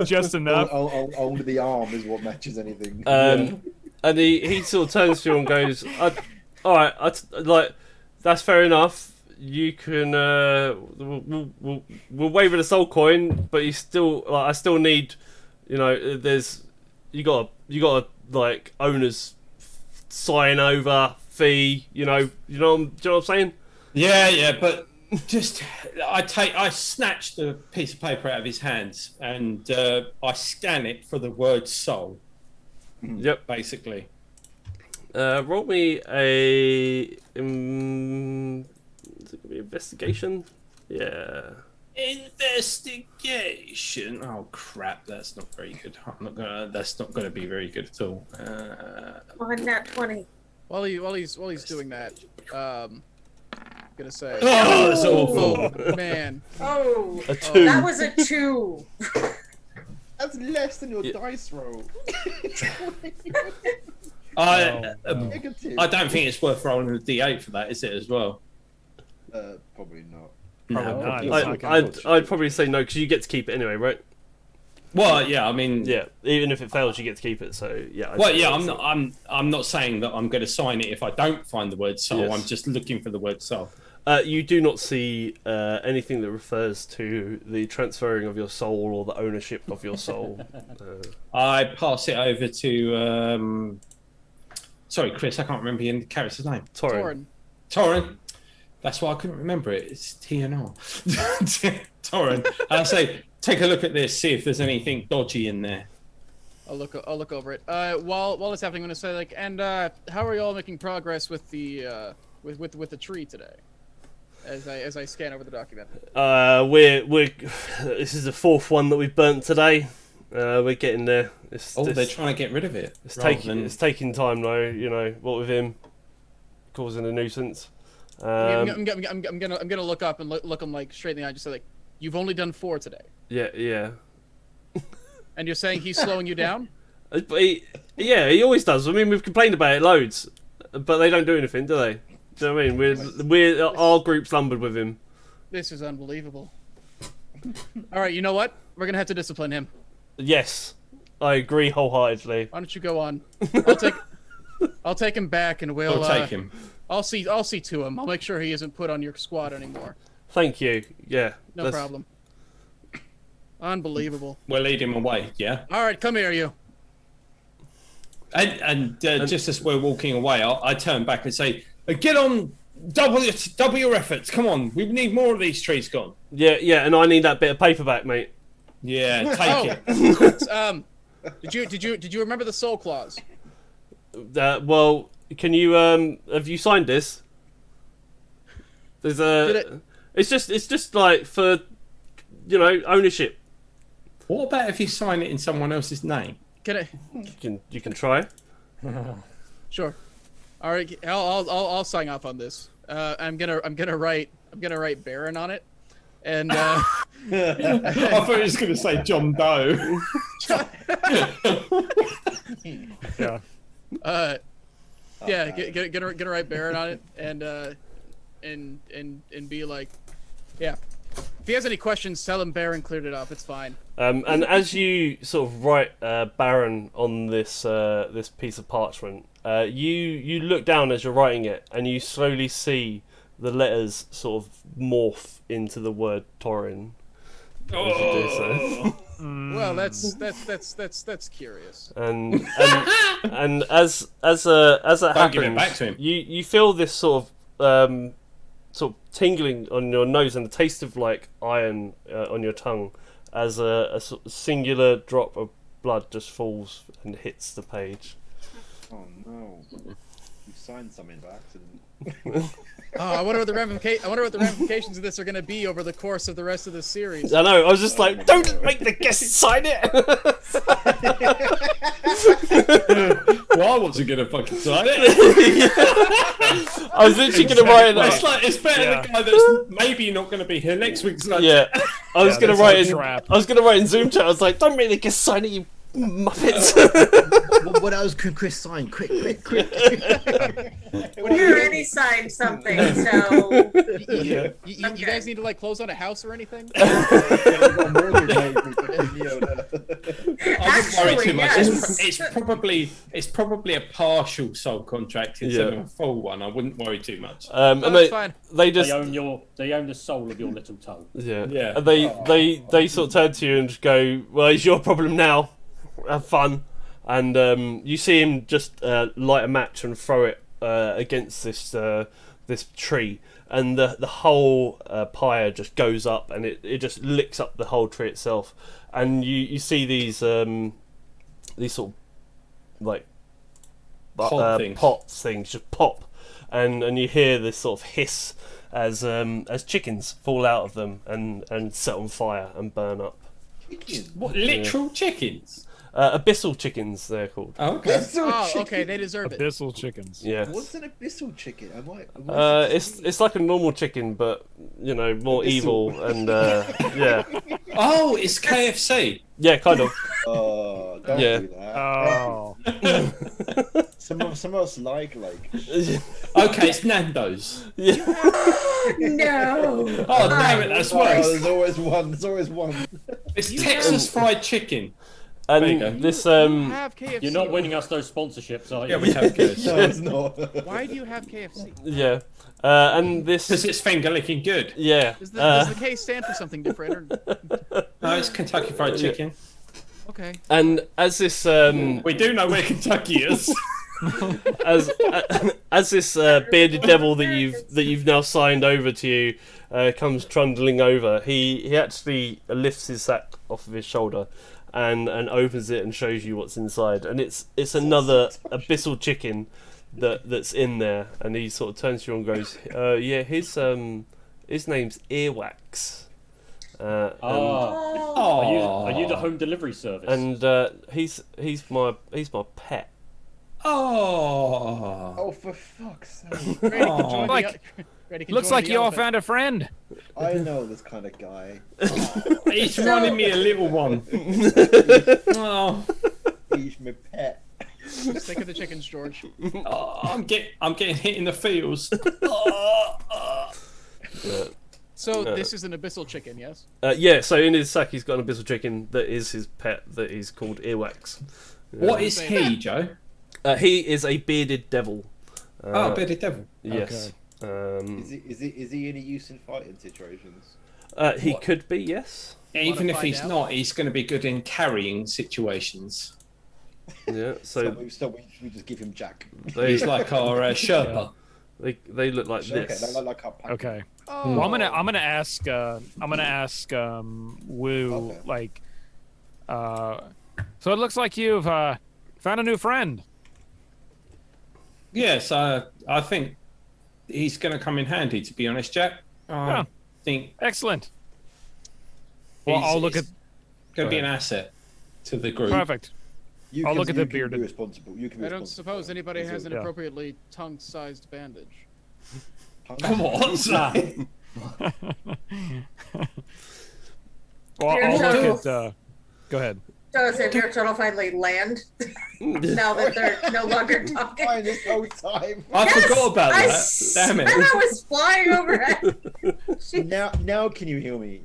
just enough. Only the arm is what matches anything. And he sort of turns to you and goes, "All right, like that's fair enough. you can we'll waiver the soul coin, but you still I still need, there's you got like owner's sign over fee, do you know what I'm saying? Yeah, but just I snatch the piece of paper out of his hands and I scan it for the word soul. Yep, basically. Roll me a is it gonna be investigation? Yeah. Investigation. Oh crap! That's not very good. That's not gonna be very good at all. On that 20. While he's doing that, I'm gonna say. Oh, that's awful. Oh, man. Oh, A 2. that was a 2. That's less than your dice roll. I don't think it's worth rolling a D8 for that, is it? As well. Probably not. No, I'd probably say no because you get to keep it anyway, right? Well, yeah, I mean, yeah. Even if it fails, you get to keep it. So yeah. I'm not saying that I'm going to sign it if I don't find the word soul. Yes. I'm just looking for the word soul. You do not see anything that refers to the transferring of your soul or the ownership of your soul. I pass it over to. Sorry, Chris, I can't remember your character's name. Torin. That's why I couldn't remember it. It's TNR. Torin. I say, take a look at this, see if there's anything dodgy in there. I'll look over it. While it's happening, I'm gonna say like, and how are you all making progress with the with the tree today? As I scan over the document. We're this is the 4th one that we've burnt today. We're getting there. They're trying to get rid of it. It's taking time though. What with him causing a nuisance. I'm gonna look up and look him like straight in the eye, just say like, you've only done 4 today. Yeah. And you're saying he's slowing you down? He always does. I mean, we've complained about it loads, but they don't do anything, do they? Do you know what I mean? Our group's lumbered with him. This is unbelievable. All right, you know what? We're gonna have to discipline him. Yes, I agree wholeheartedly. Why don't you go on? I'll take him back, and we'll take him. I'll see to him. I'll make sure he isn't put on your squad anymore. Thank you. Yeah. No problem. Unbelievable. We'll lead him away. Yeah. All right, come here, you. And just as we're walking away, I turn back and say, "Get on, double your efforts. Come on, we need more of these trees gone." Yeah, and I need that bit of paper back, mate. Yeah, take it. Did you remember the soul clause? Well, can you have you signed this? There's it's just like for ownership. What about if you sign it in someone else's name? Can I? You can try. Sure. All right, I'll sign off on this. I'm gonna write Baron on it, and I thought he was gonna say John Doe. Yeah. Gonna write Baron on it, and be like, yeah. If he has any questions, tell him Baron cleared it up. It's fine. And as you sort of write Baron on this this piece of parchment, you look down as you're writing it, and you slowly see the letters sort of morph into the word Torin. Well, that's curious. And as that happens, give it back to him. you feel this sort of tingling on your nose and the taste of like iron on your tongue as a sort of singular drop of blood just falls and hits the page. Oh no! You signed something by accident. Oh, I wonder what the ramifications of this are going to be over the course of the rest of the series. I know. I was just like, don't make the guests sign it. Well, I wasn't going to fucking sign it. I was literally going to write it. It's better the guy that's maybe not going to be here next week. Yeah, I was going to write in. I was going to write in Zoom chat. I was like, don't make the guests sign it, you Muppets. What else can Chris sign? Quick. We already signed something, so You guys need to like close on a house or anything? I wouldn't worry too much. yes. It's probably a partial soul contract instead of a full one. I wouldn't worry too much. And that's fine. they just They own the soul of your little toe. yeah. And they sort of turn to you and just go, "Well, it's your problem now. Have fun." And you see him just light a match and throw it against this tree, and the whole pyre just goes up, and it just licks up the whole tree itself. And you see these sort of like pots things just pop, and you hear this sort of hiss as chickens fall out of them and set on fire and burn up. What, literal chickens? Abyssal chickens, they're called. Oh, okay. Okay, they deserve it. Abyssal chickens. Yeah. What's an abyssal chicken? It's like a normal chicken, but more evil and yeah. Oh, it's KFC. Yeah, kind of. Oh, don't do that. Oh. Some of us like. Okay, it's Nando's. Yeah. No. Oh, damn it, that's worse. There's always one. It's Texas fried chicken. And this Have KFC. You're not winning us those sponsorships, are you? Yeah, we have KFC. No, it's not. Why do you have KFC? yeah. And this Because it's finger licking good. yeah. Does the K stand for something different? Or... No, it's Kentucky Fried Chicken. Okay. And as this We do know where Kentucky is. as this bearded devil that you've now signed over to you comes trundling over, he actually lifts his sack off of his shoulder and opens it and shows you what's inside, and it's another abyssal chicken that's in there, and he sort of turns to you and goes, yeah, his name's Earwax. Are you the home delivery service? And he's my pet. Oh, For fuck's sake. Looks like you all found a friend. I know this kind of guy. he's running me a little one. Oh, He's my pet. Think of the chickens, George. I'm getting hit in the feels. So this is an abyssal chicken, yes? Yeah, so in his sack he's got an abyssal chicken that is his pet that is called Earwax. What is he, Joe? He is a bearded devil. Bearded devil. Yes. Is he any use in fighting situations? He could be, yes. Even if he's not, he's going to be good in carrying situations. Yeah. So we just give him Jack. He's like our Sherpa. They look like this. Okay, like our pack. Okay. Oh. Well, I'm gonna ask Woo, like, so it looks like you've found a new friend. Yes, I think he's going to come in handy, to be honest, Jack. I think Excellent. Well, I'll look at. Going to be an asset to the group. Perfect. I'll look at the bearded. Be responsible. You can be I don't responsible. suppose anybody has an Yeah. appropriately tongue-sized bandage. What's that? Well, I'll look at. Go ahead. So is it your turtle finally land now that they're no longer talking? Fine this whole time. I forgot about I that. Damn it. said I was flying overhead. Now can you hear me?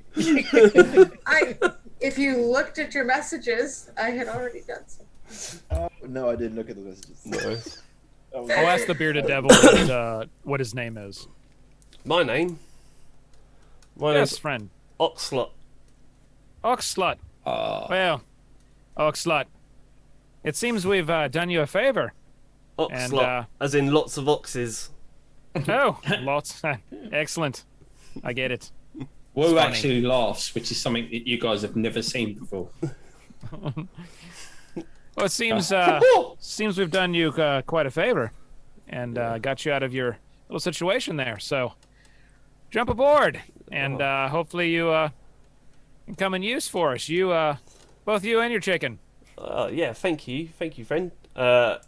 If you looked at your messages, I had already done so. No, I didn't look at the messages. No. I'll ask the bearded devil what his name is. My name. My Yes, name's friend. Oxlot. Oxlot. Well, Oxlot. It seems we've done you a favor. Oxlot, as in lots of oxes. Oh, lots. Excellent. I get it. Woo funny. actually laughs, which is something that you guys have never seen before. Well, it seems we've done you quite a favor, and got you out of your little situation there. So, jump aboard, and hopefully you can come in use for us. You, both you and your chicken. Yeah, thank you, friend. The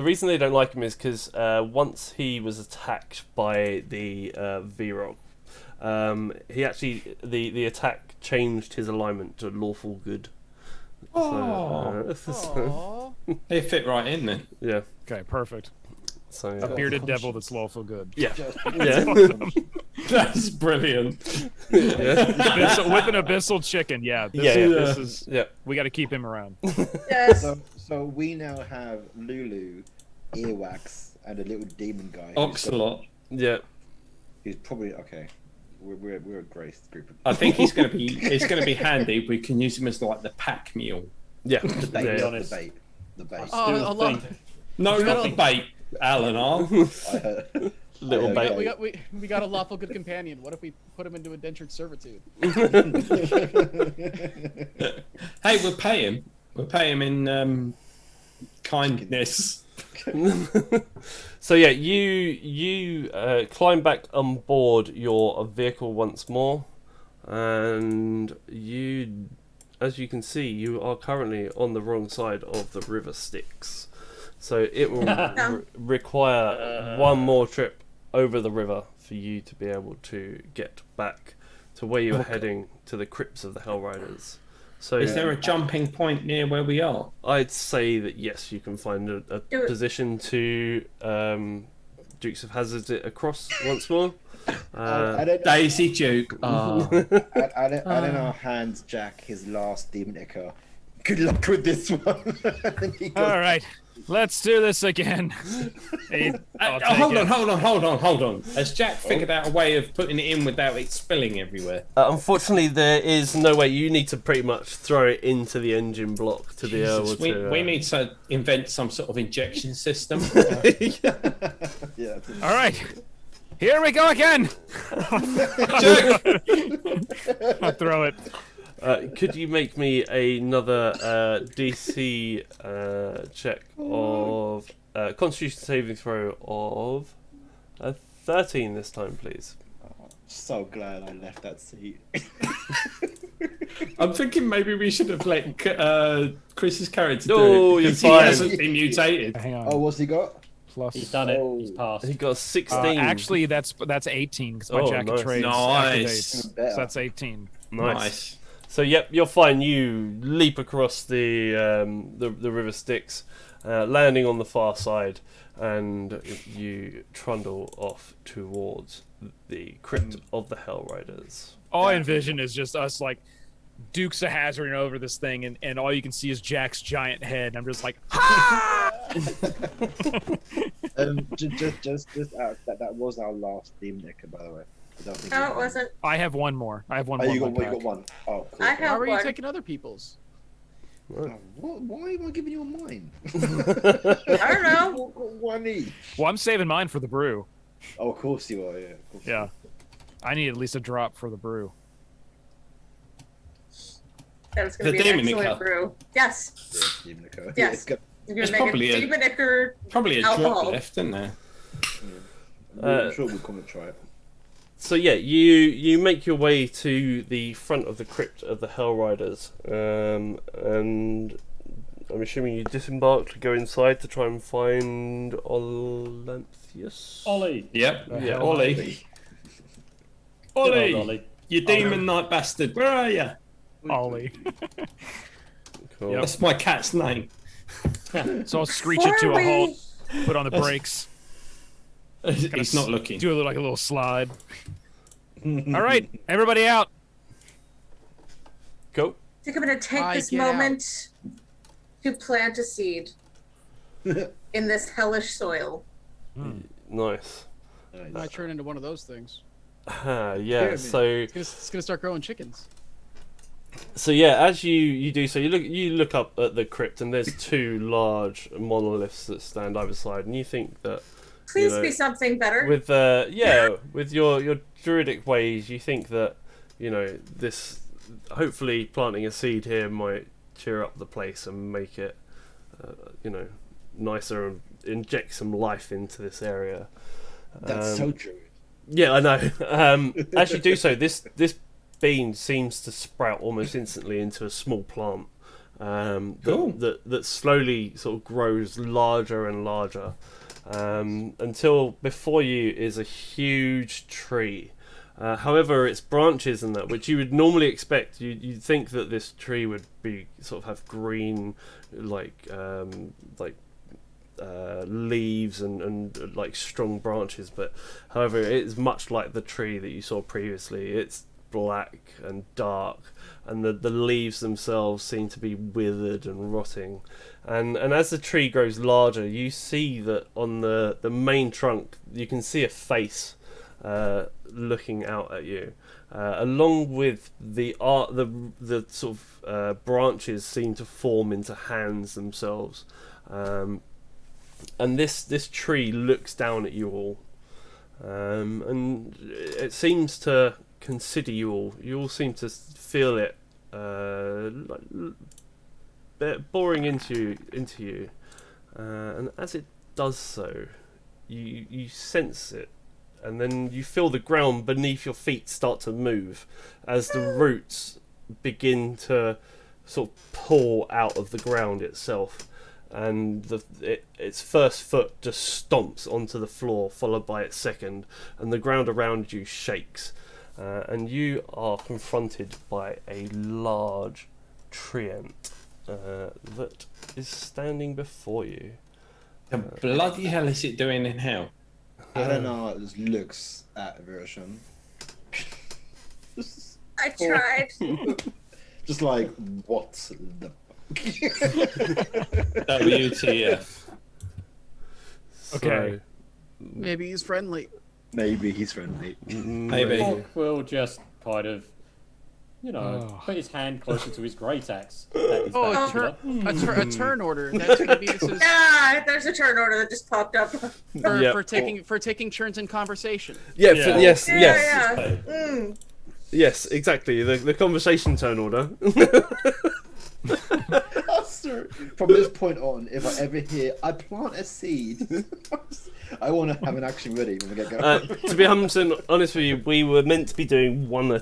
reason they don't like him is because once he was attacked by the Vrog, he actually the attack changed his alignment to lawful good. Oh, they fit right in then. Yeah. Okay, perfect. So A bearded devil that's lawful good. Yeah. That's Yeah. awesome. That's brilliant. With an abyssal chicken, yeah. This is. Yeah. We got to keep him around. Yes. So we now have Lulu, Earwax, and a little demon guy. Oxalot. Yeah. He's probably okay. We're a great group. I think he's going to be. It's going to be handy. We can use him as like the pack mule. Yeah. The bait. Yeah. The bait. Oh, I love. No, not the bait, Alan. Little bait. We got a lawful good companion. What if we put him into indentured servitude? Hey, we'll pay him. We'll pay him in kindness. So yeah, you climb back on board your vehicle once more, and you, as you can see, you are currently on the wrong side of the river Styx. So it will require one more trip over the river for you to be able to get back to where you're heading, to the crypts of the Hell Riders. So Is there a jumping point near where we are? I'd say that yes, you can find a position to Dukes of Hazzard it across once more. Daisy Duke. Add in our hands, Jack, his last demon echo. Good luck with this one. All right, let's do this again. Hey, hold on. Has Jack figured out a way of putting it in without it spilling everywhere? Unfortunately, there is no way. You need to pretty much throw it into the engine block to be able to. We need to invent some sort of injection system. Yeah. All right, here we go again. I'll throw it. Could you make me another DC check of Constitution saving throw of 13 this time, please? So glad I left that seat. I'm thinking maybe we should have let Chris's character No, do it. you're Because he fine. hasn't been mutated. Hang on. Oh, what's he got? Plus. He's done it. He's passed. He got 16. Actually, that's 18 because my Oh, jacket nice. trades Nice. activates. So that's 18. Nice. So yep, you're fine. You leap across the river Styx, landing on the far side, and you trundle off towards the crypt of the Hell Riders. All I envision is just us like Dukes of Hazzard over this thing, and all you can see is Jack's giant head. And I'm just like, Just that was our last demon echo, by the way. No, it wasn't. I have one more. I have one Oh, more. you in got my one. You pack. got one. Oh, cool. I Why have were you one. taking other people's? Why am I giving you a mine? I don't know. One each. Well, I'm saving mine for the brew. Oh, of course you are. Yeah. Of course. Yeah, I need at least a drop for the brew. That's going The to be an demon excellent echo. brew. Yes. Yeah, demon echo. Yes. Yeah, it's got- You're There's going to make a demon echo Probably a alcohol. drop left, isn't there? I'm sure we'll come and try it. So yeah, you make your way to the front of the crypt of the Hell Riders, and I'm assuming you disembark to go inside to try and find Olanthius. Ollie. Yep. Yeah. Ollie. Good Ollie. old Ollie. You demon night bastard. Where are you? Ollie. Cool. That's my cat's name. So I'll screech it to a halt, put on the brakes, He's not looking. do like a little slide. All right, everybody out. Go. I think I'm going to take I this get out. moment to plant a seed in this hellish soil. Nice. I turn into one of those things. Yeah. Yeah, So It's gonna start growing chickens. So yeah, as you do so, you look up at the crypt, and there's two large monoliths that stand either side, and you think that Please know, be something better. with with your druidic ways, you think that this hopefully planting a seed here might cheer up the place and make it nicer and inject some life into this area. That's so true. Yeah, I know. As you do so, this bean seems to sprout almost instantly into a small plant that slowly sort of grows larger and larger until before you is a huge tree However, its branches and that, which you would normally expect, you'd think that this tree would be sort of have green, leaves and like strong branches, but however, it is much like the tree that you saw previously. It's black and dark, and the leaves themselves seem to be withered and rotting. And as the tree grows larger, you see that on the main trunk, you can see a face looking out at you, along with the sort of branches seem to form into hands themselves, and this tree looks down at you all, and it seems to consider you all. You all seem to feel it boring into you, and as it does so, you sense it. And then you feel the ground beneath your feet start to move as the roots begin to sort of pull out of the ground itself. And its first foot just stomps onto the floor, followed by its second, and the ground around you shakes. And you are confronted by a large treant that is standing before you. The bloody hell is it doing in hell? Eleanor just looks at Version. I tried. Just like, what the WTF. Okay. Maybe he's friendly. Maybe he's friendly. Maybe. Hawk will just kind of, put his hand closer to his great axe. That is a turn order. That's gonna be Yeah, there's a turn order that just popped up. for taking turns in conversation. Yes. Yeah. Yes, exactly. The conversation turn order. From this point on, if I ever hear I plant a seed, I want to have an action ready when we get going. To be honest with you, we were meant to be doing one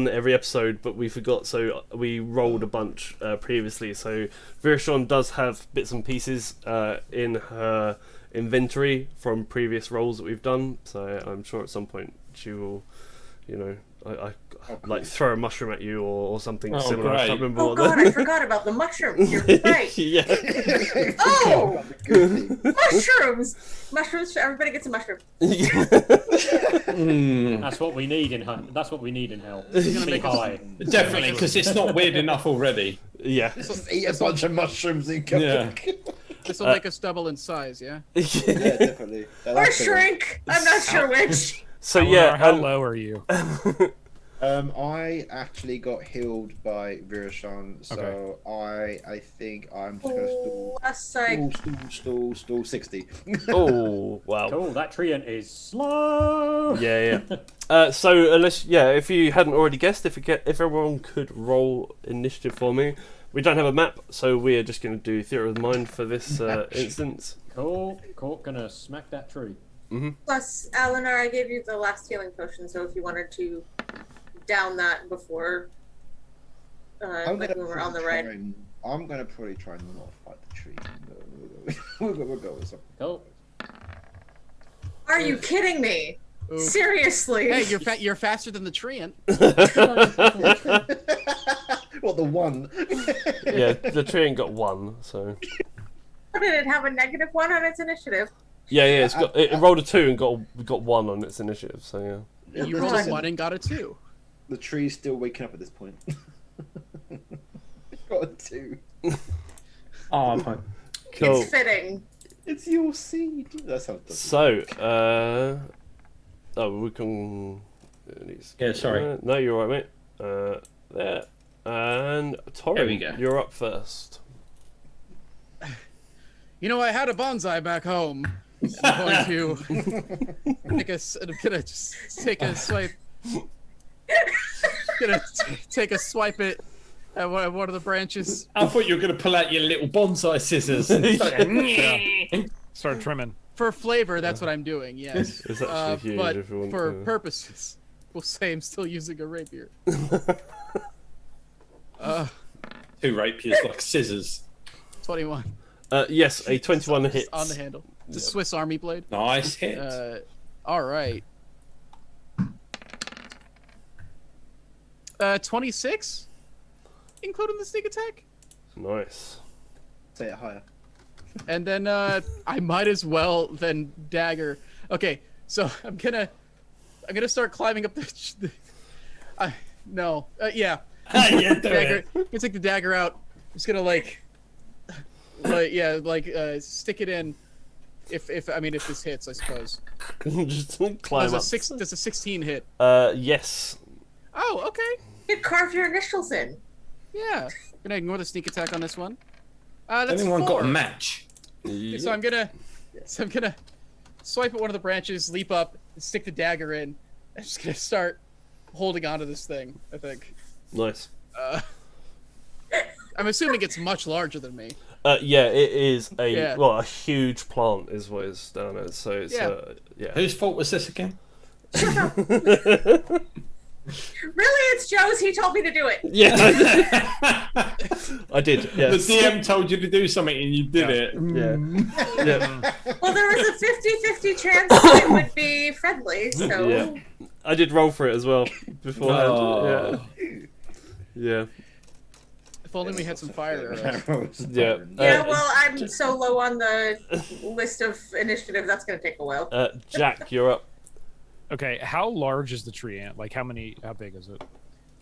every episode, but we forgot, so we rolled a bunch previously. So Virshon does have bits and pieces in her inventory from previous rolls that we've done. So I'm sure at some point she will, like throw a mushroom at you or something similar. Great. I can't remember Oh what god, I forgot about the mushrooms. You're right. Yeah. Oh, mushrooms! Mushrooms. Everybody gets a mushroom. That's what we need in hunt. That's what we need in hell. Be high. Definitely, because it's not weird enough already. Yeah. Just eat a bunch of mushrooms and go. Yeah. This will make us double in size, yeah? Yeah, definitely. Or shrink. I'm not sure which. So how low are you? I actually got healed by Virashan, so I think I'm just gonna stall 60. Oh wow! Cool. That treant is slow. Yeah. So if you hadn't already guessed, if everyone could roll initiative for me, we don't have a map, so we're just going to do theatre of the mind for this instance. Cool. Gonna smack that tree. Mm-hmm. Plus, Eleanor, I gave you the last healing potion, so if you wanted to down that before when we were on the ride. I'm gonna probably try and not fight the tree. We'll go with something. Cool. Are you kidding me? Ooh. Seriously? Hey, you're faster than the treant. What, the one? Yeah, the tree ain't got one, so. Did it have a -1 on its initiative? Yeah, it rolled a 2 and got 1 on its initiative, so yeah. You rolled a 1 and got a 2. The tree's still waking up at this point. Got a 2. Oh, my. Cool. It's fitting. It's your seed. That's how it does. So, we can. Yeah, sorry. No, you're all right, mate. There. And Torrin, There we go. You're up first. I had a bonsai back home. I'm going to take a swipe. Take a swipe at one of the branches. I thought you were going to pull out your little bonsai scissors. Start trimming. For flavor, that's what I'm doing, yes. It's actually huge but if you want for to. purposes, we'll say I'm still using a rapier. 2 rapiers like scissors. 21. Yes, a 21 hits. On the handle. The Swiss Army blade. Nice hit. All right. 26, including the sneak attack. Nice. Say it higher. And then I might as well then dagger. Okay, so I'm gonna start climbing up the. Yeah. Yeah, do Dagger. it. I'm gonna take the dagger out. I'm just gonna stick it in. If this hits, I suppose. Just climb Does up. a 16 hit? Yes. Oh, okay. You carve your initials in. Yeah. I'm gonna ignore the sneak attack on this one. That's Anyone 4. got a match? So I'm gonna swipe at one of the branches, leap up, and stick the dagger in. I'm just gonna start holding onto this thing. I think. Nice. I'm assuming it's much larger than me. Yeah, it is a huge plant is what it's down as. So it's yeah. Whose fault was this again? Really, it's Joe's. He told me to do it. Yeah, I did. Yes. The DM told you to do something and you did it. Yeah. Well, there was a 50-50 chance that it would be friendly, so. Yeah. I did roll for it as well beforehand. Oh. Yeah. If only we had some fire arrows. Yeah. Yeah, well, I'm so low on the list of initiative, that's going to take a while. Jack, you're up. Okay, how large is the tree ant? Like, how big is it?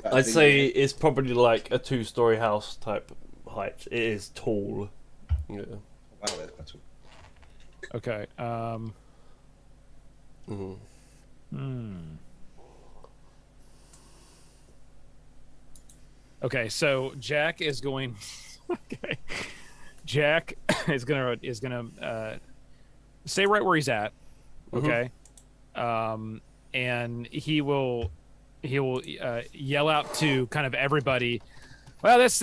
I'd say it's probably like a 2-story house type height. It is tall. Yeah. Wow, that's quite tall. Okay. Okay, so Jack is going. Okay, Jack is gonna stay right where he's at. Okay, and he will yell out to kind of everybody. Well, this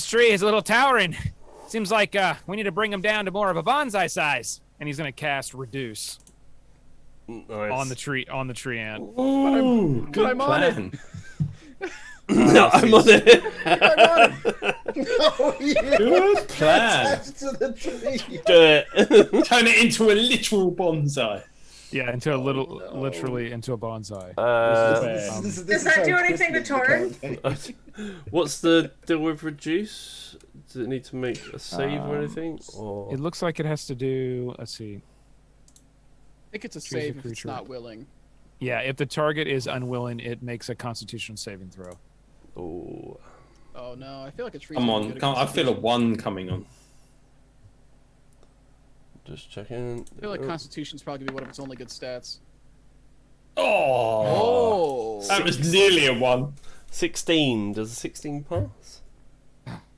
tree is a little towering. Seems like we need to bring him down to more of a bonsai size. And he's gonna cast reduce on the tree ant. Ooh, good I'm on plan. No, I'm on it. Good plan. Do it. Turn it into a literal bonsai. Yeah, into a literally into a bonsai. Does that do anything to Torin? What's the deal with reduce? Does it need to make a save or anything? Or It looks like it has to do. Let's see. I think it's a Choose a save if it's creature. not willing. Yeah, if the target is unwilling, it makes a Constitution saving throw. oh, Oh no, I feel like it's Come on, I feel a 1 coming on. just checking. I feel like Constitution's probably gonna be one of its only good stats. Oh, that was nearly a 1. 16. Does a 16 pass?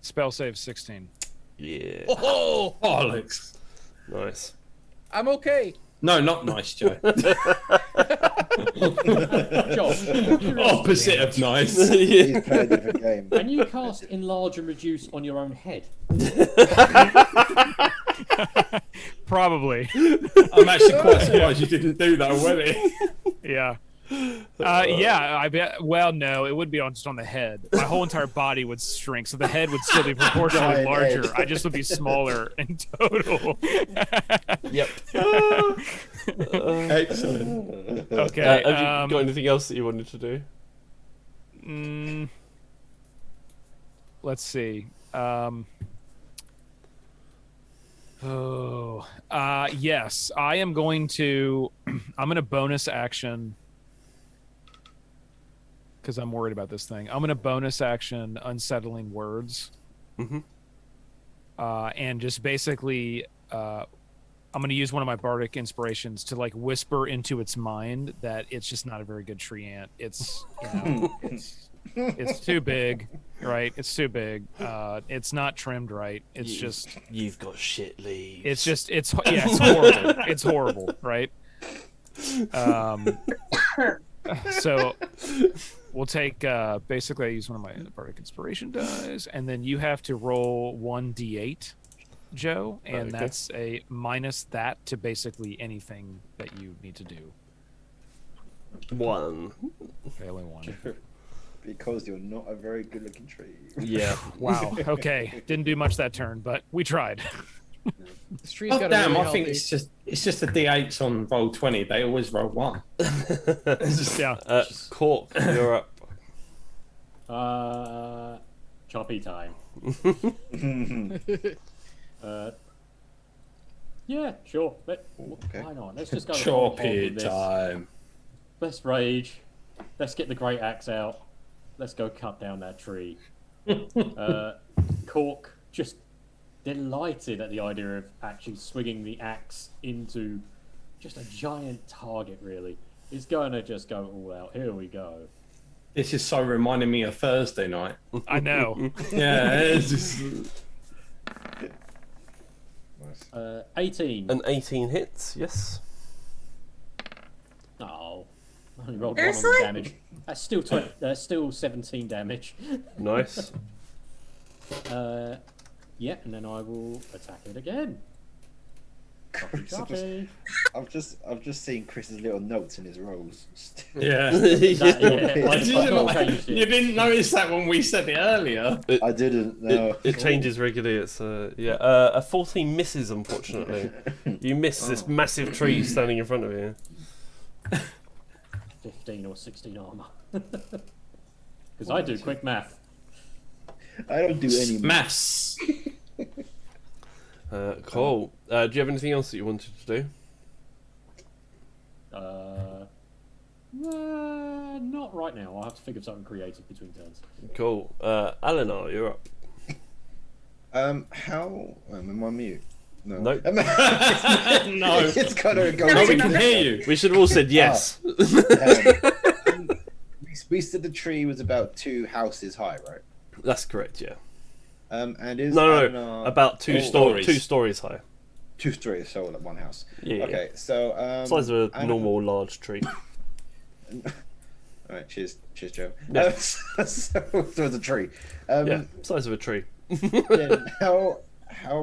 Spell save 16. Yeah. Oh, Alex. Nice. I'm okay. No, not nice, Joe. Josh, Opposite of nice. He's played a different game. can you cast enlarge and reduce on your own head? Probably. I'm actually quite surprised you didn't do that already. Yeah. Yeah, I bet. Well, no, it would be just on the head. My whole entire body would shrink, so the head would still be proportionally larger. I just would be smaller in total. Yep. Excellent. Okay. Have you got anything else that you wanted to do? Let's see. Yes, I am going to. I'm going to bonus action because I'm worried about this thing. I'm going to bonus action unsettling words. And just basically, I'm going to use one of my bardic inspirations to like whisper into its mind that it's just not a very good tree ant. It's, it's too big, right? It's too big. It's not trimmed right. It's just you've got shit leaves. It's just it's horrible. It's horrible, right? So we'll take basically I use one of my bardic inspiration dice, and then you have to roll 1d8, Joe, and that's a minus that to basically anything that you need to do. 1. Okay, only 1. Because you're not a very good-looking tree. Yeah. Wow. Okay. Didn't do much that turn, but we tried. This tree's Oh got damn! really I think healthy- it's just the d8s on roll 20. They always roll 1. Yeah. Cork, you're up. Choppy time. Yeah, sure. Why not? Let's just go. Choppy time. Let's rage. Let's get the great axe out. Let's go cut down that tree. Cork just delighted at the idea of actually swinging the axe into just a giant target, really. He's going to just go all out. Here we go. This is so reminding me of Thursday night. I know. Yeah, it's just... 18. An 18 hits, yes. Oh, I only rolled There's 1 on like- damage. That's still 17 damage. Nice. Yeah, and then I will attack it again. Choppy, choppy. I've just seen Chris's little notes in his rolls. Yeah. Yeah, You didn't notice that when we said it earlier. I didn't. No. It changes regularly. It's a 14 misses, unfortunately. You miss this massive tree standing in front of you. 15 or 16 armor. Because I do quick math. I don't do any maths. Cool. Do you have anything else that you wanted to do? Not right now. I'll have to think of something creative between turns. Cool. Eleanor, you're up. How? Am I mute? No. Nope. No. It's gotta go. No, we can hear you. We should have all said yes. We said the tree was about 2 houses high, right? That's correct, yeah. And is No, about 2 stories. 2 stories high. 2 stories, so like 1 house. Yeah. Okay, so size of a normal large tree. All right, cheers, Joe. Yeah. So the tree. Yeah, size of a tree. Then how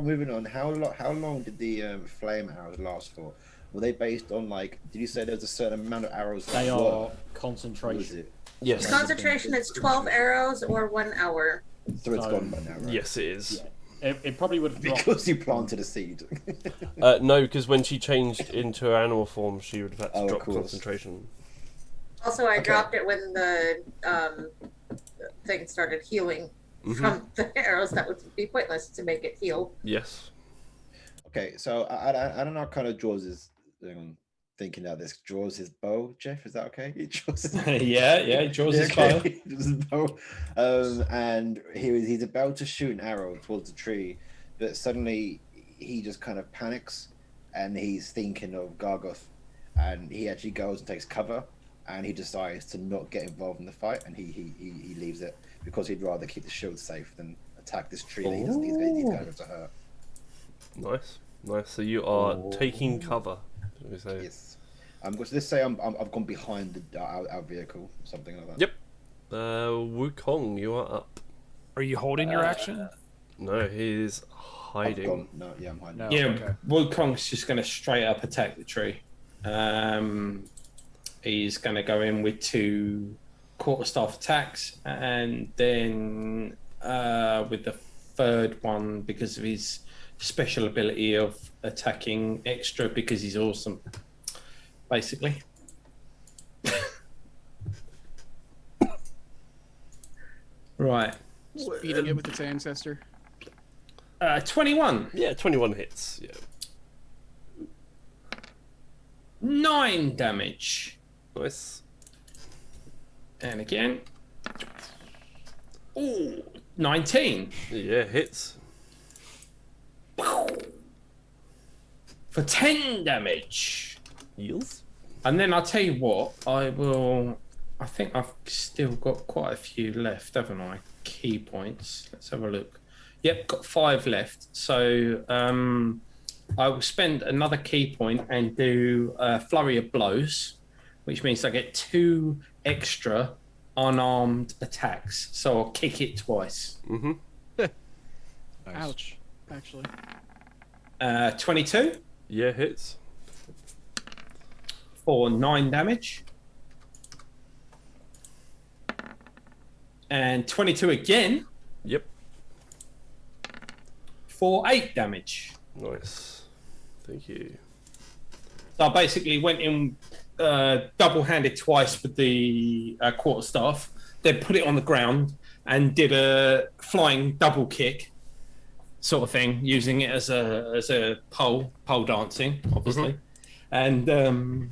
moving on? How long did the flame arrows last for? Were they based on like? Did you say there was a certain amount of arrows? They are concentration. Yes. Concentration is 12 arrows or 1 hour. So it's gone by now, right? Yes, it is. Yeah. It probably would have dropped. Because you planted a seed. No, because when she changed into her animal form, she would have had to drop concentration. Also, I dropped it when the thing started healing from the arrows. That would be pointless to make it heal. Yes. Okay, so I don't know what kind of draws is thinking that this draws his bow. Jeff, is that okay? He draws his yeah, he draws his bow. He draws his bow. And he's about to shoot an arrow towards the tree, but suddenly he just kind of panics, and he's thinking of Gargoth, and he actually goes and takes cover, and he decides to not get involved in the fight, and he leaves it because he'd rather keep the shield safe than attack this tree that he doesn't need these guys to hurt. Nice. So you are taking cover. Yes. Let's say I've gone behind our vehicle, something like that. Yep. Wukong, you are up. Are you holding your action? No, he's hiding. No, yeah, I'm hiding. No, Yeah, okay. Wukong's just going to straight up attack the tree. He's going to go in with 2 quarterstaff attacks, and then with the 3rd one, because of his special ability of attacking extra, because he's awesome, basically. Right. Beating it with its ancestor. 21. Yeah, 21 hits. Yeah. 9 damage. Nice. And again. Ooh, 19. Yeah, hits. For 10 damage. Yields. And then I'll tell you what, I think I've still got quite a few left, haven't I? Key points. Let's have a look. Yep, got 5 left. So I will spend another key point and do a flurry of blows, which means I get 2 extra unarmed attacks. So I'll kick it twice. Mm-hmm. Nice. Ouch, actually. 22. Yeah, hits. For 9 damage. And 22 again. Yep. For 8 damage. Nice. Thank you. So I basically went in double-handed twice with the quarterstaff, then put it on the ground and did a flying double kick sort of thing, using it as a pole dancing, obviously. And and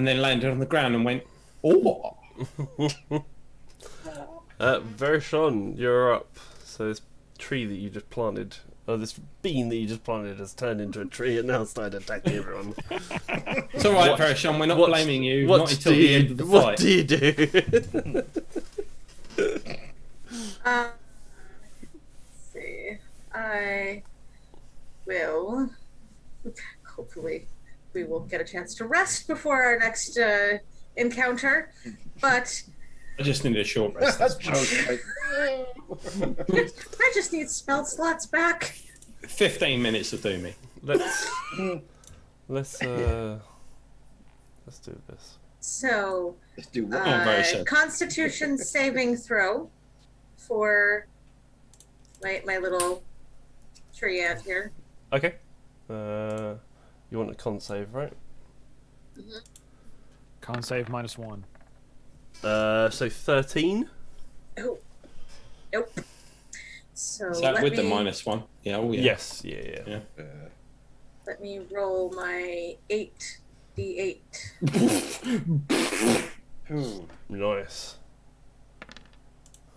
then landed on the ground and went, oh. Vershon, you're up. So this tree that you just planted, or this bean that you just planted, has turned into a tree and now started attacking everyone. It's all right, Vershon. We're not blaming you. Not until the end of the fight. What do you do? Let's see. I will. Hopefully, we will get a chance to rest before our next encounter. But I just need a short rest. I just need spell slots back. 15 minutes will do me. Let's do this. So, Let's do what? very sad. Constitution saving throw for my little tree ant here. Okay. You want a con save, right? Con save -1. So 13. Oh, nope. So Is that let with me, the -1? Yeah, oh yeah. Yes, yeah. Let me roll my 8d8. Nice.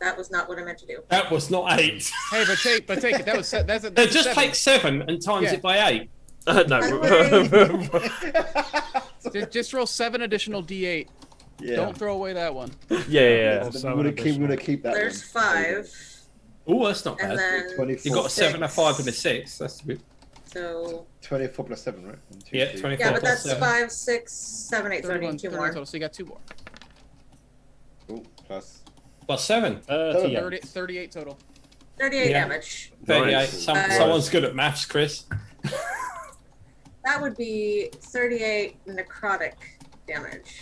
That was not what I meant to do. That was not 8. Hey, but take it. That's a Just 7. take 7 and times it by 8. No. Just roll 7 additional d8. Yeah. Don't throw away that one. Yeah. I'm gonna keep that. There's one. 5. Oh, that's not And bad. then 24. You got a 7, a 6. 5, and a 6. That's good. So 24 plus 7, right? 1, 2, Yeah, 3. 24 yeah, but plus that's 7. 5, 6, 7, 8. So I 31, need 2 31 more. total, so you got 2 more. Cool. Plus. Plus 7. 38 total. 38 Yeah. damage. 38. Nice. Someone's good at maths, Chris. That would be 38 necrotic damage.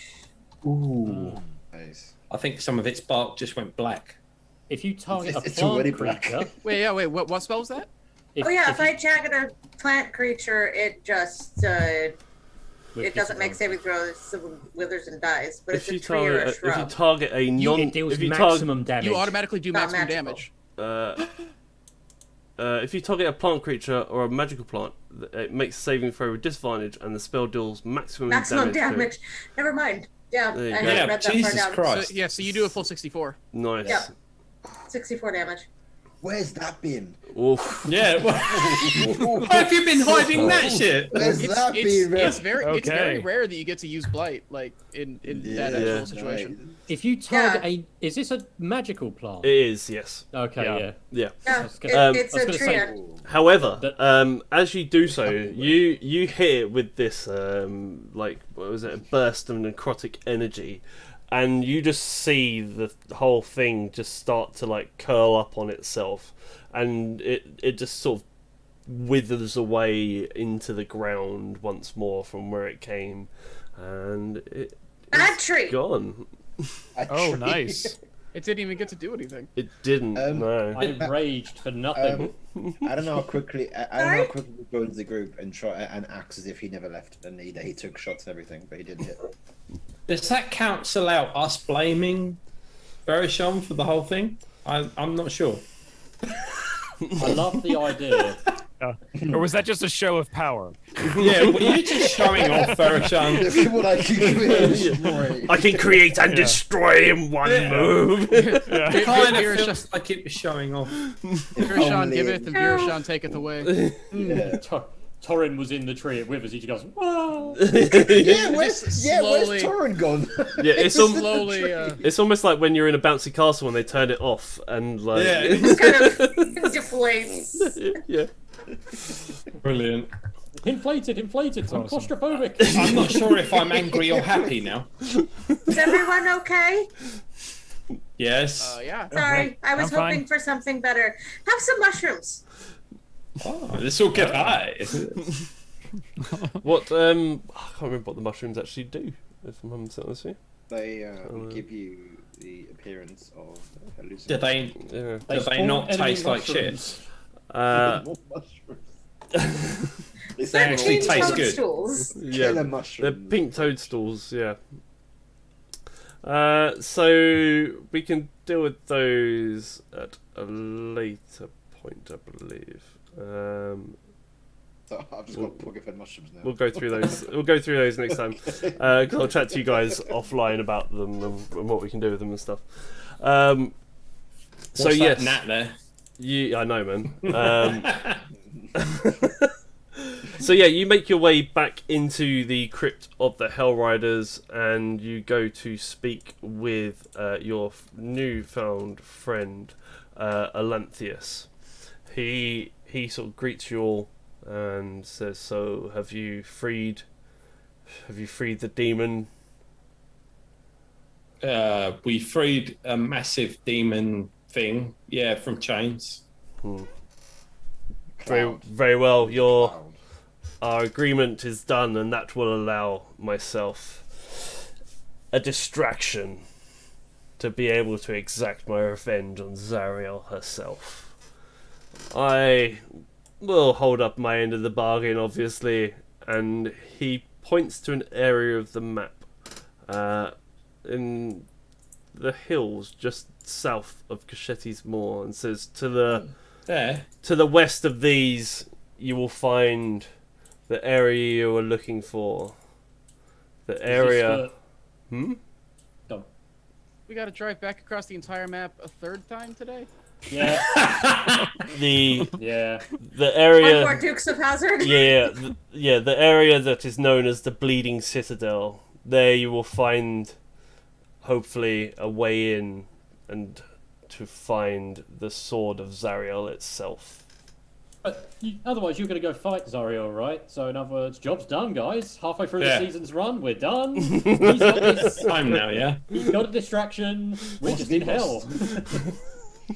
Ooh. Nice. I think some of its bark just went black. If you target It's a already plant black. creature, Wait, what spell was that? Oh yeah, if I target a plant creature, it just it doesn't make saving throws, so withers and dies. But If it's you a tree or a target, if you shrub. target a non, it deals if you maximum damage. You automatically do Not maximum magical. damage. if you target a plant creature or a magical plant, it makes a saving throw with disadvantage, and the spell deals maximum Maximum damage. damage. Never mind. Yeah, There you I go. hadn't Yeah, read that Jesus far down. Christ. So, yeah, so you do a full 64. Nice. Yep. 64 damage. Where's that been? Oof. Yeah. Where have you been hiding that shit? Where's that been? It's very Okay. rare that you get to use blight like in that Yeah. actual situation. if you target is this a magical plant? It is, yes. Okay, yeah. Yeah. Yeah, was gonna- it's I was a gonna tree say- ant. However, as you do so, you hit it with this like, what was it, a burst of necrotic energy, and you just see the whole thing just start to like curl up on itself, and it just sort of withers away into the ground once more from where it came, and Bad tree. gone. Oh, nice. It didn't even get to do anything. It didn't. No. I raged for nothing. I don't know how quickly. I don't know how quickly we go into the group and try and act as if he never left, and he took shots and everything, but he didn't hit. Does that cancel out us blaming Verishon for the whole thing? I'm not sure. I love the idea. Or was that just a show of power? Yeah, well, you're just showing off Verishon. People like you. I can create and destroy in one move. It kind of feels like it was showing off. Virshon giveth and Virshon taketh away. Torrin was in the tree at Withers. He just goes, "Whoa!" where's slowly- Torrin gone? Yeah, it's Slowly, it's almost like when you're in a bouncy castle and they turn it off and like It's kind of deflates. yeah. Brilliant. Inflated. I'm claustrophobic. I'm not sure if I'm angry or happy now. Is everyone okay? Yes. yeah. Sorry, I was I'm fine. hoping for something better. Have some mushrooms. Oh, this will get high. What I can't remember what the mushrooms actually do. If I'm honest with you. They give you the appearance of hallucination. Do they? Yeah. Do they not taste like shit? They actually taste good. Toadstools. Yeah, Killer they're mushrooms. pink toadstools. Yeah. So we can deal with those at a later point, I believe. I've just got pocket-fed mushrooms now. We'll go through those. We'll go through those next time. 'Cause I'll chat to you guys offline about them and what we can do with them and stuff. So What's yes, that gnat there? I know, man. So yeah, you make your way back into the crypt of the Hell Riders, and you go to speak with your newfound friend, Alanthius. He sort of greets you all and says, "So have you freed the demon?" We freed a massive demon thing, from chains. Very well. Our agreement is done, and that will allow myself a distraction to be able to exact my revenge on Zariel herself. I will hold up my end of the bargain, obviously, and he points to an area of the map in the hills just south of Cachetti's Moor, and says, to the west of these you will find the area you are looking for. The area... We gotta drive back across the entire map a third time today? Yeah. The One area... more Dukes of Hazzard. the area that is known as the Bleeding Citadel. There you will find, hopefully, a way in and to find the sword of Zariel itself. Otherwise, you're going to go fight Zariel, right? So, in other words, job's done, guys. Halfway through the season's run, we're done. He's got this time now, yeah? He's got a distraction. We're just in hell.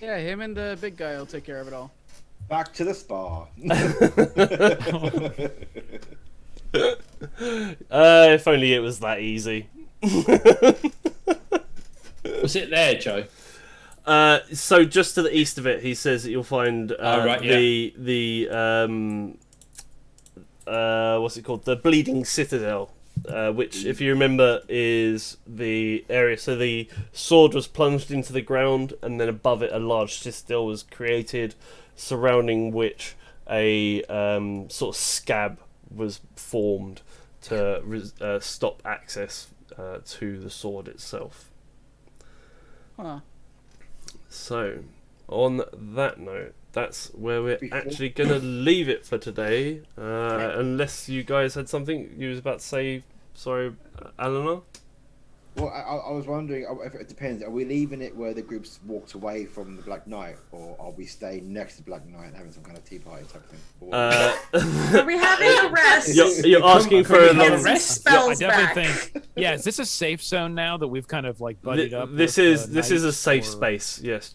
Yeah, him and the big guy will take care of it all. Back to the spa. If only it was that easy. Was it there, Joe? So just to the east of it, he says that you'll find the what's it called? The Bleeding Citadel, which, if you remember, is the area. So the sword was plunged into the ground, and then above it, a large citadel was created, surrounding which a sort of scab was formed to stop access to the sword itself. Huh. So, on that note, that's where we're actually going to leave it for today. Unless you guys had something you was about to say. Sorry, Eleanor? Well, I was wondering, if it depends. Are we leaving it where the group's walked away from the Black Knight, or are we staying next to Black Knight and having some kind of tea party type thing? Are we having a rest? You're asking for a long rest. Spells I definitely back. think. Yeah, is this a safe zone now that we've kind of like buddied up? This with, is a knights, safe or- space. Yes.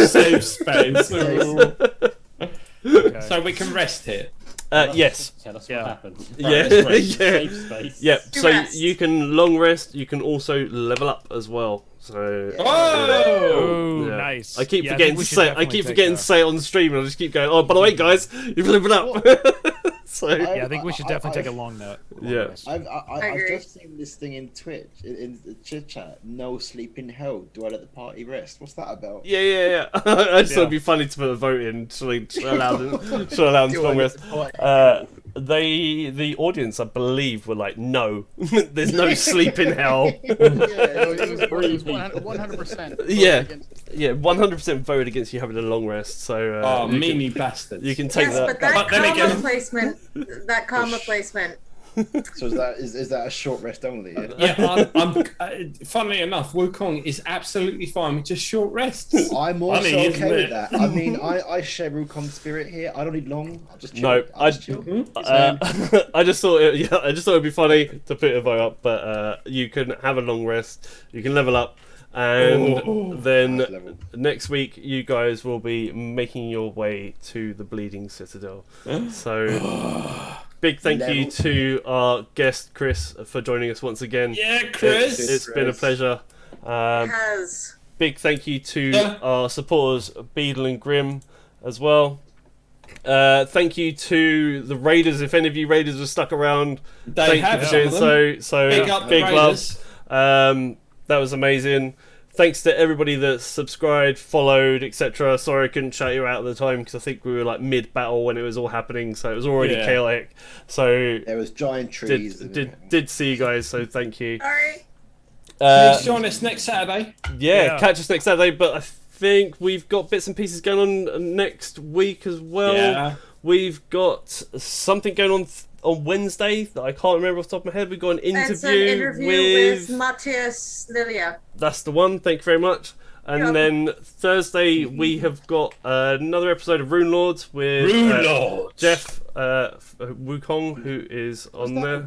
Safe space. Okay. So we can rest here. Yes. Tell us what happened. Yeah. Safe space. Yep. To So rest. you can long rest. You can also level up as well. So. Oh, Yeah. nice. I keep Yeah, forgetting think we to should say. I definitely keep take forgetting a- to say it on the stream, and I just keep going. Oh, by the way, guys, you've leveled up. So. Yeah, I think we should definitely take a long note. Yeah. I've agree. just seen this thing in Twitch, in the chit chat. No sleep in hell. Do I let the party rest? What's that about? Yeah. I just thought it'd be funny to put a vote in to allow them to long rest. The audience, I believe, were like, no, there's no sleep in hell. It was 100%. Yeah, 100% voted against you having a long rest. So meanie bastards. you can take Yes, that. but that But then comma again- placement. That comma placement. So is that a short rest only? Yeah. Yeah, I'm funnily enough, Wukong is absolutely fine with just short rests. I'm also Funny, isn't okay with it? that. I mean, I share Wukong's spirit here. I don't need long. I'll just chill. No, I'll just chill. I just thought it'd be funny to put a vote up, but you can have a long rest, you can level up, and then Nice level. next week you guys will be making your way to the Bleeding Citadel. So big thank you Level. to our guest Chris for joining us once again. Yeah, Chris. It's been a pleasure. Has. Big thank you to our supporters, Beadle and Grim, as well. Thank you to the Raiders. If any of you Raiders are stuck around, They thank have you for doing some of them. so. Big up the big Raiders. love. That was amazing. Thanks to everybody that subscribed, followed, etc. Sorry I couldn't shout you out at the time because I think we were like mid-battle when it was all happening, so it was already chaotic. So there was giant trees. Did see you guys, so thank you. Sorry. Please join us next Saturday. Yeah, catch us next Saturday. But I think we've got bits and pieces going on next week as well. Yeah. We've got something going on Wednesday that I can't remember off the top of my head. We've got an interview, It's an interview with Matthias Lilia. That's the one. Thank you very much. And then Thursday we have got another episode of Rune Lords with Jeff Wukong, who is on there.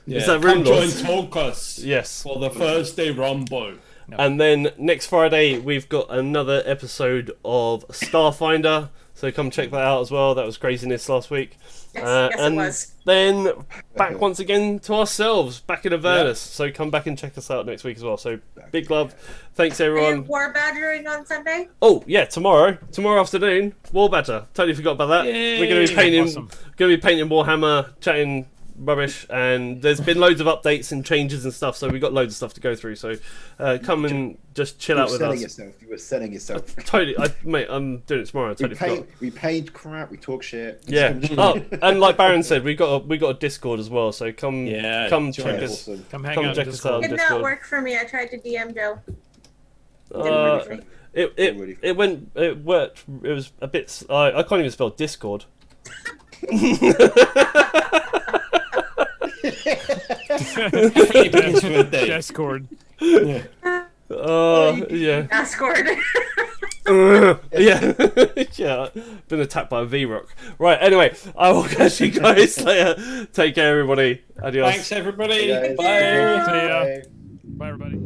Yeah. Is that Rune Come Lords? join Talkers. Yes. For the Thursday Rumble. No. And then next Friday we've got another episode of Starfinder. So come check that out as well. That was craziness last week. Yes, and it was. Then back once again to ourselves, back in Avernus. So come back and check us out next week as well. So big love. Thanks Are you everyone. war badgering on Sunday? Oh yeah, tomorrow afternoon, War Badger. Totally forgot about that. Yay. We're going to be painting, Awesome. Warhammer, chatting rubbish, and there's been loads of updates and changes and stuff. So we've got loads of stuff to go through. So come and just chill out with us. You were selling yourself. Totally, mate. I'm doing it tomorrow. I totally forgot. We paid crap. We talk shit. Yeah. Oh, and like Baron said, we got a Discord as well. So come check us. Awesome. Come hang out check in us out on Did not Discord. work for me. I tried to DM Joe. Didn't work for me. It worked. It was a bit. I can't even spell Discord. Discord. Yeah. Discord. Yeah. Yeah. Been attacked by a V-Rock. Right. Anyway, I will catch you guys later. Take care, everybody. Adios. Thanks, everybody. Bye. Bye. See ya. Bye, everybody.